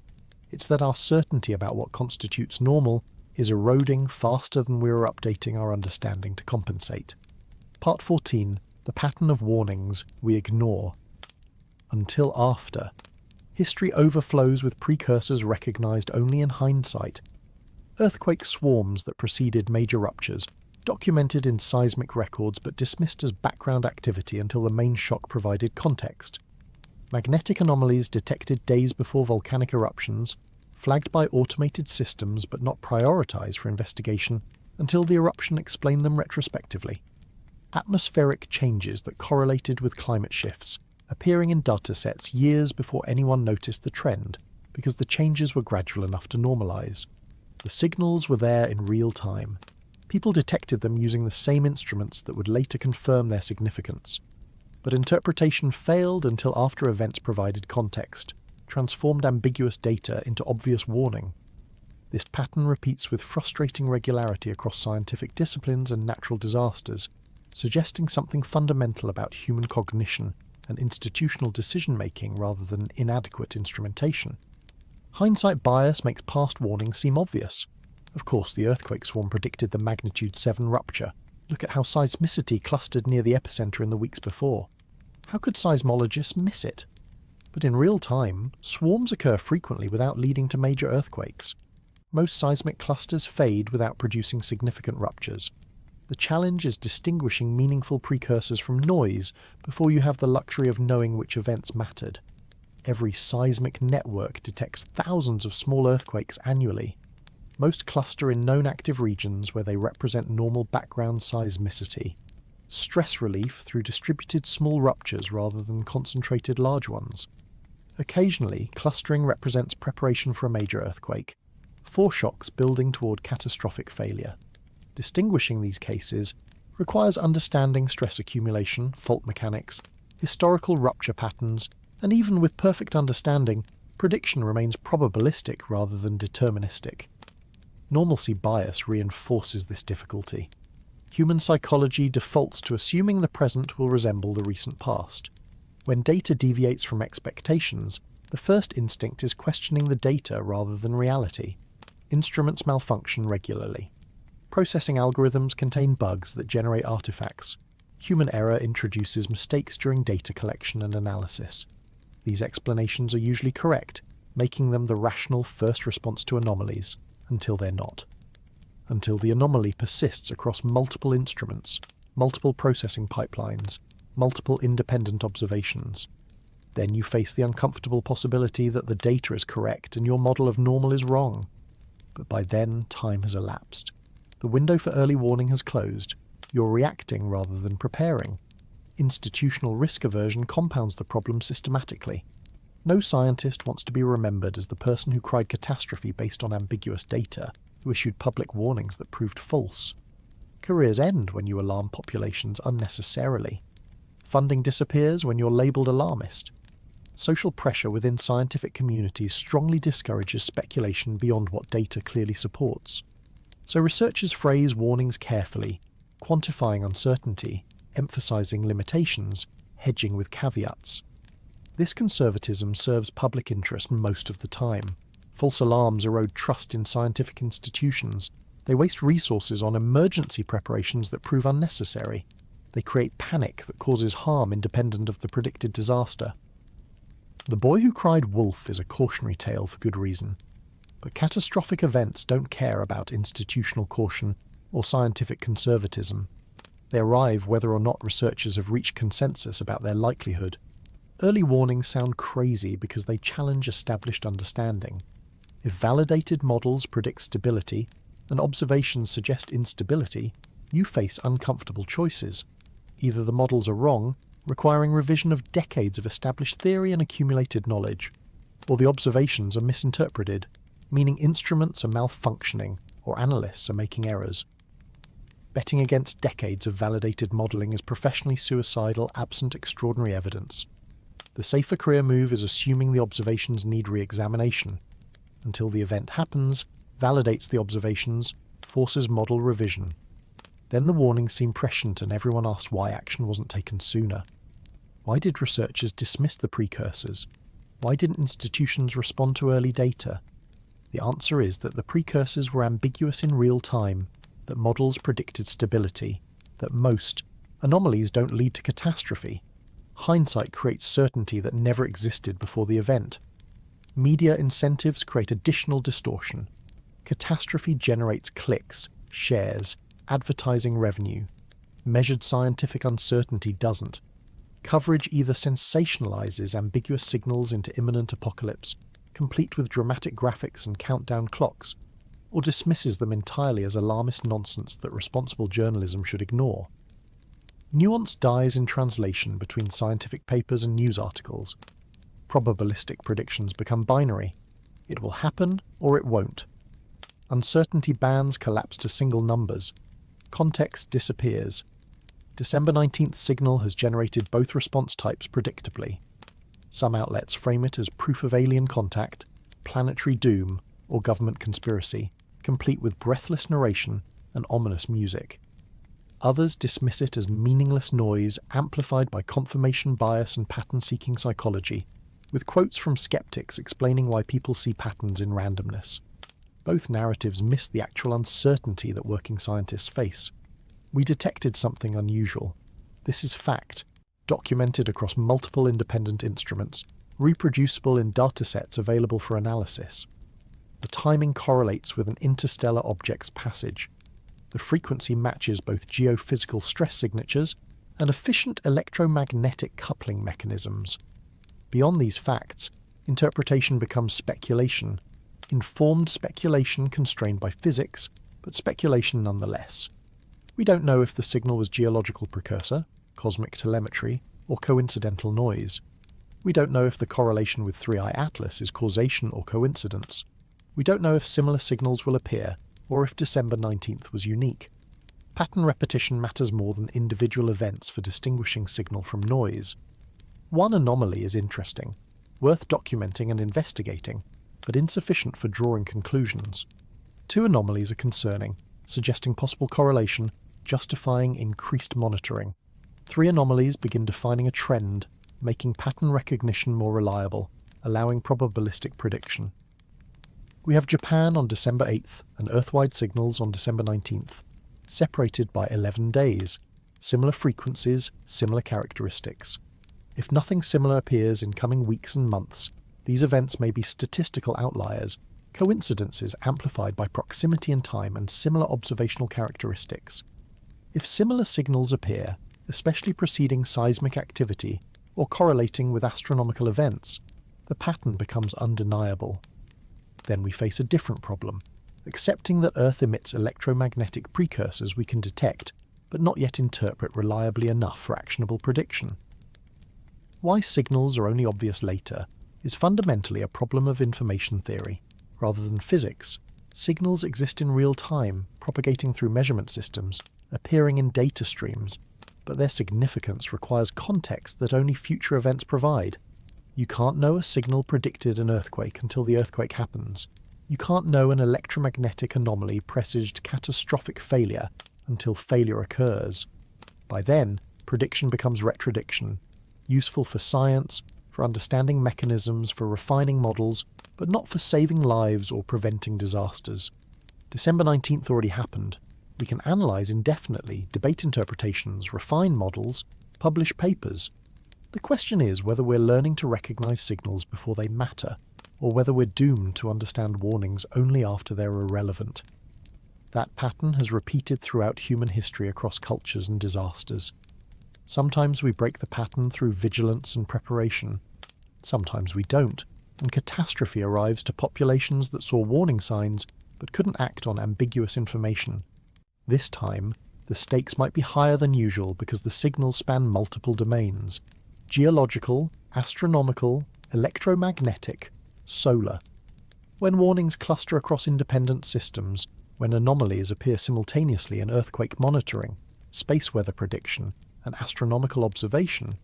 It's that our certainty about what constitutes normal is eroding faster than we are updating our understanding to compensate. Part 14. The pattern of warnings we ignore. Until after. History overflows with precursors recognized only in hindsight. Earthquake swarms that preceded major ruptures, documented in seismic records but dismissed as background activity until the main shock provided context. Magnetic anomalies detected days before volcanic eruptions, flagged by automated systems but not prioritized for investigation until the eruption explained them retrospectively. Atmospheric changes that correlated with climate shifts, appearing in datasets years before anyone noticed the trend, because the changes were gradual enough to normalise. The signals were there in real time. People detected them using the same instruments that would later confirm their significance. But interpretation failed until after events provided context, transformed ambiguous data into obvious warning. This pattern repeats with frustrating regularity across scientific disciplines and natural disasters, suggesting something fundamental about human cognition and institutional decision-making rather than inadequate instrumentation. Hindsight bias makes past warnings seem obvious. Of course, the earthquake swarm predicted the magnitude 7 rupture. Look at how seismicity clustered near the epicenter in the weeks before. How could seismologists miss it? But in real time, swarms occur frequently without leading to major earthquakes. Most seismic clusters fade without producing significant ruptures. The challenge is distinguishing meaningful precursors from noise before you have the luxury of knowing which events mattered. Every seismic network detects thousands of small earthquakes annually. Most cluster in known active regions where they represent normal background seismicity. Stress relief through distributed small ruptures rather than concentrated large ones. Occasionally, clustering represents preparation for a major earthquake, foreshocks building toward catastrophic failure. Distinguishing these cases requires understanding stress accumulation, fault mechanics, historical rupture patterns, and even with perfect understanding, prediction remains probabilistic rather than deterministic. Normalcy bias reinforces this difficulty. Human psychology defaults to assuming the present will resemble the recent past. When data deviates from expectations, the first instinct is questioning the data rather than reality. Instruments malfunction regularly. Processing algorithms contain bugs that generate artifacts. Human error introduces mistakes during data collection and analysis. These explanations are usually correct, making them the rational first response to anomalies, until they're not. Until the anomaly persists across multiple instruments, multiple processing pipelines, multiple independent observations. Then you face the uncomfortable possibility that the data is correct and your model of normal is wrong. But by then, time has elapsed. The window for early warning has closed. You're reacting rather than preparing. Institutional risk aversion compounds the problem systematically. No scientist wants to be remembered as the person who cried catastrophe based on ambiguous data, who issued public warnings that proved false. Careers end when you alarm populations unnecessarily. Funding disappears when you're labelled alarmist. Social pressure within scientific communities strongly discourages speculation beyond what data clearly supports. So researchers phrase warnings carefully, quantifying uncertainty, emphasising limitations, hedging with caveats. This conservatism serves public interest most of the time. False alarms erode trust in scientific institutions. They waste resources on emergency preparations that prove unnecessary. They create panic that causes harm independent of the predicted disaster. The boy who cried wolf is a cautionary tale for good reason. But catastrophic events don't care about institutional caution or scientific conservatism. They arrive whether or not researchers have reached consensus about their likelihood. Early warnings sound crazy because they challenge established understanding. If validated models predict stability and observations suggest instability, you face uncomfortable choices. Either the models are wrong, requiring revision of decades of established theory and accumulated knowledge, or the observations are misinterpreted, meaning instruments are malfunctioning or analysts are making errors. Betting against decades of validated modelling is professionally suicidal absent extraordinary evidence. The safer career move is assuming the observations need re-examination. Until the event happens, validates the observations, forces model revision. Then the warnings seem prescient and everyone asks why action wasn't taken sooner. Why did researchers dismiss the precursors? Why didn't institutions respond to early data? The answer is that the precursors were ambiguous in real time, that models predicted stability, that most anomalies don't lead to catastrophe. Hindsight creates certainty that never existed before the event. Media incentives create additional distortion. Catastrophe generates clicks, shares, advertising revenue. Measured scientific uncertainty doesn't. Coverage either sensationalizes ambiguous signals into imminent apocalypse, complete with dramatic graphics and countdown clocks, or dismisses them entirely as alarmist nonsense that responsible journalism should ignore. Nuance dies in translation between scientific papers and news articles. Probabilistic predictions become binary. It will happen or it won't. Uncertainty bands collapse to single numbers. Context disappears. December 19th signal has generated both response types predictably. Some outlets frame it as proof of alien contact, planetary doom, or government conspiracy, complete with breathless narration and ominous music. Others dismiss it as meaningless noise amplified by confirmation bias and pattern-seeking psychology, with quotes from skeptics explaining why people see patterns in randomness. Both narratives miss the actual uncertainty that working scientists face. We detected something unusual. This is fact, documented across multiple independent instruments, reproducible in datasets available for analysis. The timing correlates with an interstellar object's passage. The frequency matches both geophysical stress signatures and efficient electromagnetic coupling mechanisms. Beyond these facts, interpretation becomes speculation, informed speculation constrained by physics, but speculation nonetheless. We don't know if the signal was geological precursor, cosmic telemetry, or coincidental noise. We don't know if the correlation with 3i Atlas is causation or coincidence. We don't know if similar signals will appear, or if December 19th was unique. Pattern repetition matters more than individual events for distinguishing signal from noise. One anomaly is interesting, worth documenting and investigating, but insufficient for drawing conclusions. Two anomalies are concerning, suggesting possible correlation, justifying increased monitoring. Three anomalies begin defining a trend, making pattern recognition more reliable, allowing probabilistic prediction. We have Japan on December 8th and Earth-wide signals on December 19th, separated by 11 days, similar frequencies, similar characteristics. If nothing similar appears in coming weeks and months, these events may be statistical outliers, coincidences amplified by proximity in time and similar observational characteristics. If similar signals appear, especially preceding seismic activity or correlating with astronomical events, the pattern becomes undeniable. Then we face a different problem, accepting that Earth emits electromagnetic precursors we can detect, but not yet interpret reliably enough for actionable prediction. Why signals are only obvious later is fundamentally a problem of information theory. Rather than physics, signals exist in real time, propagating through measurement systems, appearing in data streams, but their significance requires context that only future events provide. You can't know a signal predicted an earthquake until the earthquake happens. You can't know an electromagnetic anomaly presaged catastrophic failure until failure occurs. By then, prediction becomes retrodiction, useful for science, for understanding mechanisms, for refining models, but not for saving lives or preventing disasters. December 19th already happened. We can analyse indefinitely, debate interpretations, refine models, publish papers. The question is whether we're learning to recognise signals before they matter, or whether we're doomed to understand warnings only after they're irrelevant. That pattern has repeated throughout human history across cultures and disasters. Sometimes we break the pattern through vigilance and preparation. Sometimes we don't, and catastrophe arrives to populations that saw warning signs but couldn't act on ambiguous information. This time, the stakes might be higher than usual because the signals span multiple domains: geological, astronomical, electromagnetic, solar. When warnings cluster across independent systems, when anomalies appear simultaneously in earthquake monitoring, space weather prediction, and astronomical observation,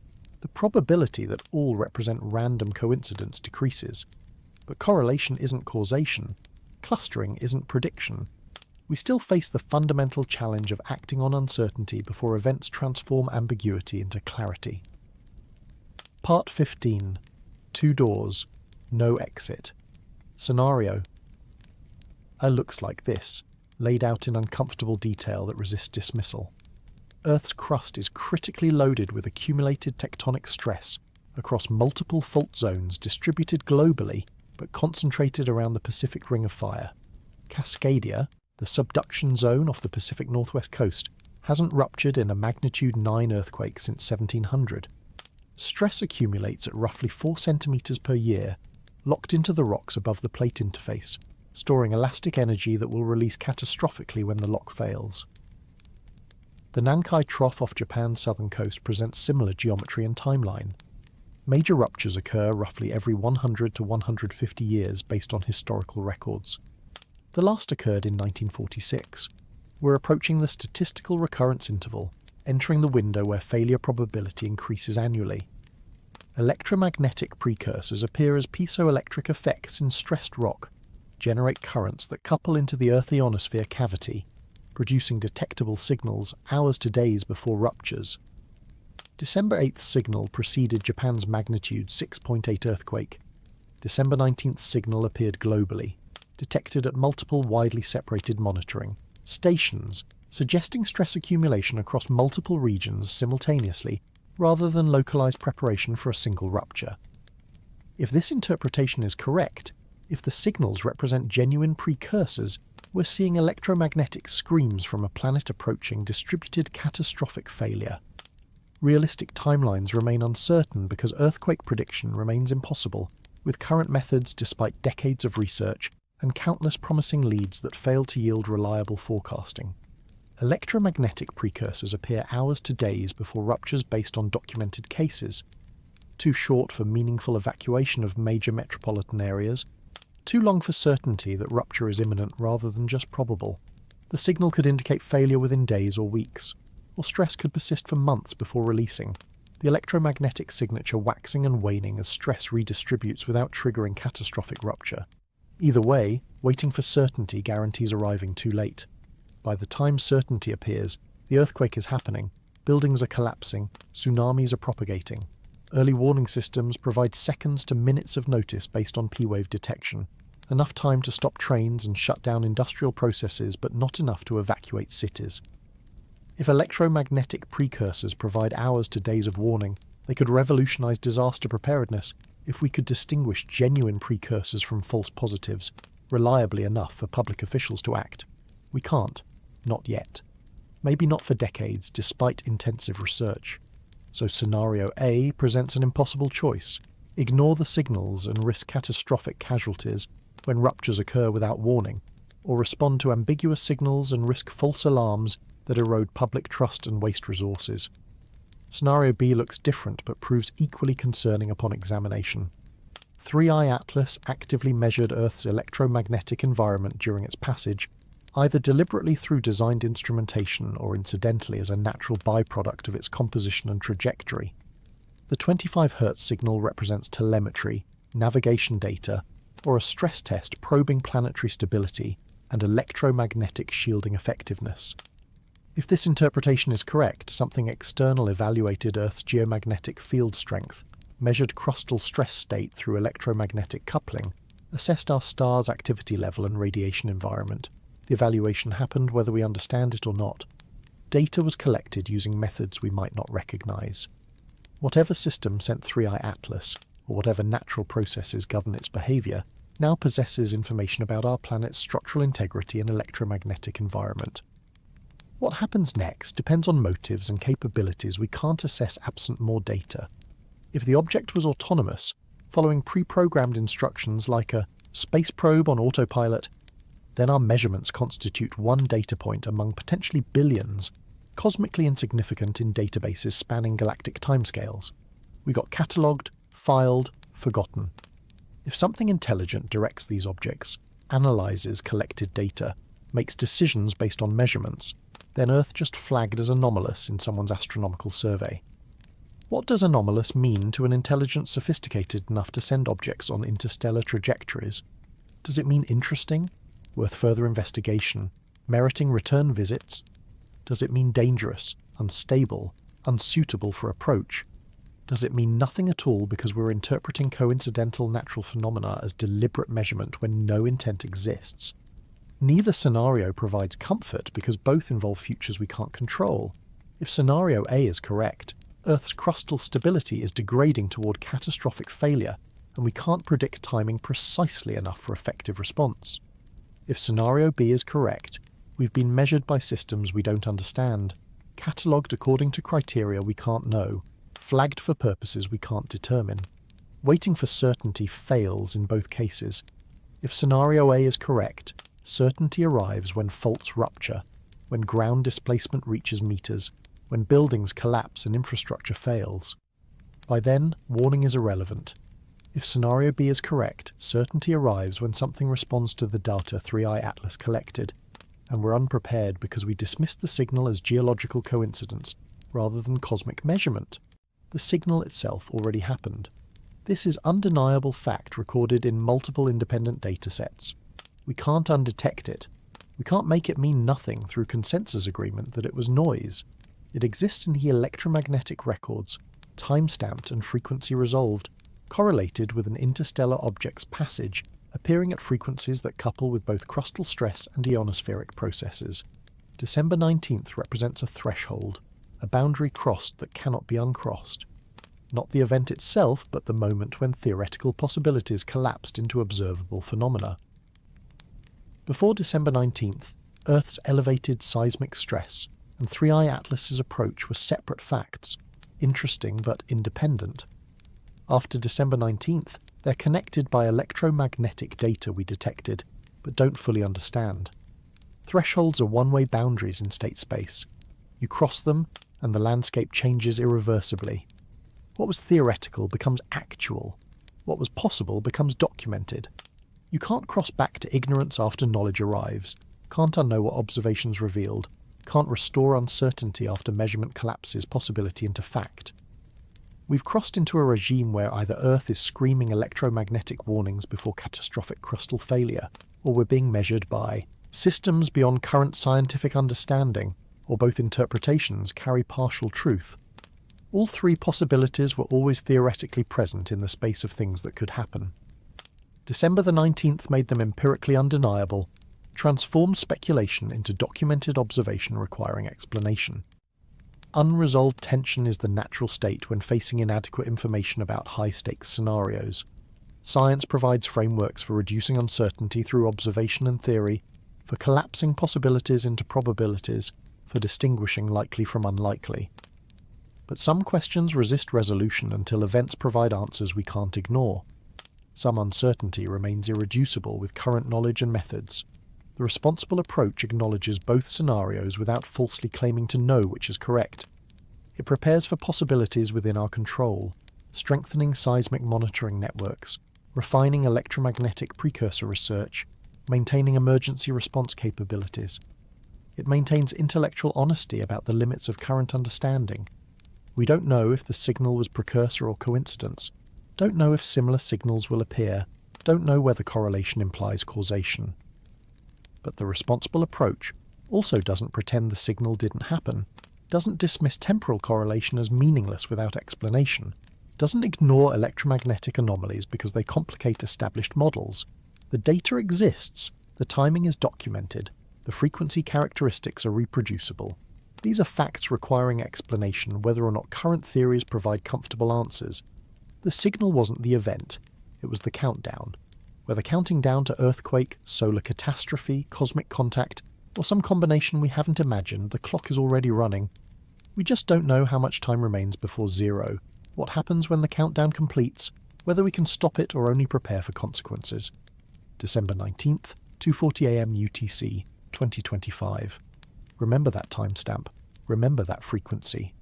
the probability that all represent random coincidence decreases. But correlation isn't causation. Clustering isn't prediction. We still face the fundamental challenge of acting on uncertainty before events transform ambiguity into clarity. Part 15. 2 doors. No exit. Scenario. Looks like this, laid out in uncomfortable detail that resists dismissal. Earth's crust is critically loaded with accumulated tectonic stress across multiple fault zones distributed globally but concentrated around the Pacific Ring of Fire. Cascadia, the subduction zone off the Pacific Northwest coast, hasn't ruptured in a magnitude 9 earthquake since 1700. Stress accumulates at roughly 4 centimeters per year, locked into the rocks above the plate interface, storing elastic energy that will release catastrophically when the lock fails. The Nankai Trough off Japan's southern coast presents similar geometry and timeline. Major ruptures occur roughly every 100 to 150 years based on historical records. The last occurred in 1946. We're approaching the statistical recurrence interval, entering the window where failure probability increases annually. Electromagnetic precursors appear as piezoelectric effects in stressed rock, generate currents that couple into the Earth ionosphere cavity, producing detectable signals hours to days before ruptures. December 8th signal preceded Japan's magnitude 6.8 earthquake. December 19th signal appeared globally, detected at multiple widely separated monitoring stations, suggesting stress accumulation across multiple regions simultaneously rather than localized preparation for a single rupture. If this interpretation is correct, if the signals represent genuine precursors, we're seeing electromagnetic screams from a planet approaching distributed catastrophic failure. Realistic timelines remain uncertain because earthquake prediction remains impossible, with current methods despite decades of research and countless promising leads that fail to yield reliable forecasting. Electromagnetic precursors appear hours to days before ruptures based on documented cases. Too short for meaningful evacuation of major metropolitan areas. Too long for certainty that rupture is imminent rather than just probable. The signal could indicate failure within days or weeks, or stress could persist for months before releasing, the electromagnetic signature waxing and waning as stress redistributes without triggering catastrophic rupture. Either way, waiting for certainty guarantees arriving too late. By the time certainty appears, the earthquake is happening, buildings are collapsing, tsunamis are propagating. Early warning systems provide seconds to minutes of notice based on P-wave detection, enough time to stop trains and shut down industrial processes but not enough to evacuate cities. If electromagnetic precursors provide hours to days of warning, they could revolutionize disaster preparedness if we could distinguish genuine precursors from false positives reliably enough for public officials to act. We can't. Not yet. Maybe not for decades, despite intensive research. So scenario A presents an impossible choice. Ignore the signals and risk catastrophic casualties when ruptures occur without warning, or respond to ambiguous signals and risk false alarms that erode public trust and waste resources. Scenario B looks different but proves equally concerning upon examination. 3i Atlas actively measured Earth's electromagnetic environment during its passage, either deliberately through designed instrumentation or incidentally as a natural byproduct of its composition and trajectory. The 25 Hz signal represents telemetry, navigation data, or a stress test probing planetary stability and electromagnetic shielding effectiveness. If this interpretation is correct, something external evaluated Earth's geomagnetic field strength, measured crustal stress state through electromagnetic coupling, assessed our star's activity level and radiation environment. The evaluation happened whether we understand it or not. Data was collected using methods we might not recognize. Whatever system sent 3i Atlas, or whatever natural processes govern its behavior, now possesses information about our planet's structural integrity and electromagnetic environment. What happens next depends on motives and capabilities we can't assess absent more data. If the object was autonomous, following pre-programmed instructions like a space probe on autopilot, then our measurements constitute one data point among potentially billions, cosmically insignificant in databases spanning galactic timescales. We got catalogued, filed, forgotten. If something intelligent directs these objects, analyzes collected data, makes decisions based on measurements, then Earth just flagged as anomalous in someone's astronomical survey. What does anomalous mean to an intelligence sophisticated enough to send objects on interstellar trajectories? Does it mean interesting? Worth further investigation, meriting return visits? Does it mean dangerous, unstable, unsuitable for approach? Does it mean nothing at all because we're interpreting coincidental natural phenomena as deliberate measurement when no intent exists? Neither scenario provides comfort because both involve futures we can't control. If scenario A is correct, Earth's crustal stability is degrading toward catastrophic failure, and we can't predict timing precisely enough for effective response. If scenario B is correct, we've been measured by systems we don't understand, catalogued according to criteria we can't know, flagged for purposes we can't determine. Waiting for certainty fails in both cases. If scenario A is correct, certainty arrives when faults rupture, when ground displacement reaches meters, when buildings collapse and infrastructure fails. By then, warning is irrelevant. If scenario B is correct, certainty arrives when something responds to the data 3i Atlas collected, and we're unprepared because we dismissed the signal as geological coincidence rather than cosmic measurement. The signal itself already happened. This is undeniable fact recorded in multiple independent datasets. We can't undetect it. We can't make it mean nothing through consensus agreement that it was noise. It exists in the electromagnetic records, time-stamped and frequency resolved, correlated with an interstellar object's passage, appearing at frequencies that couple with both crustal stress and ionospheric processes. December 19th represents a threshold, a boundary crossed that cannot be uncrossed. Not the event itself, but the moment when theoretical possibilities collapsed into observable phenomena. Before December 19th, Earth's elevated seismic stress and 3i Atlas's approach were separate facts, interesting but independent. After December 19th, they're connected by electromagnetic data we detected, but don't fully understand. Thresholds are one-way boundaries in state space. You cross them, and the landscape changes irreversibly. What was theoretical becomes actual. What was possible becomes documented. You can't cross back to ignorance after knowledge arrives, can't unknow what observations revealed, can't restore uncertainty after measurement collapses possibility into fact. We've crossed into a regime where either Earth is screaming electromagnetic warnings before catastrophic crustal failure, or we're being measured by systems beyond current scientific understanding, or both interpretations carry partial truth. All three possibilities were always theoretically present in the space of things that could happen. December the 19th made them empirically undeniable, transformed speculation into documented observation requiring explanation. Unresolved tension is the natural state when facing inadequate information about high-stakes scenarios. Science provides frameworks for reducing uncertainty through observation and theory, for collapsing possibilities into probabilities, for distinguishing likely from unlikely. But some questions resist resolution until events provide answers we can't ignore. Some uncertainty remains irreducible with current knowledge and methods. The responsible approach acknowledges both scenarios without falsely claiming to know which is correct. It prepares for possibilities within our control, strengthening seismic monitoring networks, refining electromagnetic precursor research, maintaining emergency response capabilities. It maintains intellectual honesty about the limits of current understanding. We don't know if the signal was precursor or coincidence, don't know if similar signals will appear, don't know whether correlation implies causation. But the responsible approach also doesn't pretend the signal didn't happen, doesn't dismiss temporal correlation as meaningless without explanation, doesn't ignore electromagnetic anomalies because they complicate established models. The data exists, the timing is documented, the frequency characteristics are reproducible. These are facts requiring explanation whether or not current theories provide comfortable answers. The signal wasn't the event, it was the countdown. Whether counting down to earthquake, solar catastrophe, cosmic contact, or some combination we haven't imagined, the clock is already running. We just don't know how much time remains before zero, what happens when the countdown completes, whether we can stop it or only prepare for consequences. December 19th, 2:40 AM UTC, 2025. Remember that timestamp. Remember that frequency.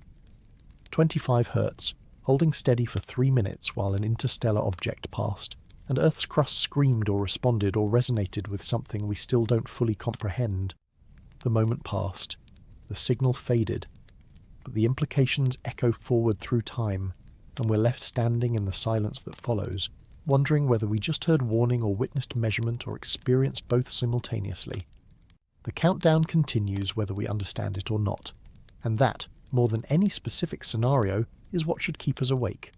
25 Hz, holding steady for 3 minutes while an interstellar object passed, and Earth's crust screamed or responded or resonated with something we still don't fully comprehend. The moment passed. The signal faded. But the implications echo forward through time, and we're left standing in the silence that follows, wondering whether we just heard warning or witnessed measurement or experienced both simultaneously. The countdown continues whether we understand it or not, and that, more than any specific scenario, is what should keep us awake.